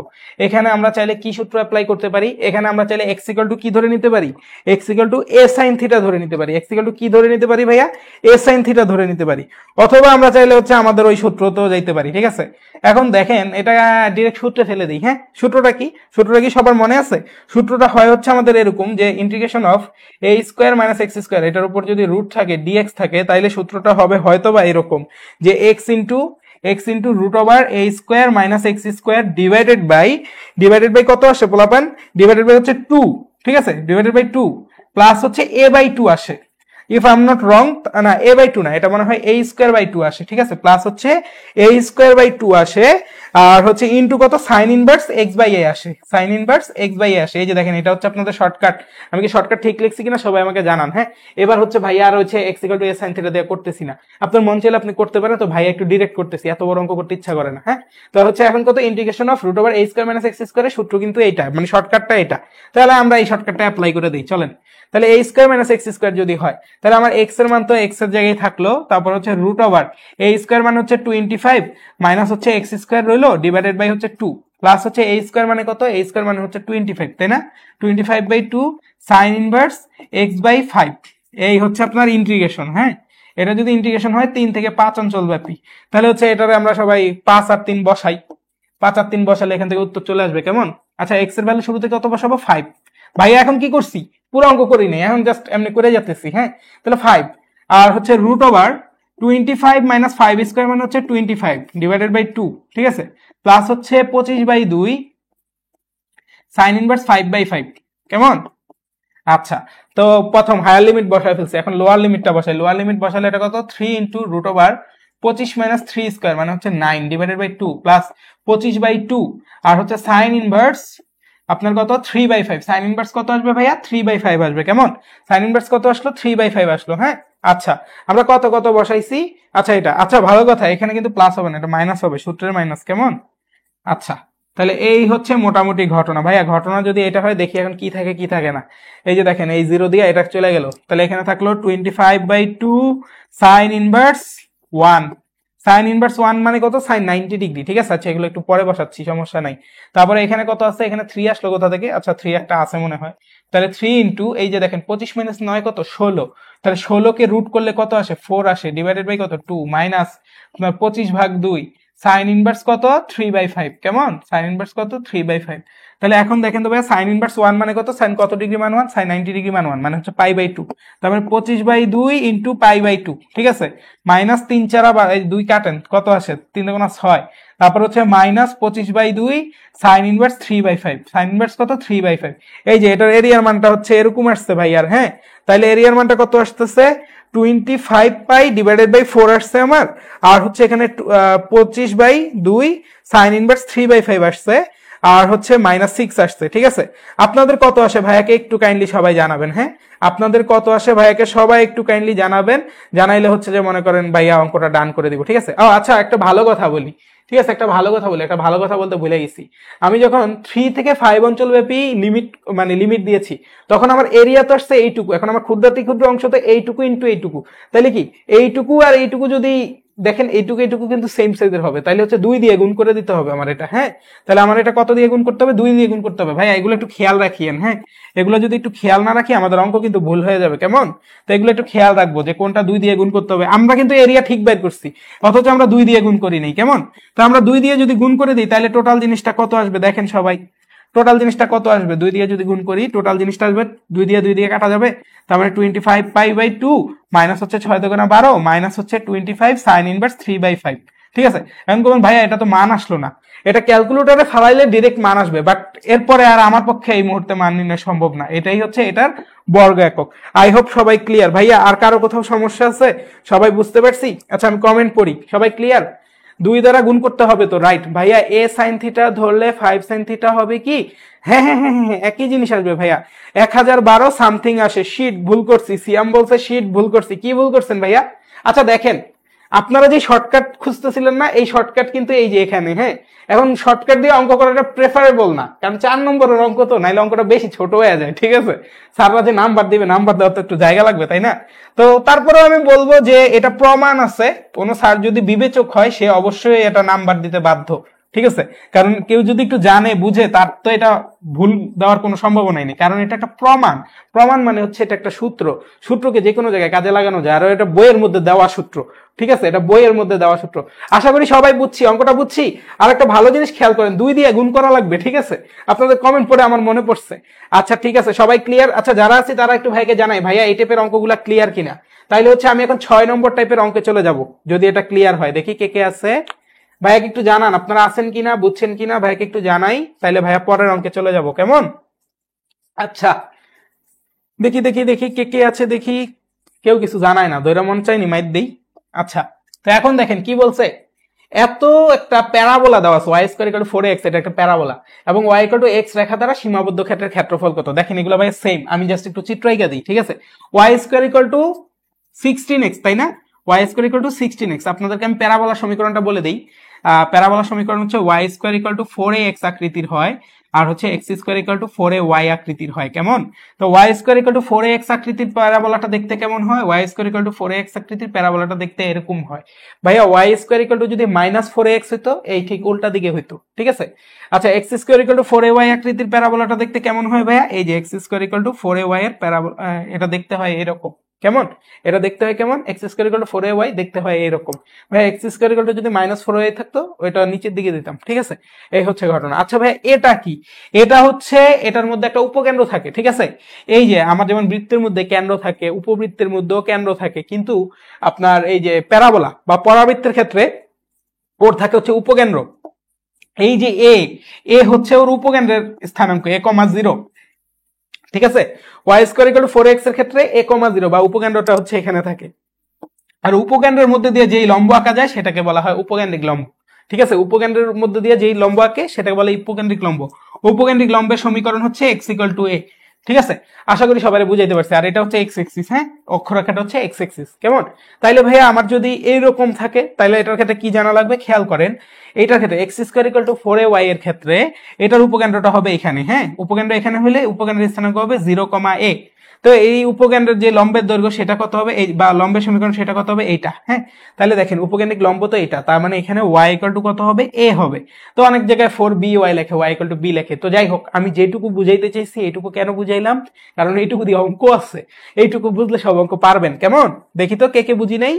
এখানে আমরা চাইলে কি সূত্র অ্যাপ্লাই করতে পারি? এখানে আমরা চাইলে এক্স ইকুয়াল টু কি ধরে নিতে পারি? X equal to A sine theta ধরে নিতে পারি। এক্স ইকুয়াল টু কি ধরে নিতে পারি ভাইয়া? এ সাইন থিটা ধরে নিতে পারি। অথবা আমরা চাইলে হচ্ছে আমাদের ওই সূত্রতেও যাইতে পারি। ঠিক আছে, এখন দেখেন এটা ডিরেক্ট সূত্রে ফেলে দিই। হ্যাঁ, সূত্রটা কি? সূত্রটা কি সবার মনে আছে? সূত্রটা হয় হচ্ছে আমাদের এরকম, যে integration of A square minus x square, এটার উপর যদি রুট থাকে, ডিএক্স থাকে, তাইলে সূত্রটা হবে হয়তো বা এরকম, যে x into root over a square minus x square divided by কত আসে পোলাপান? ডিভাইডেড বাই হচ্ছে 2। ঠিক আছে, ডিভাইডেড বাই 2 প্লাস হচ্ছে a বাই 2 আসে। If I am not wrong, না a বাই 2 না, এটা মনে হয় a স্কোয়ার বাই 2 আসে। ঠিক আছে, প্লাস হচ্ছে a স্কোয়ার বাই 2 আসে, আর হচ্ছে ইনটু কত? Sine inverse x by a আসে। Sine inverse x by a আসে। এই যে দেখেন, এটা হচ্ছে আপনাদের শর্টকাট। আমি কি শর্টকাট ঠিক লিখছি কিনা সবাই আমাকে জানান। হ্যাঁ, এবার হচ্ছে ভাইয়া আর হচ্ছে x equal to a sine theta দিয়ে করতেছি না। আপনার মন চাইলে আপনি করতে পারেন, তো ভাইয়া একটু ডিরেক্ট করতেছি, এত বড় অঙ্ক করতে ইচ্ছা করে না। হ্যাঁ, তো হচ্ছে এখন কত? Integration of root over a square minus x স্কোয়ারের সূত্র কিন্তু এইটা, মানে শর্টকাটটা এটা। তাহলে আমরা এই শর্টকাটটা অ্যাপ্লাই করে দিই, চলেন। তাহলে a square minus x square যদি হয়, তাহলে আমার x এর মান তো x এর জায়গায় থাকলো, তারপর হচ্ছে রুট ওভার a স্কোয়ার মানে হচ্ছে 25 মাইনাস হচ্ছে এক্স স্কোয়ার রইলো, ডিভাইডেড বাই হচ্ছে 2 প্লাস হচ্ছে a স্কোয়ার মানে কত? a স্কোয়ার মানে হচ্ছে 25, তাই না? 25 by 2 sine inverse x by 5। এই হচ্ছে আপনার ইন্টিগ্রেশন। হ্যাঁ, এটা যদি ইন্টিগ্রেশন হয় 3 থেকে 5 অঞ্চল ব্যাপী, তাহলে হচ্ছে এটারে আমরা সবাই 5 আর 3 বসাই। 5 আর 3 বসালে এখান থেকে উত্তর চলে আসবে। কেমন? আচ্ছা, x এর ভ্যালু শুরুতে কত বসাবো? 5। ভাইয়া এখন কি করছি? পুরো অঙ্ক করি নাই, এখন জাস্ট এমনি করে যাচ্ছি। হ্যাঁ, তাহলে 5 আর হচ্ছে রুট ওভার 25 মাইনাস 5 স্কোয়ার মানে হচ্ছে 25 ডিভাইডেড বাই 2, ঠিক আছে, প্লাস হচ্ছে 25/2 সাইন ইনভার্স 5/5, কেমন? আচ্ছা, তো প্রথম হায়ার লিমিট বসায় ফেলছি, এখন লোয়ার লিমিটটা বসাই। লোয়ার লিমিট বসালে এটা কত, 3 into root over 25 minus 3 square মানে হচ্ছে 9 ডিভাইডেড বাই 2 প্লাস 25/2 আর হচ্ছে সাইন ইনভার্স আপনার কত 3/5। সাইন ইনভার্স কত আসবে ভাইয়া, 3/5 আসবে, কেমন? সাইন ইনভার্স কত আসলো, 3/5 আসলো, হ্যাঁ। আচ্ছা, আমরা কত কত বসাইছি, আচ্ছা এটা, আচ্ছা ভালো কথা, এখানে কিন্তু প্লাস হবে না, এটা মাইনাস হবে, সূত্রের মাইনাস, কেমন? আচ্ছা, তাহলে এই হচ্ছে মোটামুটি ঘটনা। ভাইয়া ঘটনা যদি এটা হয়, দেখি এখন কি থাকে কি থাকে না। এই যে দেখেন, এই 0 দিয়ে এটা চলে গেল, তাহলে এখানে থাকলো 25/2 সাইন ইনভার্স 1। সাইন ইনভার্স 1 মানে কত, সাইন 90 ডিগ্রি, ঠিক আছে। আচ্ছা, এগুলো একটু পরে বসাচ্ছি, সমস্যা নাই। তারপরে এখানে কত আছে, এখানে 3 আসলো কোথা থেকে, আচ্ছা 3 একটা আছে মনে হয়, তাহলে 3 ইন্টু এই যে দেখেন 25 মাইনাস 9 কত, 16, তাহলে 16 কে রুট করলে কত আসে, 4 আসে, ডিভাইডেড বাই কত, 2 মাইনাস 25/2 সাইন ইনভার্স কত, 3/5, কেমন? সাইন ইনভার্স কত, 3/5। তাহলে এখন দেখেন তো ভাই, সাইন ইনভার্স 1 মানে কত, সাইন কত ডিগ্রি মান 1, সাইন 90 ডিগ্রি মান 1 মানে হচ্ছে π/2, তারপরে 25/2 ইন্টু π/2, ঠিক আছে, মাইনাস 3 4 আবার এই 2 কাটেন, কত আসে, 3 × 6, তারপর হচ্ছে minus 25/2 sign inverse 3/5, sign inverse কত, 3/5। এই যে এটার এরিয়ার মানটা হচ্ছে এরকম আসছে ভাই, আর হ্যাঁ, তাহলে এরিয়ার মানটা কত আসতেছে, 25 পাই ডিভাইডেড বাই 4 আসছে আমার, আর হচ্ছে এখানে 25/2 সাইন ইনভার্স 3/5 আসছে, আর হচ্ছে -6 আসছে, ঠিক আছে। আপনাদের কত আসে ভাইয়াকে একটু কাইন্ডলি সবাই জানাবেন, হ্যাঁ, আপনাদের কত আসে ভাইয়াকে সবাই একটু কাইন্ডলি জানাবেন, জানাইলে হচ্ছে যে মনে করেন ভাইয়া অঙ্কটা ডান করে দিব, ঠিক আছে। ও আচ্ছা, একটা ভালো কথা বলি, ঠিক আছে, একটা ভালো কথা বলি, একটা ভালো কথা বলতে ভুলে গেছি। আমি যখন 3 থেকে 5 অঞ্চল ব্যাপী লিমিট দিয়েছি, তখন আমার এরিয়া তো আসছে এইটুকু, এখন আমার ক্ষুদ্রাতি ক্ষুদ্র অংশ তো এইটুকু ইন্টু এইটুকু, তাহলে কি এইটুকু আর এইটুকু যদি দেখেন, এইটুকু এইটুকু কিন্তু সেম সাইজের হবে, তাহলে হচ্ছে 2 দিয়ে গুণ করে দিতে হবে আমার এটা, হ্যাঁ। তাহলে আমার এটা কত দিয়ে গুণ করতে হবে, 2 দিয়ে গুণ করতে হবে। ভাই এগুলো একটু খেয়াল রাখিয়েন, হ্যাঁ, এগুলো যদি একটু খেয়াল না রাখি আমাদের অঙ্ক কিন্তু ভুল হয়ে যাবে, কেমন? তো এগুলো একটু খেয়াল রাখবো যে কোনটা 2 দিয়ে গুণ করতে হবে। আমরা কিন্তু এরিয়া ঠিক বের করছি, অথচ আমরা 2 দিয়ে গুণ করি নাই, কেমন? তো আমরা 2 দিয়ে যদি গুণ করে দিই, তাহলে টোটাল জিনিসটা কত আসবে দেখেন সবাই, টোটাল জিনিসটা কত আসবে, 2 দিয়ে যদি গুণ করি টোটাল জিনিসটা আসবে, 2 দিয়ে কাটা যাবে, তারপরে 25 π/2 মাইনাস হচ্ছে 6 × 12 মাইনাস হচ্ছে 25 সাইন ইনভার্স 3/5, ঠিক আছে। এখন কোন ভাইয়া এটা তো মান আসলো না, এটা ক্যালকুলেটরে ফালাইলে ডাইরেক্ট মান আসবে, বাট এরপরে আর আমার পক্ষে এই মুহূর্তে মান নির্ণয় সম্ভব না, এটাই হচ্ছে এটার বর্গ একক। আই হোপ সবাই ক্লিয়ার। ভাইয়া আর কারো কোথাও সমস্যা আছে, সবাই বুঝতে পারছি? আচ্ছা আমি কমেন্ট পড়ি, সবাই ক্লিয়ার? 2 দ্বারা গুণ করতে হবে তো, রাইট ভাইয়া। a sin থিটা ধরলে 5 sin থিটা হবে কি, হ্যাঁ হ্যাঁ হ্যাঁ হ্যাঁ একই জিনিস আসবে ভাইয়া। 1012 সামথিং আসে, শীট ভুল করছি, সিয়াম বলছে শীট ভুল করছি, কি ভুল করছেন ভাইয়া? আচ্ছা দেখেন, আপনারা যে শর্টকাট খুঁজতেছিলেন না, এই শর্টকাট কিন্তু এই যে এখানে, হ্যাঁ। এখন শর্টকাট দিয়ে অঙ্ক করাটা প্রেফারেবল না, কারণ 4 নম্বরের অঙ্ক তো, নাইলে অঙ্কটা বেশি ছোট হয়ে যায়, ঠিক আছে। স্যাররা যে নাম্বার দিবে, নাম্বার দেওয়ার তো একটু জায়গা লাগবে, তাই না? তো তারপরেও আমি বলবো যে এটা প্রমাণ আছে, কোন স্যার যদি বিবেচক হয় সে অবশ্যই এটা নাম্বার দিতে বাধ্য, ঠিক আছে। কারণ কেউ যদি একটু জানে বুঝে, তার তো এটা ভুল দেওয়ার কোনো সম্ভাবনাই নেই, কারণ এটা একটা প্রমাণ। প্রমাণ মানে হচ্ছে এটা একটা সূত্র, সূত্রকে যে কোনো জায়গায় কাজে লাগানো যায়, আর এটা বইয়ের মধ্যে দেওয়া সূত্র, ঠিক আছে, এটা বইয়ের মধ্যে দেওয়া সূত্র। আশা করি সবাই বুঝছি, অঙ্কটা বুঝছি। আর একটা ভালো জিনিস খেয়াল করেন, 2 দিয়ে গুণ করা লাগবে, ঠিক আছে। আপনাদের কমেন্ট পড়ে আমার মনে পড়ছে। আচ্ছা ঠিক আছে, সবাই ক্লিয়ার? আচ্ছা যারা আছে তারা একটু ভাইকে জানাই, ভাইয়া এই টাইপের অঙ্কগুলা ক্লিয়ার কিনা। তাইলে হচ্ছে আমি এখন 6 নম্বর টাইপের অঙ্কে চলে যাব, যদি এটা ক্লিয়ার হয়। দেখি কে কে আছে, ভাইয়াকে একটু জানান আপনারা আছেন কিনা, বুঝছেন কিনা, ভাইয়াকে একটু জানাই, তাইলে ভাইয়া পরের অঙ্কে চলে যাব, কেমন? আচ্ছা দেখি দেখি দেখি কে কে আছে, দেখি কেউ কিছু জানায় না, দৈরা মন চাইনি মাইর দেই। আচ্ছা তো এখন দেখেন কি বলছে, এত একটা প্যারাবোলা দেওয়া আছে, y square equal two 4x, এটা একটা প্যারাবোলা, এবং y ইকুয়াল টু x রেখা দ্বারা সীমাবদ্ধ ক্ষেত্রের ক্ষেত্রফল কত। দেখেন এগুলো ভাই সেম, আমি জাস্ট একটু চিত্র আঁকা দিই, ঠিক আছে। y square equal to 16x, তাই না? y square equal to 16x। আপনাদেরকে আমি প্যারাবোলা সমীকরণটা বলে দেই। প্যারাবোলা সমীকরণ হচ্ছে y square equal two 4ax আকৃতির হয়, আর হচ্ছে x square equal two 4ay আকৃতির হয়, কেমন? তো y square equal two 4ax আকৃতির প্যারাবোলাটা দেখতে কেমন হয়? y square equal two 4ax আকৃতির প্যারাবোলাটা দেখতে এরকম হয় ভাইয়া। y স্কয়ার ইকুয়াল টু যদি -4ax হইতো, এই ঠিক উল্টা দিকে হইতো, ঠিক আছে। আচ্ছা x square equal two 4ay আকৃতির প্যারাবোলাটা দেখতে কেমন হয় ভাইয়া? এই যে x square equal two 4ay এর প্যারাবোলা, এটা দেখতে হয় এরকম, কেমন এটা দেখতে হয় কেমন, x square equal two 4ay দেখতে হয় এরকম। ভাই এক্স স্কয়ার ইকুয়াল টু যদি -4ay থাকতো ওইটা নিচের দিকে দিতাম, ঠিক আছে। এই হচ্ছে ঘটনা। আচ্ছা ভাই এটা কি, এটা হচ্ছে এটার মধ্যে একটা উপকেন্দ্র থাকে, ঠিক আছে। এই যে আমার যেমন বৃত্তের মধ্যে কেন্দ্র থাকে, উপবৃত্তের মধ্যেও কেন্দ্র থাকে, কিন্তু আপনার এই যে প্যারাবোলা বা পরাবৃত্তের ক্ষেত্রে ওর থাকে হচ্ছে উপকেন্দ্র। এই যে এ হচ্ছে ওর উপকেন্দ্রের স্থানাঙ্ক a,0, ঠিক আছে। Y square equal two 4x এর ক্ষেত্রে a,0 বা উপকেন্দ্রটা হচ্ছে এখানে থাকে। আর উপকেন্দ্রের মধ্যে দিয়ে যেই লম্ব আঁকা যায় সেটাকে বলা হয় উপকেন্দ্রিক লম্ব, ঠিক আছে। উপকেন্দ্রের মধ্যে দিয়ে যেই লম্ব আঁকে সেটাকে বলে উপকেন্দ্রিক লম্ব। উপকেন্দ্রিক লম্বের সমীকরণ হচ্ছে x ইকুয়াল টু a, ঠিক আছে। আশা করি সবাই বুঝাইতে পারছে। আর এটা হচ্ছে x এক্সিস, হ্যাঁ, অক্ষরেখাটা হচ্ছে x এক্সিস, কেমন। তাইলে ভাইয়া আমার যদি এইরকম থাকে তাহলে এটার ক্ষেত্রে কি জানা লাগবে, খেয়াল করেন। এটার ক্ষেত্রে x square equal two 4ay এর ক্ষেত্রে এটার উপকেন্দ্রটা হবে এখানে, হ্যাঁ, উপকেন্দ্র এখানে হলে উপকেন্দ্রের স্থানাঙ্ক হবে 0,a। তো এই উপকেন্দ্রের যে লম্বের দৈর্ঘ্য সেটা কত হবে, এই বা লম্বের সমীকরণ সেটা কত হবে, এইটা, হ্যাঁ। তাহলে দেখেন উপকেন্দ্রিক লম্ব তো এটা, তার মানে এখানে y ইকুয়াল টু কত হবে, a হবে। তো অনেক জায়গায় 4by লেখে, y ইকুয়াল টু b লেখে। তো যাই হোক, আমি যেটুকু বুঝাইতে চাইছি এইটুকু কেন বুঝাইলাম, কারণ এইটুকু দিয়ে অঙ্ক আছে, এইটুকু বুঝলে সব অঙ্ক পারবেন। কেমন, দেখি তো কে কে বুঝি নাই।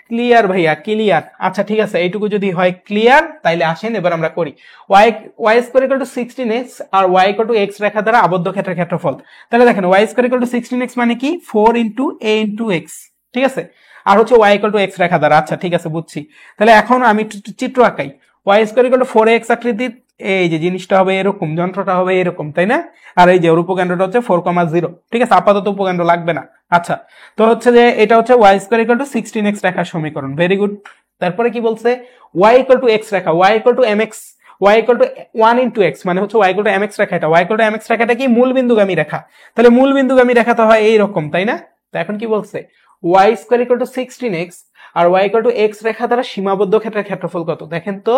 ক্লিয়ার ভাইয়া, ক্লিয়ার। আচ্ছা ঠিক আছে, এইটুকু যদি হয় ক্লিয়ার তাইলে আসেন এবার আমরা করি। y square equal to 16x আর y ইকুয়াল টু x রেখা দ্বারা আবদ্ধ ক্ষেত্রের ক্ষেত্রফল। তাহলে দেখেন y square equal to 16x মানে কি 4 ইনটু a ইনটু x, ঠিক আছে। আর হচ্ছে y ইকুয়াল টু x রেখা দ্বারা। আচ্ছা ঠিক আছে, বুঝছি। তাহলে এখন আমি চিত্র আঁকাই। y square equal two 4x আকৃতির এই যে জিনিসটা হবে এরকম, যন্ত্রটা হবে এরকম, তাই না। আর এই যে ওর উপকেন্দ্রটা হচ্ছে 4,0, ঠিক আছে। আপাতত উপকেন্দ্র লাগবে না। আচ্ছা, তো হচ্ছে যে এটা হচ্ছে y square equal to 16x রেখার সমীকরণ। Very good. তারপরে কি বলছে, y equal to x Rekha, y equal two mx, y equal to 1 into x, মানে হচ্ছে y ইকুয়াল টু mx রেখা। এটা y ইকুয়াল টু mx রেখাটা কি মূল বিন্দুগামী রেখা। তাহলে মূল বিন্দুগামী রেখা তো হয় এইরকম, তাই না। তো এখন কি বলছে, y square equal to 16x আর y ইকুয়াল টু x রেখা দ্বারা সীমাবদ্ধ ক্ষেত্রের ক্ষেত্রফল কত। দেখেন তো,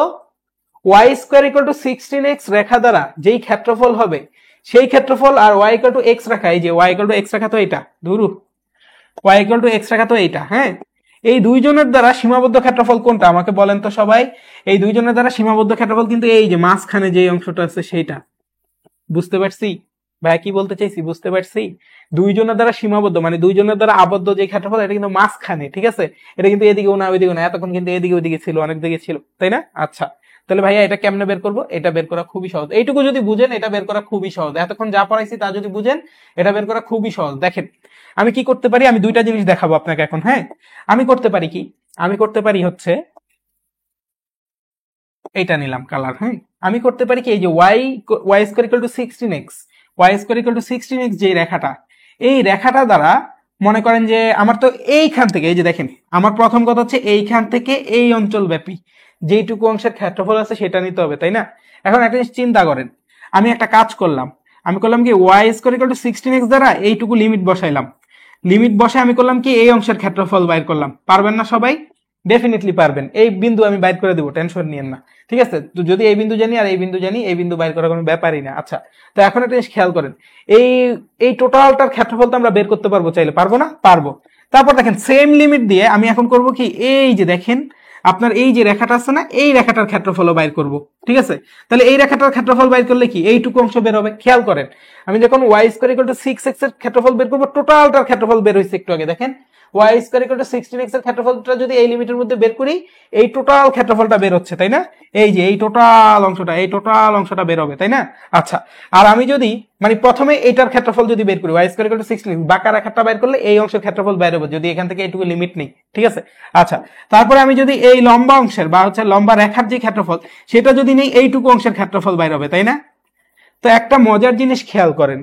y square equal to 16x রেখা দ্বারা যেই ক্ষেত্রফল হবে সেই ক্ষেত্রফল আর y ইকুয়াল টু x রেখা, এই যে y ইকুয়াল টু x রেখা তো এটা, ধরু y ইকুয়াল টু x রেখা তো এইটা, হ্যাঁ। এই দুইজনের দ্বারা সীমাবদ্ধ ক্ষেত্রফল কোনটা আমাকে বলেন তো সবাই। এই দুইজনের দ্বারা সীমাবদ্ধ ক্ষেত্রফল কিন্তু এই যে মাঝখানে যে অংশটা আছে সেইটা। বুঝতে পারছি ভাই কি বলতে চাইছি, বুঝতে পারছি। দুইজনের দ্বারা সীমাবদ্ধ মানে দুইজনের দ্বারা আবদ্ধ যে ক্ষেত্রফল এটা কিন্তু মাঝখানে, ঠিক আছে। এটা কিন্তু এদিকেও না ওইদিকেও না, এতক্ষণ কিন্তু এদিকে ওইদিকে ছিল, অনেক দিকে ছিল, তাই না। আচ্ছা, তাহলে ভাইয়া এটা কেমনে বের করবো, এটা বের করা খুবই সহজ। এইটুকু যদি বুঝেন এটা বের করা খুবই সহজ। এতক্ষণ যা পড়াইছি তা যদি বুঝেন এটা বের করা খুবই সহজ। দেখেন আমি কি করতে পারি, আমি দুইটা জিনিস দেখাবো আপনাকে এখন, হ্যাঁ। আমি করতে পারি কি, আমি করতে পারি হচ্ছে এইটা নিলাম কালার, হ্যাঁ। আমি করতে পারি কি, এই যে y square equal to 16x, y square equal to 16x যে রেখাটা, এই রেখাটা দ্বারা মনে করেন যে আমার তো এইখান থেকে, এই যে দেখেন আমার প্রথম কথা হচ্ছে এইখান থেকে এই অঞ্চল ব্যাপী যেইটুকু অংশের ক্ষেত্রফল আছে সেটা নিতে হবে, তাই না। এখন একটা জিনিস চিন্তা করেন, আমি একটা কাজ করলাম, আমি করলাম কি y square equal to 16x দ্বারা এইটুকু লিমিট বসাইলাম, লিমিট বসে আমি করলাম কি এই অংশের ক্ষেত্রফল বাইর করলাম। পারবেন না সবাই, ডেফিনেটলি পারবেন। এই বিন্দু আমি বাইর করে দেবো, টেনশন নিয়েন না, ঠিক আছে। তো যদি এই বিন্দু জানি আর এই বিন্দু জানি, এই বিন্দু বাইর করার কোনো ব্যাপারই না। আচ্ছা, তো এখন একটা জিনিস খেয়াল করেন, এই এই টোটালটার ক্ষেত্রফল তো আমরা বের করতে পারবো চাইলে, পারবো না, পারবো। তারপর দেখেন সেম লিমিট দিয়ে আমি এখন করব কি, এই যে দেখেন আপনার এই যে রেখাটা আছে না, এই রেখাটার ক্ষেত্রফলও বাইর করব, ঠিক আছে। তাহলে এই রেখাটার ক্ষেত্রফল বাইর করলে কি এইটুকু অংশ বের হবে। খেয়াল করেন, আমি যখন y square equal two 6x এর ক্ষেত্রফল বের করব, টোটালটার ক্ষেত্রফল বের হইছে একটু আগে, দেখেন y square equal to 16x এর ক্ষেত্রফলটা যদি এই লিমিটের মধ্যে বের করি, এই টোটাল ক্ষেত্রফলটা বের হচ্ছে, তাই না। এই যে এই টোটাল অংশটা বের হবে, তাই না। আচ্ছা, আর আমি যদি মানে প্রথমে এইটার ক্ষেত্রফল যদি বের করি y স্কয়ার ইকুয়াল টু 16, বাঁকা রেখাটা বের করলে এই অংশের ক্ষেত্রফল বের হবে যদি এখান থেকে এইটুকু লিমিট নেই, ঠিক আছে। আচ্ছা, তারপরে আমি যদি এই লম্বা অংশের বা হচ্ছে লম্বা রেখার যে ক্ষেত্রফল সেটা যদি নেই, এইটুকু অংশের ক্ষেত্রফল বের হবে, তাই না। তো একটা মজার জিনিস খেয়াল করেন,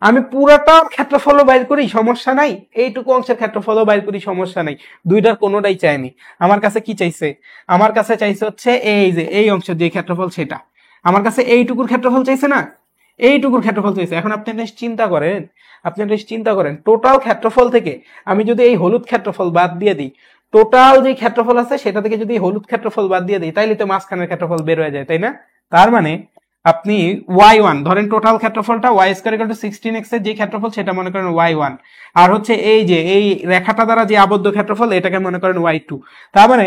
আমি পুরাটার ক্ষেত্রফলও বাইর করি সমস্যা নাই, এইটুকু অংশের ক্ষেত্রফলও বাইর করি সমস্যা নাই, দুইটার কোনোটাই চাইনি। আমার কাছে কি চাইছে, আমার কাছে চাইছে হচ্ছে এই যে এই অংশের যে ক্ষেত্রফল সেটা, আমার কাছে এইটুকুর ক্ষেত্রফল চাইছে না, এইটুকুর ক্ষেত্রফল চাইছে। এখন আপনি চিন্তা করেন টোটাল ক্ষেত্রফল থেকে আমি যদি এই হলুদ ক্ষেত্রফল বাদ দিয়ে দিই, টোটাল যে ক্ষেত্রফল আছে সেটা থেকে যদি হলুদ ক্ষেত্রফল বাদ দিয়ে দিই, তাইলে তো মাঝখানের ক্ষেত্রফল বের হয়ে যায়, তাই না। তার মানে আপনি y1 ধরেন টোটাল ক্ষেত্রফলটা y square equal to 16x এর যে ক্ষেত্রফল সেটা মনে করেন y1, আর হচ্ছে এই যে এই রেখাটা দ্বারা যে আবদ্ধ ক্ষেত্রফল এটাকে মনে করেন y2। তার মানে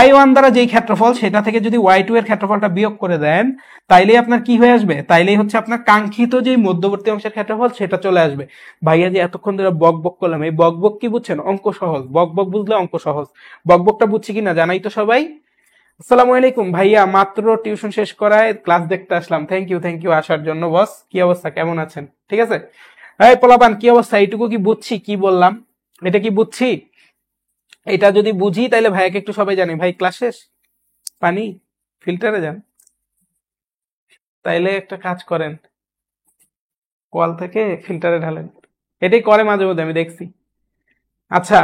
y1 দ্বারা যেই ক্ষেত্রফল সেটা থেকে যদি y2 এর ক্ষেত্রফলটা বিয়োগ করে দেন তাইলেই আপনার কি হয়ে আসবে, তাইলেই হচ্ছে আপনার কাঙ্ক্ষিত যে মধ্যবর্তী অংশের ক্ষেত্রফল সেটা চলে আসবে। ভাইয়া যে এতক্ষণ ধরে বক বক করলাম, এই বক বক কি বুঝছেন? অঙ্ক সহজ, বক বক বুঝলে অঙ্ক সহজ। বক বকটা বুঝছি কিনা জানাই তো সবাই। আসসালামু আলাইকুম ভাইয়া, মাত্র টিউশন শেষ করায় ক্লাস দেখতে আসলাম। থ্যাংক ইউ আসার জন্য। বস কি অবস্থা, কেমন আছেন? ঠিক আছে। এই পোলাপান কি অবস্থা? এইটুকু কি বুঝছি কি বললাম? এটা কি বুঝছি? এটা যদি বুঝি তাহলে ভাইয়াকে একটু সবাই জানি ভাই ক্লাস শেষ, পানি ফিল্টারে যান। তাইলে একটা কাজ করেন, কল থেকে ফিল্টারে ঢালেন। এটাই করে মাঝে মধ্যে, আমি দেখছি। আচ্ছা,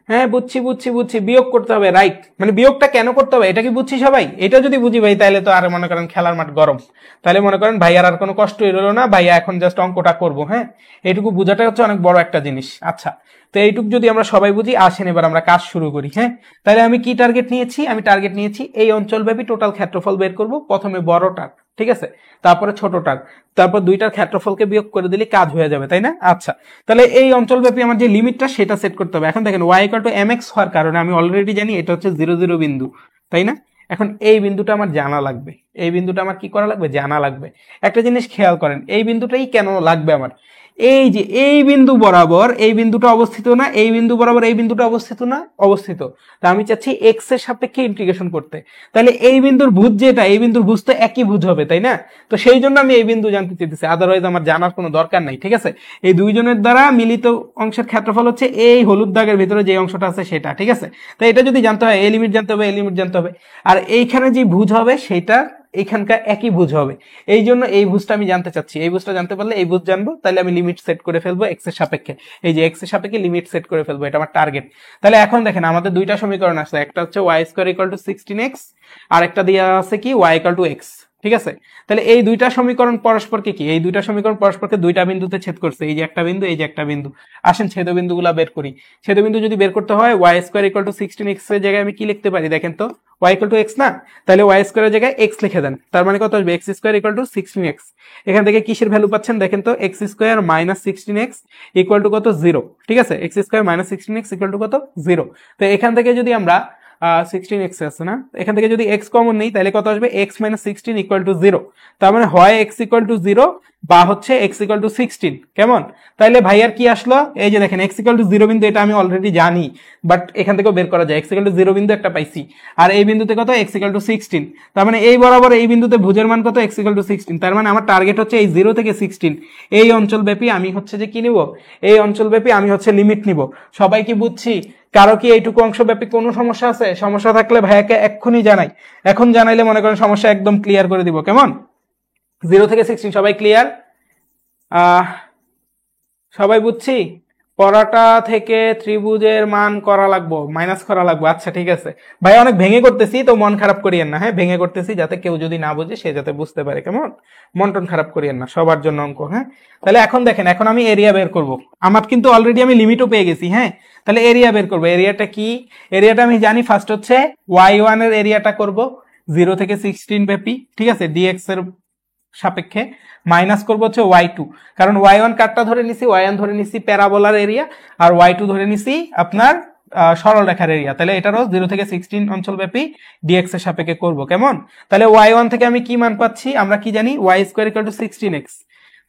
হ্যাঁ বুঝছি, বিয়োগ করতে হবে, রাইট। মানে বিয়োগটা কেন করতে হবে এটা কি বুঝছি সবাই? এটা যদি বুঝি ভাই তাহলে তো আর মনে করেন খেলার মাঠ গরম। তাহলে মনে করেন ভাইয়ার আর কোনো কষ্টই রইলো না, ভাইয়া এখন জাস্ট অঙ্কটা করবো। হ্যাঁ, এইটুকু বোঝাটা হচ্ছে অনেক বড় একটা জিনিস। আচ্ছা, তো এইটুকু যদি আমরা সবাই বুঝি, আসেন এবার আমরা কাজ শুরু করি। হ্যাঁ, তাহলে আমি কি টার্গেট নিয়েছি? আমি টার্গেট নিয়েছি এই অঞ্চলব্যাপী টোটাল ক্ষেত্রফল বের করব। প্রথমে বড়টার, ঠিক আছে, তারপরে ছোটটার, তারপর দুইটার ক্ষেত্রফলকে বিয়োগ করে দিলে কাজ হয়ে যাবে, তাই না? আচ্ছা, তাহলে এই অঞ্চলব্যাপী আমার যে লিমিটটা সেটা সেট করতে হবে। এখন দেখেন y ইকুয়াল টু mx হওয়ার কারণে আমি অলরেডি জানি এটা হচ্ছে 0 0 বিন্দু, তাই না? এখন এই বিন্দুটা আমার জানা লাগবে, এই বিন্দুটা আমার কি করা লাগবে? জানা লাগবে। একটা জিনিস খেয়াল করেন, এই বিন্দুটাই কেন লাগবে আমার? এই যে এই বিন্দু বরাবর এই বিন্দুটা অবস্থিত না, এই বিন্দু বরাবর এই বিন্দুটা অবস্থিত না, অবস্থিত। তা আমি চাচ্ছি এক্স এর সাপেক্ষে ইন্টিগ্রেশন করতে। তাহলে এই বিন্দুর ভুজ যেটা, এই বিন্দুর ভুজ তো একই ভুজ হবে, তাই না? তো সেই জন্য আমি এই বিন্দু জানতে চাইতেছি, আদারওয়াইজ আমার জানার কোনো দরকার নাই। ঠিক আছে, এই দুইজনের দ্বারা মিলিত অংশের ক্ষেত্রফল হচ্ছে এই হলুদ দাগের ভিতরে যে অংশটা আছে সেটা। ঠিক আছে, তো এটা যদি জানতে হয় এই লিমিট জানতে হবে, এই লিমিট জানতে হবে, আর এইখানে যে ভুজ হবে সেটা এখানকার একই ভুজ হবে। এই জন্য এই ভুজটা আমি জানতে চাচ্ছি। এই ভুজটা জানতে পারলে এই ভুজ জানবো, তাহলে আমি লিমিট সেট করে ফেলবো এক্স এর সাপেক্ষে। এই যে এক্স এর সাপেক্ষে লিমিট সেট করে ফেলবো, এটা আমার টার্গেট। তাহলে এখন দেখেন আমাদের দুইটা সমীকরণ আছে, একটা হচ্ছে y square equal to 16x, আর একটা দেওয়া আছে কি ওয়াই ইকুয়াল টু এক্স। ঠিক আছে, তাহলে এই দুইটা সমীকরণ পরস্পরকে কি, এই দুইটা সমীকরণ পরস্পরকে দুইটা বিন্দুতে ছেদ করছে। এই যে একটা বিন্দু, এই যে একটা বিন্দু। আসেন ছেদবিন্দুগুলা বের করি। ছেদবিন্দু যদি বের করতে হয় Y square equal to 16x এর জায়গায় আমি কি লিখতে পারি দেখেন তো? ওয়াই ইকুয়াল টু এক্স না, তাহলে ওয়াই স্কোয়ারের জায়গায় এক্স লিখে দেন। তার মানে কত আসবে? X square equal to 16x। এখান থেকে কিসের ভ্যালু পাচ্ছেন দেখেন তো? X square minus 16x equal to কত? 0। ঠিক আছে, x square minus 16x equal to কত? 0। তো এখান থেকে যদি আমরা 16x আছে না, এখান থেকে যদি x কমন নেই তাহলে কত আসবে? x minus 16 equal to 0। তার মানে হয় x ইকুয়াল টু 0 বা হচ্ছে x ইকুয়াল টু 16। কেমন? তাহলে ভাইয়ার কি আসলো? এই যে দেখেন x ইকুয়াল টু 0 বিন্দু, এটা আমি অলরেডি জানি, বাট এখান থেকেও বের করা যায়। x ইকুয়াল টু 0 বিন্দু একটা পাইছি, আর এই বিন্দুতে কত? x equal to 16। তার মানে এই বরাবর এই বিন্দুতে ভুজের মান কত? x equal to 16। তার মানে আমার টার্গেট হচ্ছে এই 0 থেকে 16 এই অঞ্চলব্যাপী আমি হচ্ছে যে কি নিব? এই অঞ্চলব্যাপী আমি হচ্ছে লিমিট নিব। সবাই কি বুঝছি? কারো কি এইটুকু অংশব্যাপী কোনো সমস্যা আছে? সমস্যা থাকলে ভাইয়াকে এক্ষুনি জানাই, এখন জানাইলে মনে করেন সমস্যা একদম ক্লিয়ার করে দিব। কেমন? 0 থেকে 16 সবাই ক্লিয়ার? সবাই বুঝছি? পরাটা থেকে ত্রিভুজের মান করা লাগবো, মাইনাস করা লাগবো। আচ্ছা ঠিক আছে ভাই, অনেক ভেঙে করতেছি তো মন খারাপ করিয়েন না। হ্যাঁ, ভেঙে করতেছি যাতে কেউ যদি না বুঝে সে যাতে বুঝতে পারে। কেমন? মন টন খারাপ করিয়েন না, সবার জন্য অঙ্ক। হ্যাঁ, তাহলে এখন দেখেন, এখন আমি এরিয়া বের করব। আমার কিন্তু অলরেডি আমি লিমিটও পেয়ে গেছি। হ্যাঁ, তাহলে এরিয়া বের করবো। এরিয়াটা কি? এরিয়াটা আমি জানি, ফার্স্ট হচ্ছে y1 এর এরিয়াটা করব 0 থেকে 16 ব্যাপী। ঠিক আছে, dx এর সাপেক্ষে মাইনাস করবো হচ্ছে y2, কারণ y1 কাটটা ধরে নিছি, y1 ধরে নিছি প্যারাবোলার এরিয়া, আর y2 ধরে নিছি আপনার সরল রেখার এরিয়া। তাহলে এটারও 0 থেকে 16 অঞ্চলব্যাপী dx এর সাপেক্ষে করব। কেমন? তাহলে y1 থেকে আমি কি মান পাচ্ছি? আমরা কি জানি? y square equal to 16x।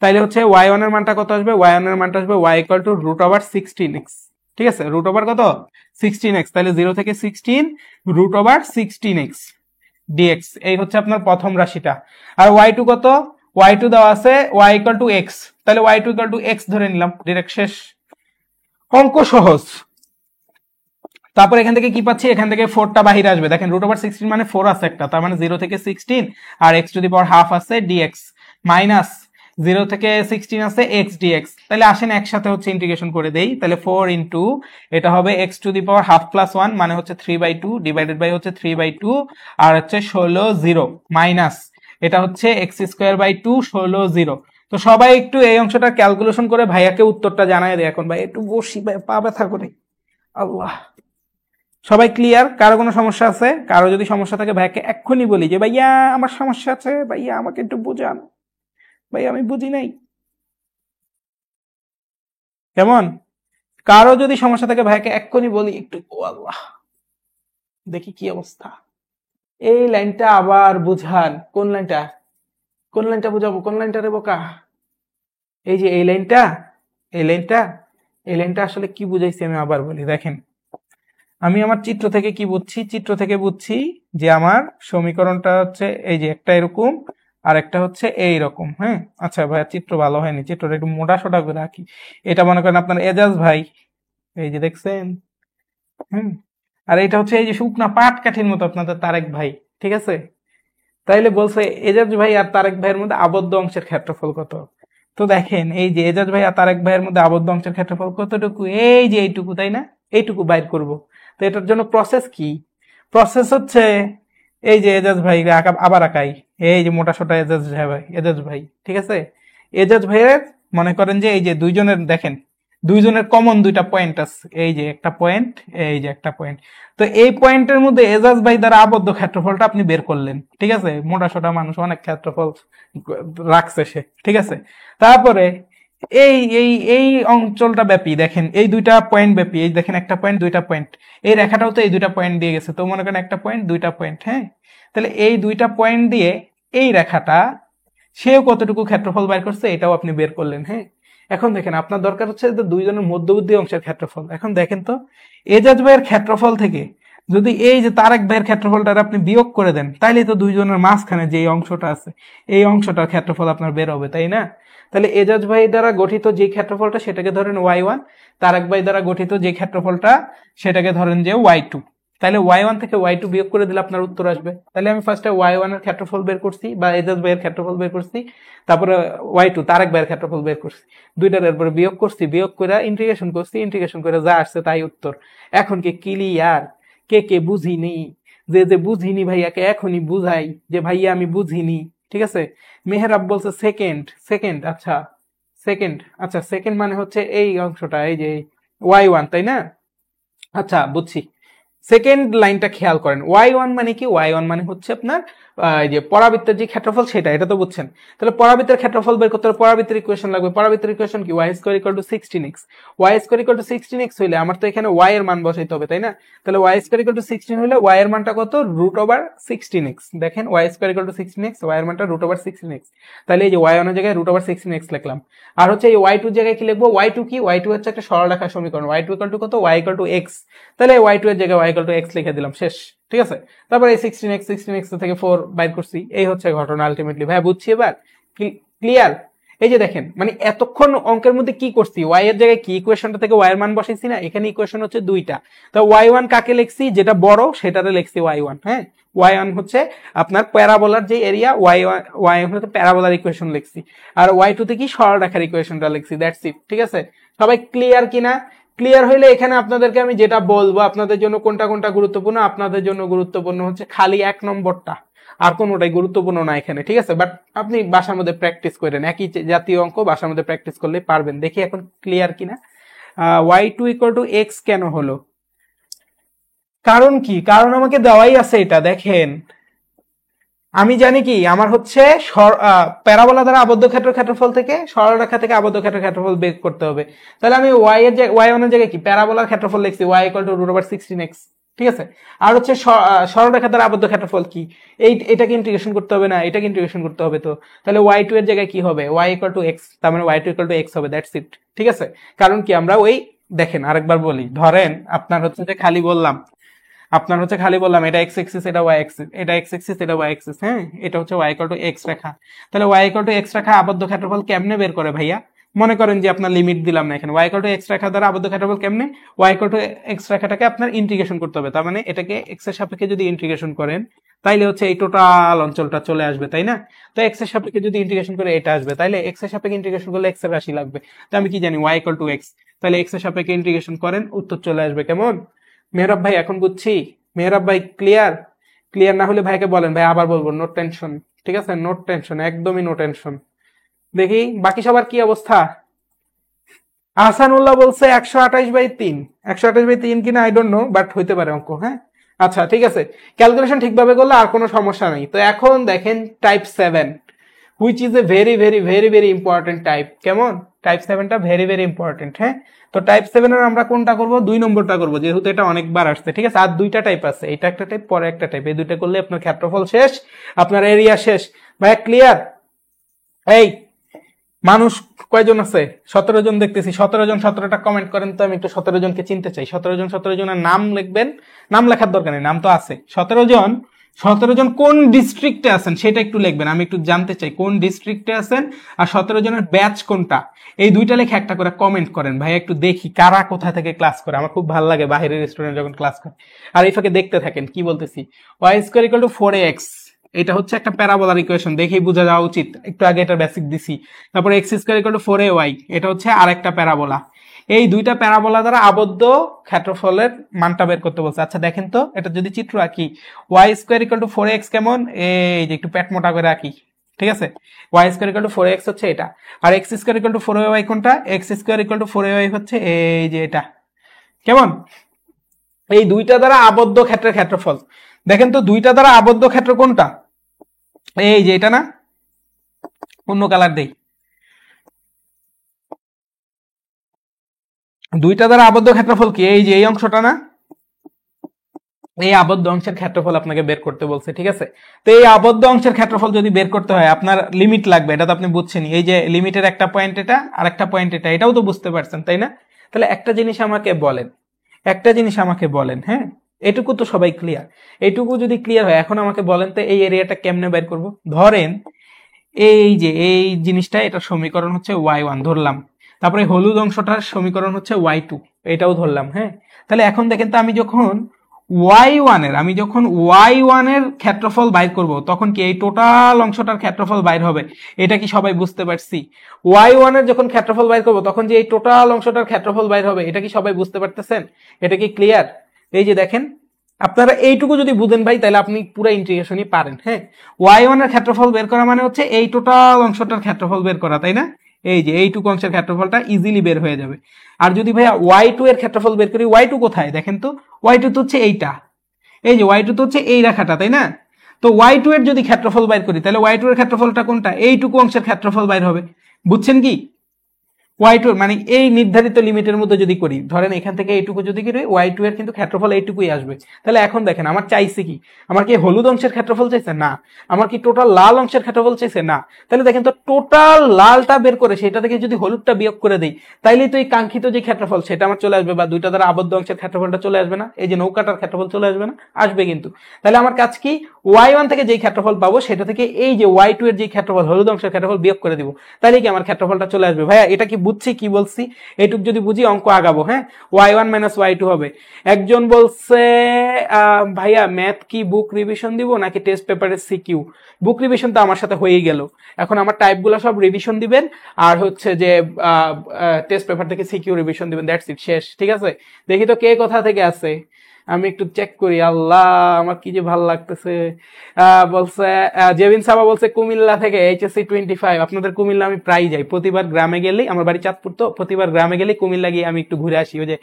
তাহলে হচ্ছে y1 এর মানটা কত আসবে? y1 এর মানটা আসবে y equal to root over 16x। ঠিক আছে, রুট ওভার কত? 16x। তাহলে 0 থেকে 16 রুট ওভার 16x dx, এই হচ্ছে আপনার প্রথম রাশিটা। আর y2 কত? y2 দেওয়া আছে y ইকুয়াল টু x, তাহলে y2 ইকুয়াল টু x ধরে নিলাম, ডিরেক্ট শেষ। অঙ্ক সহজ। তারপর এখান থেকে কি পাচ্ছি? এখান থেকে 4টা বাহিরে আসবে। দেখেন রুট ওভার 16 মানে 4 আছে একটা, তার মানে 0 থেকে 16 আর x two the power half আছে dx, মাইনাস 0 থেকে 16 আছে x dx। তাহলে আসেন একসাথে হচ্ছে ইন্টিগ্রেশন করে দেই। তাহলে 4 ইন্টু এটা হবে x two the power half plus 1 মানে হচ্ছে 3/2 ডিভাইডেড বাই হচ্ছে 3/2 আর হচ্ছে 16 0 মাইনাস এটা হচ্ছে x স্কয়ার বাই 2 16 0। তো সবাই একটু এই অংশটা ক্যালকুলেশন করে ভাইয়াকে উত্তরটা জানায় দেয়। এখন ভাই একটু বসি, পা ব্যথা করে। আল্লাহ, সবাই ক্লিয়ার? কারো কোনো সমস্যা আছে? কারো যদি সমস্যা থাকে ভাইয়াকে এক্ষুনি বলি যে ভাইয়া আমার সমস্যা আছে, ভাইয়া আমাকে একটু বোঝান, ভাইয়া আমি বুঝি নাই। কেমন? কারো যদি সমস্যা থাকে ভাইয়াকে এক্ষুনি বলি একটু। ও আল্লাহ, দেখি কি অবস্থা। এই লাইনটা আবার বুঝান। কোন লাইনটা? কোন লাইনটা বুঝাবো? কোন লাইনটা রে বোকা? এই যে এই লাইনটা, এই লাইনটা, এই লাইনটা আসলে কি বুঝাইছি আমি আবার বলি। দেখেন, আমি আমার চিত্র থেকে কি বুঝছি? চিত্র থেকে বুঝছি যে আমার সমীকরণটা হচ্ছে এই যে একটা এরকম আর একটা হচ্ছে এই রকম। হ্যাঁ, আচ্ছা ভাইয়া চিত্র ভালো হয়নি, চিত্রটা একটু মোটা সোটা করে রাখি। এটা মনে করেন আপনার এজাজ ভাই, এই যে দেখছেন। হুম, আর এটা হচ্ছে এই যে শুকনা পাট কাঠির মতো আপনাদের তারেক ভাই। ঠিক আছে, তাইলে বলছে এজাজ ভাই আর তারেক ভাইয়ের মধ্যে আবদ্ধ অংশের ক্ষেত্রফল কত? তো দেখেন এই যে এজাজ ভাই আর তারেক ভাইয়ের মধ্যে আবদ্ধ অংশের ক্ষেত্রফল কতটুকু? এই যে এইটুকু, তাই না? এইটুকু বাইর করব। তো এটার জন্য প্রসেস কি? প্রসেস হচ্ছে এই যে এজাজ ভাই আবার আঁকাই, এই যে মোটা সোটা এজাজ ভাই, এজাজ ভাই। ঠিক আছে, এজাজ ভাইয়ের মনে করেন যে এই যে দুইজনের দেখেন, দুইজনের কমন দুইটা পয়েন্ট আছে, এই যে একটা পয়েন্ট, এই যে একটা পয়েন্ট। তো এই পয়েন্টের মধ্যে এজাজ ভাই দ্বারা আবদ্ধ ক্ষেত্রফলটা আপনি বের করলেন। ঠিক আছে, মোটা সোটা মানুষ অনেক ক্ষেত্রফল রাখছে সে। ঠিক আছে, তারপরে এই এই এই অঞ্চলটা ব্যাপী দেখেন, এই দুইটা পয়েন্ট ব্যাপী, এই দেখেন একটা পয়েন্ট দুইটা পয়েন্ট, এই রেখাটাও তো এই দুইটা পয়েন্ট দিয়ে গেছে। তো মনে করেন একটা পয়েন্ট দুইটা পয়েন্ট। হ্যাঁ, তাহলে এই দুইটা পয়েন্ট দিয়ে এই রেখাটা সেও কতটুকু ক্ষেত্রফল বের করছে এটাও আপনি বের করলেন। হ্যাঁ, এখন দেখেন আপনার দরকার হচ্ছে যে দুইজনের মধ্যবর্তী অংশের ক্ষেত্রফল। এখন দেখেন তো এজাজ ভাইয়ের ক্ষেত্রফল থেকে যদি এই যে তারেক ভাইয়ের ক্ষেত্রফলটা আপনি বিয়োগ করে দেন, তাইলে তো দুইজনের মাঝখানে যে অংশটা আছে এই অংশটার ক্ষেত্রফল আপনার বের হবে, তাই না? তাহলে এজাজ ভাই দ্বারা গঠিত যে ক্ষেত্রফলটা সেটাকে ধরেন y1, তারেক ভাই দ্বারা গঠিত যে ক্ষেত্রফলটা সেটাকে ধরেন যে y2। তাহলে y1 থেকে y2 বিয়োগ করে দিলে আপনার উত্তর আসবে। তাহলে আমি ফার্স্টে y1 এর ক্ষেত্রফল বের করছি বা এজাজ ভাইয়ের ক্ষেত্রফল বের করছি, তারপরে y2 তারেক ভাইয়ের ক্ষেত্রফল বের করছি, দুইটার এরপরে বিয়োগ করছি, বিয়োগ করে ইন্টিগ্রেশন করছি, ইন্টিগ্রেশন করে যা আসছে তাই উত্তর। এখন কি ক্লিয়ার? কে কে বুঝিনি? যে যে বুঝিনি ভাইয়াকে এখনই বুঝাই যে ভাইয়া আমি বুঝিনি। ঠিক আছে, মেহরাব বলছে সেকেন্ড, সেকেন্ড, আচ্ছা সেকেন্ড, আচ্ছা সেকেন্ড মানে হচ্ছে এই অংশটা, এই যে y1, তাই না? আচ্ছা বুঝছি। সেকেন্ড লাইনটা খেয়াল করেন, y1 মানে কি? y1 মানে হচ্ছে আপনার এই যে পরাবৃত্তের যে ক্ষেত্রফল সেটা, এটা তো বুঝছেন। তাহলে পরাবৃত্তের ক্ষেত্রফল বের করতে হলে পরাবৃত্তের ইকুয়েশন লাগবে। পরাবৃত্তের ইকুয়েশন কি? y² = 16x। y² = 16x হইলে আমার তো এখানে y এর মান বসাইতে হবে, তাই না? তাহলে y² = 16 হইলে y এর মানটা কত? √16x। দেখেন y² = 16x, y এর মানটা √16x। তাহলে এই যে y1 এর জায়গায় √16x লিখলাম। আর হচ্ছে এই y2 এর জায়গায় কি লিখবো? y2 কি? y2 হচ্ছে একটা সরলরেখার সমীকরণ। y2 = কত? y = x। তাহলে y2 এর জায়গায় y = x লিখে দিলাম, শেষ। ঠিক আছে, তারপর এই 16x, 16x থেকে 4 বাইর করছি। এই হচ্ছে ঘটনা আলটিমেটলি। ভাই বুঝছি এবার? ক্লিয়ার? এই যে দেখেন, মানে এতক্ষণ অঙ্কের মধ্যে কি করছি? y এর জায়গায় কি ইকুয়েশনটা থেকে y এর মান বসাইছি না? এখানে ইকুয়েশন হচ্ছে দুইটা। তো y1 কাকে লিখছি? যেটা বড় সেটারে লিখছি y1। হ্যাঁ, y1 হচ্ছে আপনার প্যারাবোলার যে এরিয়া, y1 হচ্ছে প্যারাবোলার ইকুয়েশন লিখছি। আর y2 তে কি? সরলরেখার ইকুয়েশনটা লিখছি। That's it. ঠিক আছে, সবাই ক্লিয়ার কিনা? ক্লিয়ার হইলে এখানে আপনাদেরকে আমি যেটা বলবো আপনাদের জন্য কোনটা কোনটা গুরুত্বপূর্ণ, আপনাদের জন্য গুরুত্বপূর্ণ হচ্ছে খালি 1 নম্বরটা, আর কোনোটাই গুরুত্বপূর্ণ না এখানে। ঠিক আছে, বাট আপনি বাসার মধ্যে প্র্যাকটিস করেন, একই জাতীয় অঙ্ক বাসার মধ্যে প্র্যাকটিস করলে পারবেন। দেখি এখন ক্লিয়ার কিনা। y2 = x কেন হলো? কারণ কি? কারণ আমাকে দেওয়াই আছে এটা। দেখেন আমি জানি কি আমার হচ্ছে প্যারাবোলা দ্বারা আবদ্ধ ক্ষেত্রফল থেকে সরলরেখা থেকে আবদ্ধ ক্ষেত্রফল বের করতে হবে। তাহলে আমি y1 এর জায়গায় কি প্যারাবোলার ক্ষেত্রফল লিখছি y = √16x। ঠিক আছে, আর হচ্ছে সরলরেখা দ্বারা আবদ্ধ ক্ষেত্রফল কি? এটাকে ইন্টিগ্রেশন করতে হবে না? এটাকে ইন্টিগ্রেশন করতে হবে। তো তাহলে y2 এর জায়গায় কি হবে? y = x, তার মানে y2 = x হবে। That's it. ঠিক আছে, কারণ কি আমরা ওই দেখেন আরেকবার বলি, ধরেন আপনার হচ্ছে যে খালি বললাম, এটা x অ্যাক্সিস, এটা y অ্যাক্সিস, এটা x অ্যাক্সিস, এটা y অ্যাক্সিস। হ্যাঁ, এটা হচ্ছে y = x রেখা। তাহলে y = x রেখা আবদ্ধ ক্ষেত্রফল কেমনে বের করে ভাইয়া? মনে করেন যে আপনার লিমিট দিলাম না এখানে, y = x রেখা দ্বারা আবদ্ধ ক্ষেত্রফল কেমনে? y = x রেখাটাকে আপনার ইন্টিগ্রেশন করতে হবে। তার মানে এটাকে x এর সাপেক্ষে যদি ইন্টিগ্রেশন করেন তাইলে হচ্ছে এই টোটাল অঞ্চলটা চলে আসবে, তাই না? তো x এর সাপেক্ষে যদি ইন্টিগ্রেশন করে এটা আসবে, তাইলে x এর সাপেক্ষে ইন্টিগ্রেশন করলে x এর রাশি লাগবে। তো আমি কি জানি? y = x। তাহলে x এর সাপেক্ষে ইন্টিগ্রেশন করেন, উত্তর চলে আসবে। কেমন মেহরাব ভাই? এখন বুঝছি। মেহরাব ভাই ক্লিয়ার? ক্লিয়ার না হলে ভাইকে বলেন, ভাই আবার বলবো, নো টেনশন। ঠিক আছে, নো টেনশন, একদমই নো টেনশন। দেখি বাকি সবার কি অবস্থা। আহসানুল্লাহ বলছে 128/3। 128/3 কিনা আই ডোন্ট নো, বাট হইতে পারে অঙ্ক। হ্যাঁ আচ্ছা ঠিক আছে, ক্যালকুলেশন ঠিকভাবে করলে আর কোনো সমস্যা নেই। তো এখন দেখেন type 7, which is a very very very very important type. কেমন? টাইপ 7টা ভেরি ভেরি ইম্পর্টেন্ট। হ্যাঁ, তো টাইপ 7 এর আমরা কোনটা করব? 2 নম্বরটা করব, যেহেতু এটা অনেকবার আসছে। ঠিক আছে, আর দুইটা টাইপ আছে, এটা একটা টাইপ, পরে একটা টাইপ। এই দুইটা করলে আপনার ক্ষেত্রফল শেষ, আপনার এরিয়া শেষ। ভাই ক্লিয়ার? এই মানুষ কয়জন আছে? 17 জন দেখতেছি। 17 জন 17টা কমেন্ট করেন তো, আমি একটু 17 জনকে চিনতে চাই। 17 জনের নাম লিখবেন, নাম লেখার দরকার নেই, নাম তো আছে। 17 জন কোন ডিস্ট্রিক্টে আছেন সেটা একটু লিখবেন, আমি একটু জানতে চাই কোন ডিস্ট্রিক্টে আছেন, আর 17 জনের ব্যাচ কোনটা, এই দুইটা লেখে একটা করে কমেন্ট করেন। ভাই একটু দেখি কারা কোথা থেকে ক্লাস করে, আমার খুব ভালো লাগে বাইরের স্টুডেন্ট যখন ক্লাস করে। আর এই ফাঁকে দেখতে থাকেন কি বলতেছি। y² = 4x, এটা হচ্ছে একটা প্যারাবোলার ইকুয়েশন, দেখেই বোঝা যাওয়া উচিত। একটু আগে এটা বেসিক দিছি। তারপরে x² = 4ay, এটা হচ্ছে আরেকটা প্যারাবোলা। এই দুইটা প্যারাবোলা দ্বারা আবদ্ধ ক্ষেত্রফলের মানটা বের করতে বলছে। আচ্ছা দেখেন তো, এটা যদি চিত্র আঁকি, y² = 4x কেমন, এই যে একটু পেট মোটা করে আঁকি। ঠিক আছে, y² = 4x হচ্ছে এটা, আর x² = 4ay কোনটা? x² = 4ay হচ্ছে এই যে এটা। কেমন? এই দুইটা দ্বারা আবদ্ধ ক্ষেত্রের ক্ষেত্রফল দেখেন তো, দুইটা দ্বারা আবদ্ধ ক্ষেত্র কোনটা? এই যে এটা না, অন্য কালার দেই। দুইটা দ্বারা আবদ্ধ ক্ষেত্রফল কি? এই যে এই অংশটা না, এই আবদ্ধ অংশের ক্ষেত্রফল আপনাকে বের করতে বলছে। ঠিক আছে, তো এই আবদ্ধ অংশের ক্ষেত্রফল যদি বের করতে হয় আপনার লিমিট লাগবে, এটা তো আপনি বুঝছেনই। এই যে লিমিটের একটা পয়েন্ট এটা আর একটা পয়েন্ট এটা, এটাও তো বুঝতে পারছেন তাই না? তাহলে একটা জিনিস আমাকে বলেন, হ্যাঁ এটুকু তো সবাই ক্লিয়ার। এইটুকু যদি ক্লিয়ার হয়, এখন আমাকে বলেন তো এই এরিয়াটা কেমনে বের করব? ধরেন এই যে এই জিনিসটা, এটা সমীকরণ হচ্ছে y1 ধরলাম, তারপরে হলুদ অংশটার সমীকরণ হচ্ছে y2, এটাও ধরলাম। হ্যাঁ, তাহলে এখন দেখেন তো, আমি যখন y1 এর ক্ষেত্রফল বাইর করব, তখন কি এই টোটাল অংশটার ক্ষেত্রফল বাইর হবে? এটা কি সবাই বুঝতে পারছি? y1 এর যখন ক্ষেত্রফল বাইর করব, তখন যে এই টোটাল অংশটার ক্ষেত্রফল বাইর হবে, এটা কি সবাই বুঝতে পারতেছেন? এটা কি ক্লিয়ার? এই যে দেখেন, আপনারা এইটুকু যদি বুঝেন ভাই, তাহলে আপনি পুরো ইন্টিগ্রেশনই পারেন। হ্যাঁ, y1 এর ক্ষেত্রফল বের করা মানে হচ্ছে এই টোটাল অংশটার ক্ষেত্রফল বের করা, তাই না? এই যে এইটুকু অংশের ক্ষেত্রফলটা ইজিলি বের হয়ে যাবে। আর যদি ভাইয়া y2 এর ক্ষেত্রফল বের করি, y2 কোথায় দেখেন তো, y2 তো হচ্ছে এইটা, এই যে y2 তো হচ্ছে এই রেখাটা, তাই না? তো y2 এর যদি ক্ষেত্রফল বাইর করি, তাহলে y2 এর ক্ষেত্রফলটা কোনটা? এইটুকু অংশের ক্ষেত্রফল বাইর হবে। বুঝছেন কি? y2 মানে এই নির্ধারিত লিমিটের মধ্যে যদি করি, ধরেন এখান থেকে এইটুকু যদি করি, y2 এর কিন্তু ক্ষেত্রফল এইটুকুই আসবে। তাহলে এখন দেখেন, আমার চাইছে কি? আমার কি হলুদ অংশের ক্ষেত্রফল চাইছে? না। আমার কি টোটাল লাল অংশের ক্ষেত্রফল চাইছে? না। তাহলে দেখেন তো, টোটাল লালটা বের করে সেটা থেকে যদি হলুদটা বিয়োগ করে দেই, তাইলেই তো এই কাঙ্ক্ষিত যে ক্ষেত্রফল সেটা আমার চলে আসবে, বা দুইটা দ্বারা আবদ্ধ অংশের ক্ষেত্রফলটা চলে আসবে না? এই যে নৌকাটার ক্ষেত্রফল চলে আসবে না? আসবে কিন্তু। তাহলে আমার কাজ কি? y1 থেকে যেই ক্ষেত্রফল পাবো, সেটা থেকে এই যে y2 এর যে ক্ষেত্রফল, হলুদ অংশের ক্ষেত্রফল বিয়োগ করে দিব, তাহলে কি আমার ক্ষেত্রফলটা চলে আসবে। ভাইয়া এটা কি বুঝছি কি বলছি? এইটুক যদি বুঝি, অঙ্ক আগাবো। হ্যাঁ, y1 - y2 হবে। একজন বলছে ভাইয়া ম্যাথ কি বুক রিভিশন দিব নাকি টেস্ট পেপারের সিকিউ? বুক রিভিশন তো আমার সাথে হয়েই গেল, এখন আমার টাইপগুলো সব রিভিশন দিবেন, আর হচ্ছে যে টেস্ট পেপার থেকে সিকিউ রিভিশন দিবেন, দ্যাটস ইট, শেষ। ঠিক আছে, দেখি তো কে কোথা থেকে আছে, আমি একটু চেক করি। আল্লাহ, আমার কি যে ভালো লাগতেছে। বলছে জেবিন সাবা বলছে কুমিল্লা থেকে, HSC 25। আপনাদের কুমিল্লা আমি প্রায় যাই, প্রতিবার গ্রামে গেলেই, আমার বাড়ি চাঁদপুর, তো প্রতিবার গ্রামে গেলেই কুমিল্লা গিয়ে আমি একটু ঘুরে আসি। ওই যে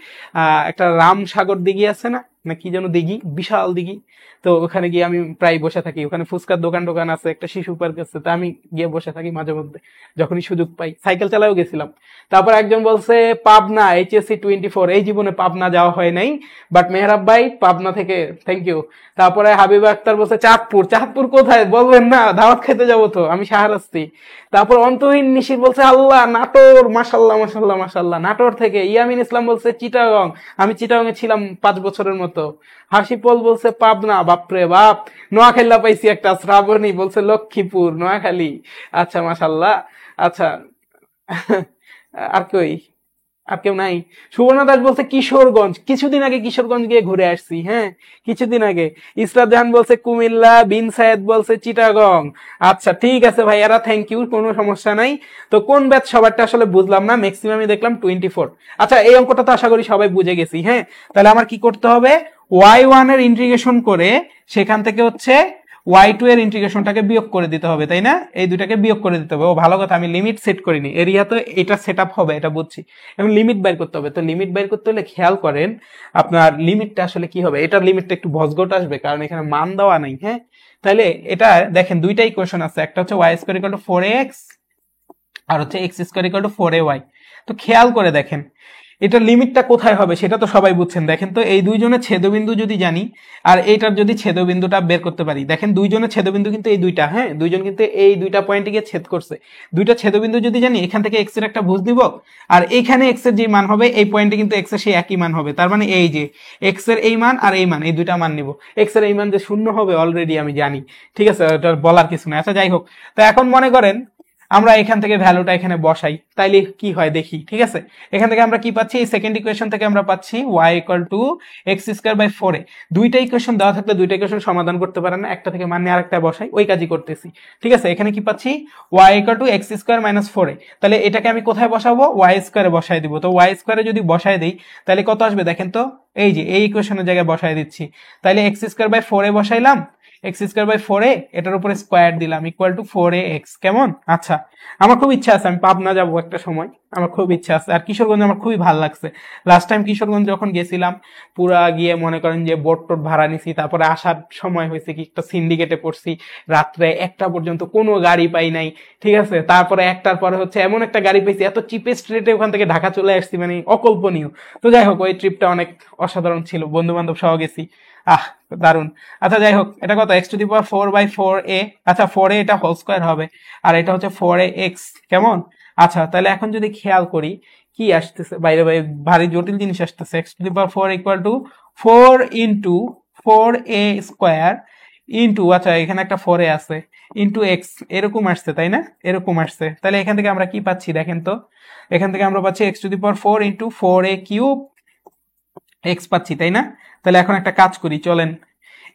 একটা রামসাগর দিঘি আছে না, না কি যেন দিঘি, বিশাল দিঘি, তো ওখানে গিয়ে আমি প্রায় বসে থাকি। ওখানে ফুচকার দোকান আছে, একটা শিশু পার্ক আছে, তা আমি গিয়ে বসে থাকি মাঝে মধ্যে যখনই সুযোগ পাই। সাইকেল চালাও গেছিলাম। তারপর একজন বলছে পাবনা, HSC 24। এই জীবনে পাবনা যাওয়া হয় নাই, বাট মেহরাব ভাই পাবনা থেকে, থ্যাংক ইউ। তারপরে হাবিবা আক্তার বলছে চাঁদপুর। চাঁদপুর কোথায় বলবেন না, দাওয়াত খেতে যাবো তো, আমি শাহরাস্তি। তারপর অন্তহীন নিশির বলছে আল্লাহ নাটোর, মাশাল্লাহ মাশাল্লাহ মাশাল্লাহ, নাটোর থেকে। ইয়ামিন ইসলাম বলছে চিটাগং, আমি চিটাগং এ ছিলাম 5 বছরের মতো। হাসিপল বলছে পাবনা, বাপরে বাপ। নোয়াখালী পাইছি একটা, শ্রাবণী বলছে লক্ষ্মীপুর, নোয়াখালী। আচ্ছা মাশাল্লাহ। আচ্ছা আর কই, আর কেউ নাই? সুবর্ণা দাস বলছে কিশোরগঞ্জ, কিছুদিন আগে কিশোরগঞ্জ গিয়ে ঘুরে আসছি। হ্যাঁ, কিছুদিন আগে। ইসরাত জাহান বলছে কুমিল্লা, বিন সায়েদ বলছে চিটাগং। আচ্ছা ঠিক আছে ভাইয়ারা, থ্যাংক ইউ, কোনো সমস্যা নাই। তো কোন ব্যাচ সবারটা আসলে বুঝলাম না, ম্যাক্সিমামই দেখলাম 24। আচ্ছা, এই অঙ্কটা তো আশা করি সবাই বুঝে গেছি। হ্যাঁ, তাহলে আমার কি করতে হবে? y1 এর ইন্টিগ্রেশন করে সেখান থেকে হচ্ছে y2 এর ইন্টিগ্রেশনটাকে বিয়োগ করে দিতে হবে, তাই না? এই দুটাকে বিয়োগ করে দিতে হবে। ও ভালো কথা, আমি লিমিট সেট করিনি। এরিয়া তো এটা সেট আপ হবে, এটা বুঝছি, এবং লিমিট বাইর করতে হবে। তো লিমিট বাইর করতে হলে খেয়াল করেন আপনার লিমিটটা আসলে কি হবে। এটার লিমিটটা একটু ভজগট আসবে, কারণ এখানে মান দেওয়া নাই। হ্যাঁ, তাহলে এটা দেখেন দুইটা ইকুয়েশন আছে, একটা হচ্ছে y square equal two 4x আর হচ্ছে x square equal two 4ay। তো খেয়াল করে দেখেন এটার লিমিটটা কোথায় হবে সেটা তো সবাই বুঝছেন। দেখেন তো এই দুইজনের ছেদবিন্দু যদি জানি আর এইটার যদি ছেদবিন্দুটা বের করতে পারি, দেখেন দুইজনের ছেদবিন্দু কিন্তু এই দুইটা, হ্যাঁ দুইজন কিন্তু এই দুইটা পয়েন্টে গিয়ে ছেদ করছে। দুইটা ছেদবিন্দু যদি জানি, এখান থেকে x এর একটা ভুজ দিব, আর এইখানে x এর যে মান হবে এই পয়েন্টে কিন্তু x এর সেই একই মান হবে। তার মানে এই যে x এর এই মান আর এই মান, এই দুইটা মান নিব। x এর এই মান যে শূন্য হবে অলরেডি আমি জানি, ঠিক আছে, এটা বলার কিছু না। আচ্ছা যাই হোক, তো এখন মনে করেন আমরা এখান থেকে ভ্যালুটা এখানে বসাই, তাইলে কি হয় দেখি। ঠিক আছে, এখান থেকে আমরা কি পাচ্ছি, এই সেকেন্ড ইকুয়েশন থেকে আমরা পাচ্ছি y equal to x square by 4a। দুইটা ইকুয়েশন দেওয়া থাকলে দুইটা ইকুয়েশন সমাধান করতে পারেন না, একটা থেকে মান নিয়ে আরেকটা বসাই, ওই কাজই করতেছি। ঠিক আছে, এখানে কি পাচ্ছি y equal to x square minus 4a। তাহলে এটাকে আমি কোথায় বসাবো, y স্কয়ারে বসাই দিব। তো y স্কয়ারে যদি বসাই দেই তাহলে কত আসবে দেখেন তো, এই যে এই ইকুয়েশনের জায়গায় বসাই দিচ্ছি। তাহলে x স্কয়ার বাই 4a বসাইলাম, x স্কয়ার বাই 4a, এটার উপরে স্কয়ার দিলাম ইকুয়াল টু 4ax। কেমন? আচ্ছা, আমার খুব ইচ্ছা আছে আমি পাবনা যাবো একটা সময়, আমার খুব ইচ্ছা আছে। আর কিশোরগঞ্জ আমার খুবই ভালো লাগছে। লাস্ট টাইম কিশোরগঞ্জ যখন গেছিলাম, পুরা গিয়ে মনে করেন যে বোট টোট ভাড়া নিছি, তারপরে আসার সময় হয়েছে কি একটা সিন্ডিকেটে পড়ছি, রাত্রে 1টা পর্যন্ত কোনো গাড়ি পাই নাই। ঠিক আছে, তারপরে 1টার পরে হচ্ছে এমন একটা গাড়ি পেয়েছি, এত চিপেস্ট রেটে ওখান থেকে ঢাকা চলে আসছি, মানে অকল্পনীয়। তো যাই হোক, ওই ট্রিপটা অনেক অসাধারণ ছিল, বন্ধু বান্ধব সহ গেছি। দারুন। আচ্ছা যাই হোক, এটা কত, x to the power 4/4a। আচ্ছা 4a এটা হোল স্কয়ার হবে, আর এটা হচ্ছে 4ax। কেমন? আচ্ছা, তাহলে এখন যদি খেয়াল করি কি আসতেছে বাইরে বাইরে, ভারী জটিল জিনিস আসতেছে। X to the power 4 equal to 4 into 4a square into, আচ্ছা এখানে একটা 4a আছে, ইন্টু এক্স, এরকম আসছে তাই না? এরকম আসছে। তাহলে এখান থেকে আমরা কি পাচ্ছি দেখেন তো, এখান থেকে আমরা পাচ্ছি x to the power 4 into 4a cube x পাচ্ছি, তাই না? তাহলে এখন একটা কাজ করি, চলেন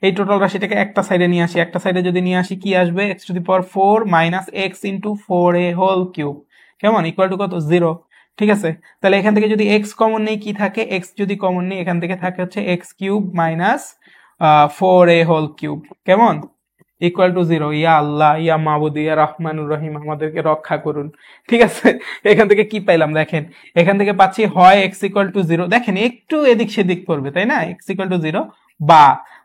এই টোটাল রাশিটাকে একটা সাইডে নিয়ে আসি। একটা সাইডে যদি নিয়ে আসি কি আসবে, x to the power 4 minus x into 4a whole cube. কেমন? ইকুয়াল টু কত, 0। ঠিক আছে, তাহলে এখান থেকে যদি এক্স কমন নেই কি থাকে, এক্স যদি কমন নেই এখান থেকে থাকে হচ্ছে x cube minus 4a whole cube. কেমন? Equal to 0। ইয়া আল্লাহ, ইয়া মাবুদ, ইয়া রহমানুর রহিম, আমাদেরকে রক্ষা করুন। ঠিক আছে, এখান থেকে কি পাইলাম দেখেন, এখান থেকে পাচ্ছি হয় এক্স ইকুয়াল টু 0, দেখেন একটু এদিক সেদিক করবে তাই না, এক্স ইকুয়াল টু 0,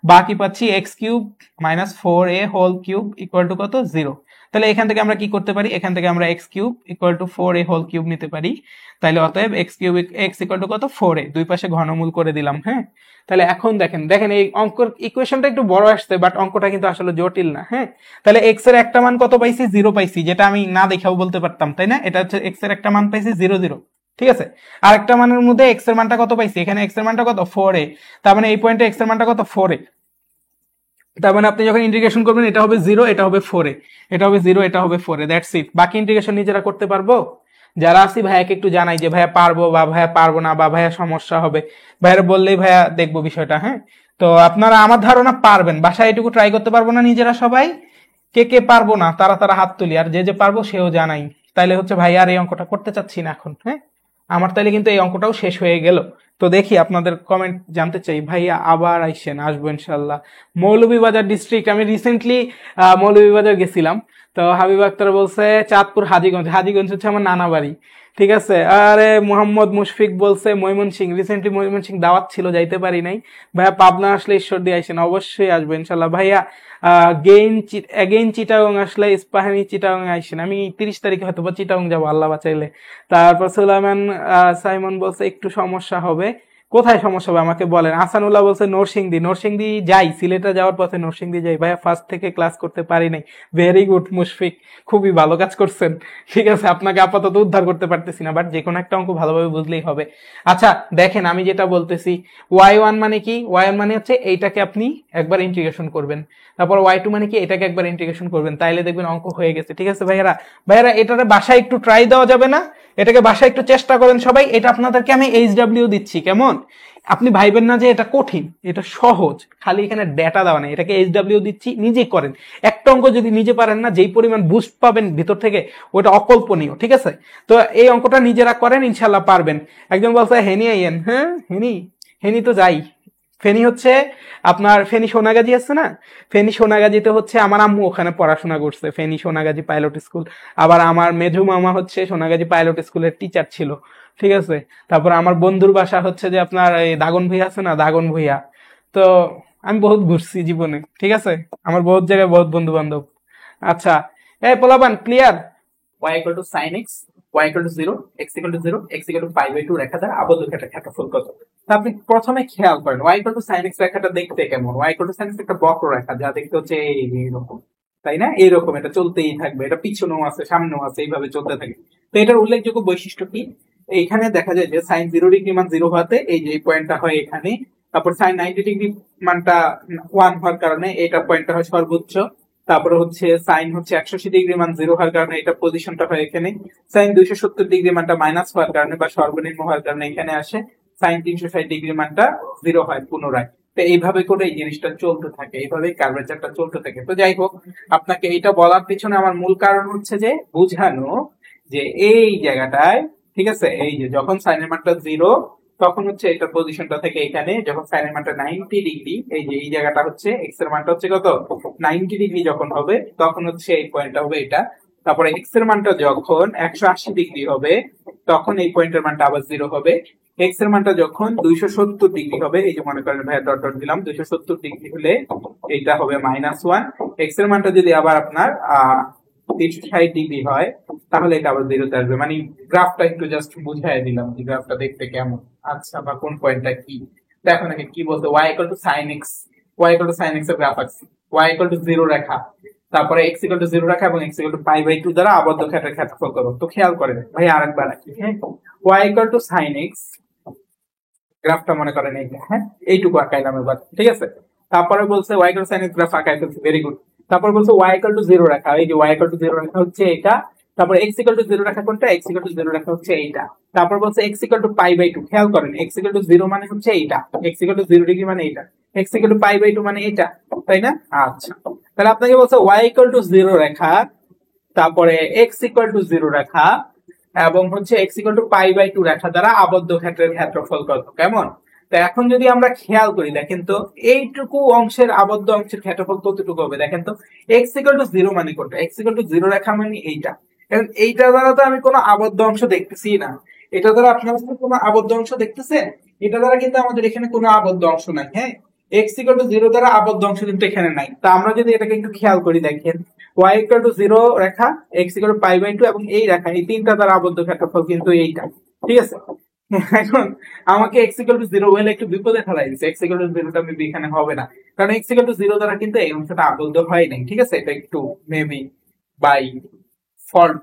বা কি পাচ্ছি x cube minus 4a whole cube equal to কত, 0। তাহলে এখান থেকে আমরা কি করতে পারি, এখান থেকে আমরা x cube equal to 4a whole cube নিতে পারি। তাহলে অতএব x cube x equal to কত, 4a, দুই পাশে ঘনমূল করে দিলাম। হ্যাঁ, তাহলে এখন দেখেন দেখেন এই অঙ্কের ইকুয়েশনটা একটু বড় আসছে, বাট অঙ্কটা কিন্তু আসলে জটিল না। হ্যাঁ, তাহলে এক্স এর একটা মান কত পাইছি, 0 পাইছি, যেটা আমি না দেখাও বলতে পারতাম তাই না। এটা হচ্ছে এক্স এর একটা মান পাইছি 0 0। ঠিক আছে, আরেকটা মানের মধ্যে এক্স এর মানটা কত পাইছি, এখানে এক্স এর মানটা কত, 4a। তার মানে এই পয়েন্টে এক্স এর মানটা কত, 4a। তার মানে আপনি যখন ইন্টিগ্রেশন করবেন এটা হবে 0, এটা হবে 4a, এটা হবে 0, এটা হবে 4a, দ্যাটস ইট। বাকি ইন্টিগ্রেশন নিজেরা করতে পারবো। যারা আছি ভাইয়াকে একটু জানাই যে ভাইয়া পারবো বা ভাইয়া পারবো না, বা ভাইয়া সমস্যা হবে, ভাইয়ারা বললেই ভাইয়া দেখবো বিষয়টা। হ্যাঁ, তো আপনারা আমার ধারণা পারবেন, বাসায় এটুকু ট্রাই করতে পারবো না নিজেরা সবাই। কে কে পারবো না তারা তারা হাত তুলি, আর যে যে পারবো সেও জানাই। তাইলে হচ্ছে ভাইয়া আর এই অঙ্কটা করতে চাচ্ছি না এখন। হ্যাঁ, আমার তাইলে কিন্তু এই অঙ্কটাও শেষ হয়ে গেল। তো দেখি আপনাদের কমেন্ট জানতে চাই, ভাইয়া আবার আইসেন, আসবো ইনশাল্লাহ। মৌলভীবাজার ডিস্ট্রিক্ট, আমি রিসেন্টলি মৌলভীবাজার গেছিলাম, তো হাবিব আক্তার বলছে চাঁদপুর হাজীগঞ্জ, হাজীগঞ্জ হচ্ছে আমার নানা বাড়ি। ঠিক আছে, আরে মোহাম্মদ মুশফিক বলছে ময়মনসিং, রিসেন্টলি ময়মনসিং দাওয়াত ছিল, যাইতে পারি নাই। ভাইয়া পাবনা আসলে ঈশ্বর দিয়ে আইসেন, অবশ্যই আসবো ইনশাল্লাহ। ভাইয়া এগেইন চিটাগং আসলে ইস্পাহানি চিটাগং আইসেন, আমি 30 তারিখে হয়তো বা চিটাগং যাবো আল্লাহ বাঁচাইলে। তারপর সুলাইমান সাইমন বলছে একটু সমস্যা হবে, কোথায় সমস্যা হবে আমাকে বলেন। আসানুল্লাহ বলছে নরসিংদী, নরসিংদী যাই, সিলেটে যাওয়ার পথে নরসিংদী যাই। ভাইয়া ফার্স্ট থেকে ক্লাস করতে পারি নাই, ভেরি গুড মুশফিক, খুবই ভালো কাজ করছেন। ঠিক আছে, আপনাকে আপাতত উদ্ধার করতে পারতেছি না, বাট যে কোনো একটা অঙ্ক ভালোভাবে বুঝলেই হবে। আচ্ছা দেখেন, আমি যেটা বলতেছি, y1 মানে কি, y1 মানে হচ্ছে এইটাকে আপনি একবার ইন্টিগ্রেশন করবেন, তারপর y2 মানে কি এটাকে একবার ইন্টিগ্রেশন করবেন, তাইলে দেখবেন অঙ্ক হয়ে গেছে। ঠিক আছে ভাইয়ারা, ভাইয়ারা এটারে বাসায় একটু ট্রাই দেওয়া যাবে না, এটাকে বাসায় একটু চেষ্টা করেন সবাই। এটা আপনাদেরকে আমি HW দিচ্ছি, কেমন? আপনি ভাইবেন না যে এটা কঠিন, এটা সহজ, খালি এখানে ডেটা দেওয়া নেই, এটাকে HW দিচ্ছি, নিজেই করেন। একটা অঙ্ক যদি নিজে পারেন না, যেই পরিমাণ বুস্ট পাবেন ভিতর থেকে, ওটা অকল্পনীয়। ঠিক আছে, তো এই অঙ্কটা নিজেরা করেন, ইনশাল্লাহ পারবেন। একজন বলছে হেনি আইয়েন, হ্যাঁ হেনি তো যাই, ফেনী হচ্ছে আপনার ফেনী সোনাগাজী আছে না, ফেনী সোনাগাজীতে হচ্ছে আমার আম্মু ওখানে পড়াশোনা করছে, ফেনী সোনাগাজী পাইলট স্কুল। আবার আমার মেজু মামা হচ্ছে সোনাগাজী পাইলট স্কুলের টিচার ছিল, ঠিক আছে। তারপর আমার বন্ধুর বাসা হচ্ছে যে আপনার এই দাগন ভূঁইয়া আছে না, দাগন ভূঁইয়া। তো আমি বহুত ঘুরছি জীবনে, ঠিক আছে, আমার বহুত জায়গায় বহুত বন্ধু বান্ধব। আচ্ছা, এই পোলাপান clear? y equal to sin x, y equal to 0, x equal to 0, x equal to pi by 2 রেখা দ্বারা আবদ্ধ ক্ষেত্রের ক্ষেত্রফল কত? তা আপনি প্রথমে খেয়াল করেন y equal to sin x রেখাটা দেখতে কেমন। y equal to sin x একটা বক্ররেখা, যা দেখতে হচ্ছে এইরকম, তাই না? এইরকম এটা চলতেই থাকবে, এটা পিছনেও আছে সামনেও আছে, এইভাবে চলতে থাকে। তো এটার উল্লেখযোগ্য বৈশিষ্ট্য কি? এইখানে দেখা যায় যে sin 0 ডিগ্রি মান 0 হওয়াতে এই যে পয়েন্টটা হয় এখানে, তারপর sin 90 ডিগ্রি মানটা 1 হওয়ার কারণে এটা পয়েন্টটা হয় সর্বোচ্চ, তারপরে হচ্ছে সাইন হচ্ছে 180 ডিগ্রি মান 0 হওয়ার কারণে এটা পজিশনটা হয় এখানে, সাইন 270 ডিগ্রি মানটা মাইনাস হওয়ার কারণে বা সর্বনিম্ন হওয়ার কারণে এখানে আসে, সাইন 360 ডিগ্রি মানটা 0 হয় পুনরায়। তো এইভাবে করে এই জিনিসটা চলতে থাকে, এইভাবে কার্ভেচারটা চলতে থাকে। তো যাই হোক, আপনাকে এইটা বলার পিছনে আমার মূল কারণ হচ্ছে যে বুঝানো যে এই জায়গাটায়, ঠিক আছে, এই যে যখন সাইনের মানটা 0 তখন হচ্ছে এটা পজিশনটা থেকে এখানে, যখন সাইনের মানটা 90 ডিগ্রি, এই যে এই জায়গাটা হচ্ছে এক্স এর মানটা হচ্ছে কত 90 ডিগ্রি যখন হবে তখন হচ্ছে এই পয়েন্টটা হবে এটা। তারপরে এক্স এর মানটা যখন 180 ডিগ্রি হবে তখন এই পয়েন্টের মানটা আবার 0 হবে। এক্স এর মানটা যখন 270 ডিগ্রি হবে, এই যে মনে করেন ভাই ডট ডট দিলাম, 270 ডিগ্রি হলে এইটা হবে -1। এক্স এর মানটা যদি আবার আপনার 360 ডিগ্রি হয় তাহলে এটা আবার 0 তে আসবে। মানে গ্রাফটা একটু জাস্ট বুঝাই দিলাম যে গ্রাফটা দেখতে কেমন, আচ্ছা, বা কোন পয়েন্টটা কি। দেখো নাকি কি বলতে, y equal to sin x, y equal to sin x এর গ্রাফ আছে, y equal to 0 রেখা, তারপরে x equal to 0 রেখা এবং x equal to pi by 2 দ্বারা আবদ্ধ ক্ষেত্রের ক্ষেত্রফল করো। তো খেয়াল করেন ভাই আরেকবার রাখি, হ্যাঁ, y equal to sin x, গ্রাফটা মনে করেন এইটা, হ্যাঁ, এইটুকু আঁকাইলাম এবার, ঠিক আছে। তারপরে বলছে y equal to sin x graph আঁকাই ফেলছি, ভেরি গুড। তারপর বলছে y equal to 0 রেখা, এই যে y equal to 0 রেখা হচ্ছে এটা, তারপর x equal to 0 রেখা কোনটা, x equal to 0 রেখা হচ্ছে এইটা। তারপর বলছে x equal to pi by 2, খেয়াল করেন x equal to 0 মানে হচ্ছে এইটা, x equal to 0 ডিগ্রি মানে এইটা, x equal to pi by 2 মানে এইটা, তাই না? আচ্ছা, তাহলে আপনাকে বলছে y equal to 0 রেখা, তারপরে x equal to 0 রেখা এবং হচ্ছে x equal to pi by 2 রেখা দ্বারা আবদ্ধ ক্ষেত্রের ক্ষেত্রফল কত, কেমন? তো এখন যদি আমরা খেয়াল করি, দেখেন তো এইটুকু অংশের আবদ্ধ অংশের ক্ষেত্রফল কতটুকু হবে, দেখেন তো x equal to 0 মানে কোনটা, x equal to 0 রেখা মানে এইটা। এখন এইটা দ্বারা তো আমি কোনো আবদ্ধ অংশ দেখতেছি না, এটা দ্বারা আপনারা কোনো আবদ্ধ অংশ দেখতেছেন? এটা দ্বারা কিন্তু আমাদের এখানে কোনো আবদ্ধ অংশ নাই, হ্যাঁ, x equal to 0 দ্বারা আবদ্ধ অংশ কিন্তু এখানে নাই। তা আমরা যদি এটাকে একটু খেয়াল করি, দেখেন y equal to 0 Rekha, x equal to pi by 2 এবং এই রেখা, এই তিনটা দ্বারা আবদ্ধ ক্ষেত্রফল কিন্তু এইটা, ঠিক আছে। এখন আমাকে x equal to 0 বলে একটু বিপদে ফেলাই দিচ্ছে, x equal to 0 টা মেবি এখানে হবে না, কারণ x equal to 0 দ্বারা কিন্তু এই অংশটা আবদ্ধ হয় নাই, ঠিক আছে। এটা একটু মেবি বাই ফল্ট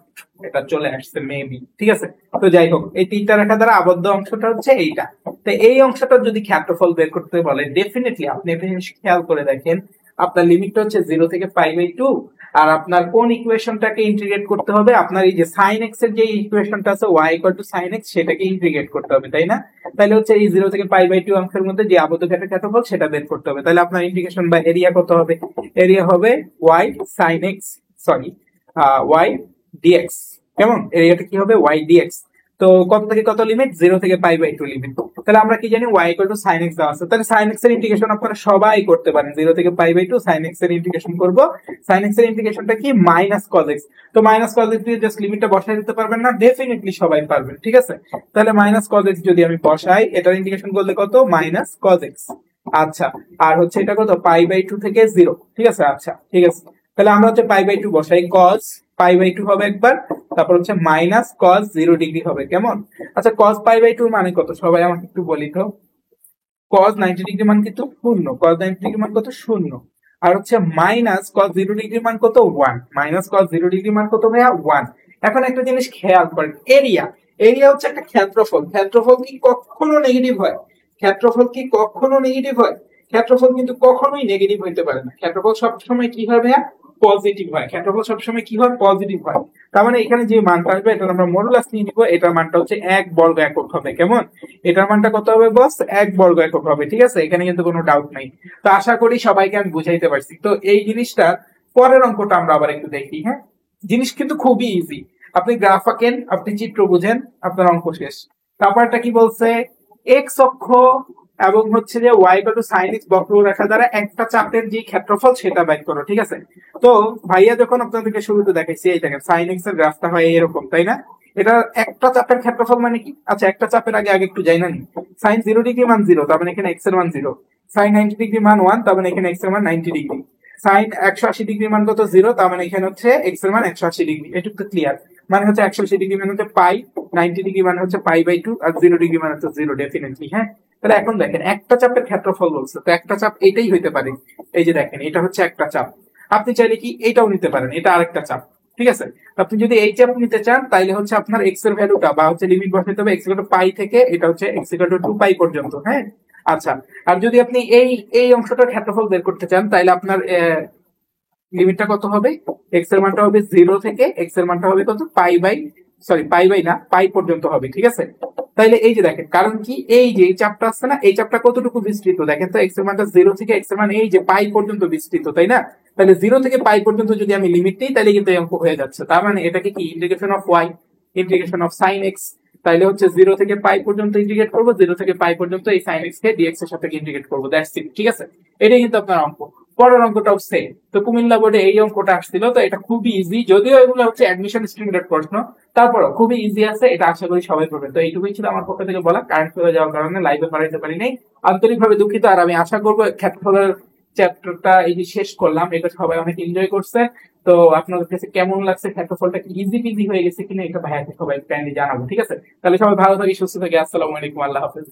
এটা চলে আসছে মেবি, ঠিক আছে। তো যাই হোক, এই তিনটা রেখা দ্বারা আবদ্ধ অংশটা হচ্ছে এইটা। তো এই অংশটার যদি ক্ষেত্রফল বের করতে বলে, ডেফিনেটলি আপনি একটা জিনিস খেয়াল করে দেখেন, আপনার লিমিটটা হচ্ছে 0 থেকে পাই বাই 2, আর আপনার কোন ইকুয়েশনটাকে ইন্টিগ্রেট করতে হবে, আপনার এই যে sin x এর যে ইকুয়েশনটা আছে y equal to sin x, সেটাকে ইন্টিগ্রেট করতে হবে, তাই না? তাহলে হচ্ছে এই 0 থেকে পাই বাই 2 অংশের মধ্যে যে আবদ্ধ ক্ষেত্রের ক্ষেত্রফল সেটা বের করতে হবে। তাহলে আপনার ইন্টিগ্রেশন বা এরিয়া কত হবে, এরিয়া হবে y sin x, sorry y dx, কেমন, এরিয়াটা কি হবে y dx। তো কত থেকে কত লিমিট, 0 থেকে পাই বাই 2 লিমিট। তাহলে আমরা কি জানি y equal to sin x দেওয়া আছে, তাহলে sin x এর ইন্টিগ্রেশন আপনারা সবাই করতে পারেন, 0 থেকে পাই বাই 2 sin x এর ইন্টিগ্রেশন করব। sin x এর ইন্টিগ্রেশনটা কি, মাইনাস cos x। তো মাইনাস cos x দিয়ে জাস্ট লিমিটটা বসাই দিতে পারবেন না, ডেফিনেটলি সবাই পারবেন, ঠিক আছে। তাহলে মাইনাস cos x যদি আমি বসাই, এটার ইন্টিগ্রেশন করলে কত, মাইনাস cos x। আচ্ছা, আর হচ্ছে এটা কত, পাই বাই 2 থেকে 0, ঠিক আছে। আচ্ছা, ঠিক আছে, তাহলে আমরা হচ্ছে পাই বাই 2 বসাই, cos পাই বাই 2 হবে একবার, তারপর হচ্ছে মাইনাস cos 0 ডিগ্রি হবে, কেমন। আচ্ছা, cos পাই বাই 2 মানে কত, সবাই আমাকে একটু বলি তো। cos 90 ডিগ্রি মান কিন্তু 0, cos 90 ডিগ্রি মান কত, 0। আর হচ্ছে মাইনাস cos 0 ডিগ্রি মান কত, 1, মাইনাস cos 0 ডিগ্রি মান কত ভাইয়া, 1। এখন একটা জিনিস খেয়াল করেন, এরিয়া, এরিয়া হচ্ছে একটা ক্ষেত্রফল, ক্ষেত্রফল কি কখনো নেগেটিভ হয়, ক্ষেত্রফল কি কখনো নেগেটিভ হয়, ক্ষেত্রফল কিন্তু কখনোই নেগেটিভ হইতে পারে না, ক্ষেত্রফল সবসময় কি হয় ভাইয়া, পজিটিভ হয়, ক্ষেত্রফল সবসময় কি হয়, পজিটিভ হয়। তার মানে এখানে যে মানটা আসবে এটা আমরা মডুলাস নিয়ে নিব, এটার মানটা হচ্ছে 1 বর্গ একক হবে, কেমন, এটার মানটা কত হবে বস, 1 বর্গ একক হবে, ঠিক আছে। এখানে কিন্তু কোনো ডাউট নাই। তো আশা করি সবাইকে আমি বুঝাইতে পারছি। তো এই জিনিসটা পরের অঙ্কটা আমরা আবার একটু দেখি, হ্যাঁ, জিনিস কিন্তু খুবই ইজি, আপনি গ্রাফ আঁকেন, আপনি চিত্র বুঝেন, আপনার অঙ্ক শেষ। তারপরটা কি বলছে, এক্স অক্ষ এবং হচ্ছে যে y equal two sin x বক্ররেখা দ্বারা একটা চাপের যে ক্ষেত্রফল সেটা বের করো, ঠিক আছে? তো ভাইয়া যখন আপনাদেরকে শুরুতে দেখাইছি, এই দেখেন sin x এর গ্রাফটা হয় এরকম, তাই না? এটা একটা চাপের ক্ষেত্রফল মানে কি? আচ্ছা, একটা চাপের আগে আগে একটু যাই না নি। sin 0 ডিগ্রি মান 0, তার মানে এখানে x এর মান 0। sin 90 ডিগ্রি মান 1, তার মানে এখানে x এর মান 90 ডিগ্রি। sin 180 ডিগ্রি মান কত? 0, তার মানে এখানে হচ্ছে x এর মান 180 ডিগ্রি। এটুকু তো ক্লিয়ার। মানে হচ্ছে 180 ডিগ্রি মানে হচ্ছে পাই, 90 ডিগ্রি মানে হচ্ছে পাই বাই 2, আর 0 ডিগ্রি মানে হচ্ছে 0 ডেফিনেটলি। হ্যাঁ, তাহলে এখন দেখেন একটা চাপের ক্ষেত্রফল বলছে, তো একটা চাপ এটাই হইতে পারে। এই যে দেখেন, এটা হচ্ছে একটা চাপ। আপনি চাইলে কি এটাও নিতে পারেন, এটা আরেকটা চাপ, ঠিক আছে? আপনি যদি এই চাপ নিতে চান তাইলে হচ্ছে আপনার এক্স এর ভ্যালুটা বা হচ্ছে লিমিট বসাতে হবে এক্স ইকুয়াল টু পাই থেকে, এটা হচ্ছে এক্স ইকুয়াল টু 2 পাই পর্যন্ত। হ্যাঁ, আচ্ছা, আর যদি আপনি এই এই অংশটার ক্ষেত্রফল বের করতে চান তাইলে আপনার লিমিটটা কত হবে? এক্স এর মানটা হবে 0 থেকে, এক্স এর মানটা হবে কত? Pi by, sorry pi by না, পাই পর্যন্ত হবে, ঠিক আছে? তাইলে এই যে দেখেন, কারণ কি এই যে এই চাপটা আছে না, এই চাপটা কতটুকু বিস্তৃত দেখেন তো, এক্স এর মানটা 0 থেকে এক্স এর মান এই যে পাই পর্যন্ত বিস্তৃত, তাই না? তাহলে 0 থেকে পাই পর্যন্ত যদি আমি লিমিট নিই তাহলে কিন্তু এই অঙ্ক হয়ে যাচ্ছে। তার মানে এটাকে কি integration of y integration of sine x, তাইলে হচ্ছে 0 থেকে পাই পর্যন্ত ইন্টিগ্রেট করবো, 0 থেকে পাই পর্যন্ত এই সাইন এক্স কে ডিএক্স এর সাথে ইন্টিগ্রেট করবো, দ্যাটস ইট, ঠিক আছে? এটাই কিন্তু আপনার অঙ্ক। পরের অঙ্কটাও সেম। তো কুমিল্লা বোর্ডে এই অঙ্কটা আসছিল, তো এটা খুবই ইজি, যদিও এগুলো হচ্ছে অ্যাডমিশন স্ট্যান্ডার্ড প্রশ্ন, তারপরও খুবই ইজি আছে, এটা আশা করি সবাই করবে। তো এইটুকুই ছিল আমার পক্ষ থেকে বলা, কারেন্ট চলে যাওয়ার কারণে লাইভে পাঠাইতে পারি নাই, আন্তরিকভাবে দুঃখিত। আর আমি আশা করবো ক্ষেত্রফলের চ্যাপ্টারটা এই যে শেষ করলাম, এটা সবাই অনেক এনজয় করছে। তো আপনাদের কাছে কেমন লাগছে, ক্ষেত্রফলটা কি ইজি পিজি হয়ে গেছে কিনা, এটা ভাইয়াকে সবাই কাইন্ডলি জানাবো, ঠিক আছে? তাহলে সবাই ভালো থাকি, সুস্থ থাকি, আসসালামু আলাইকুম, আল্লাহ হাফেজ।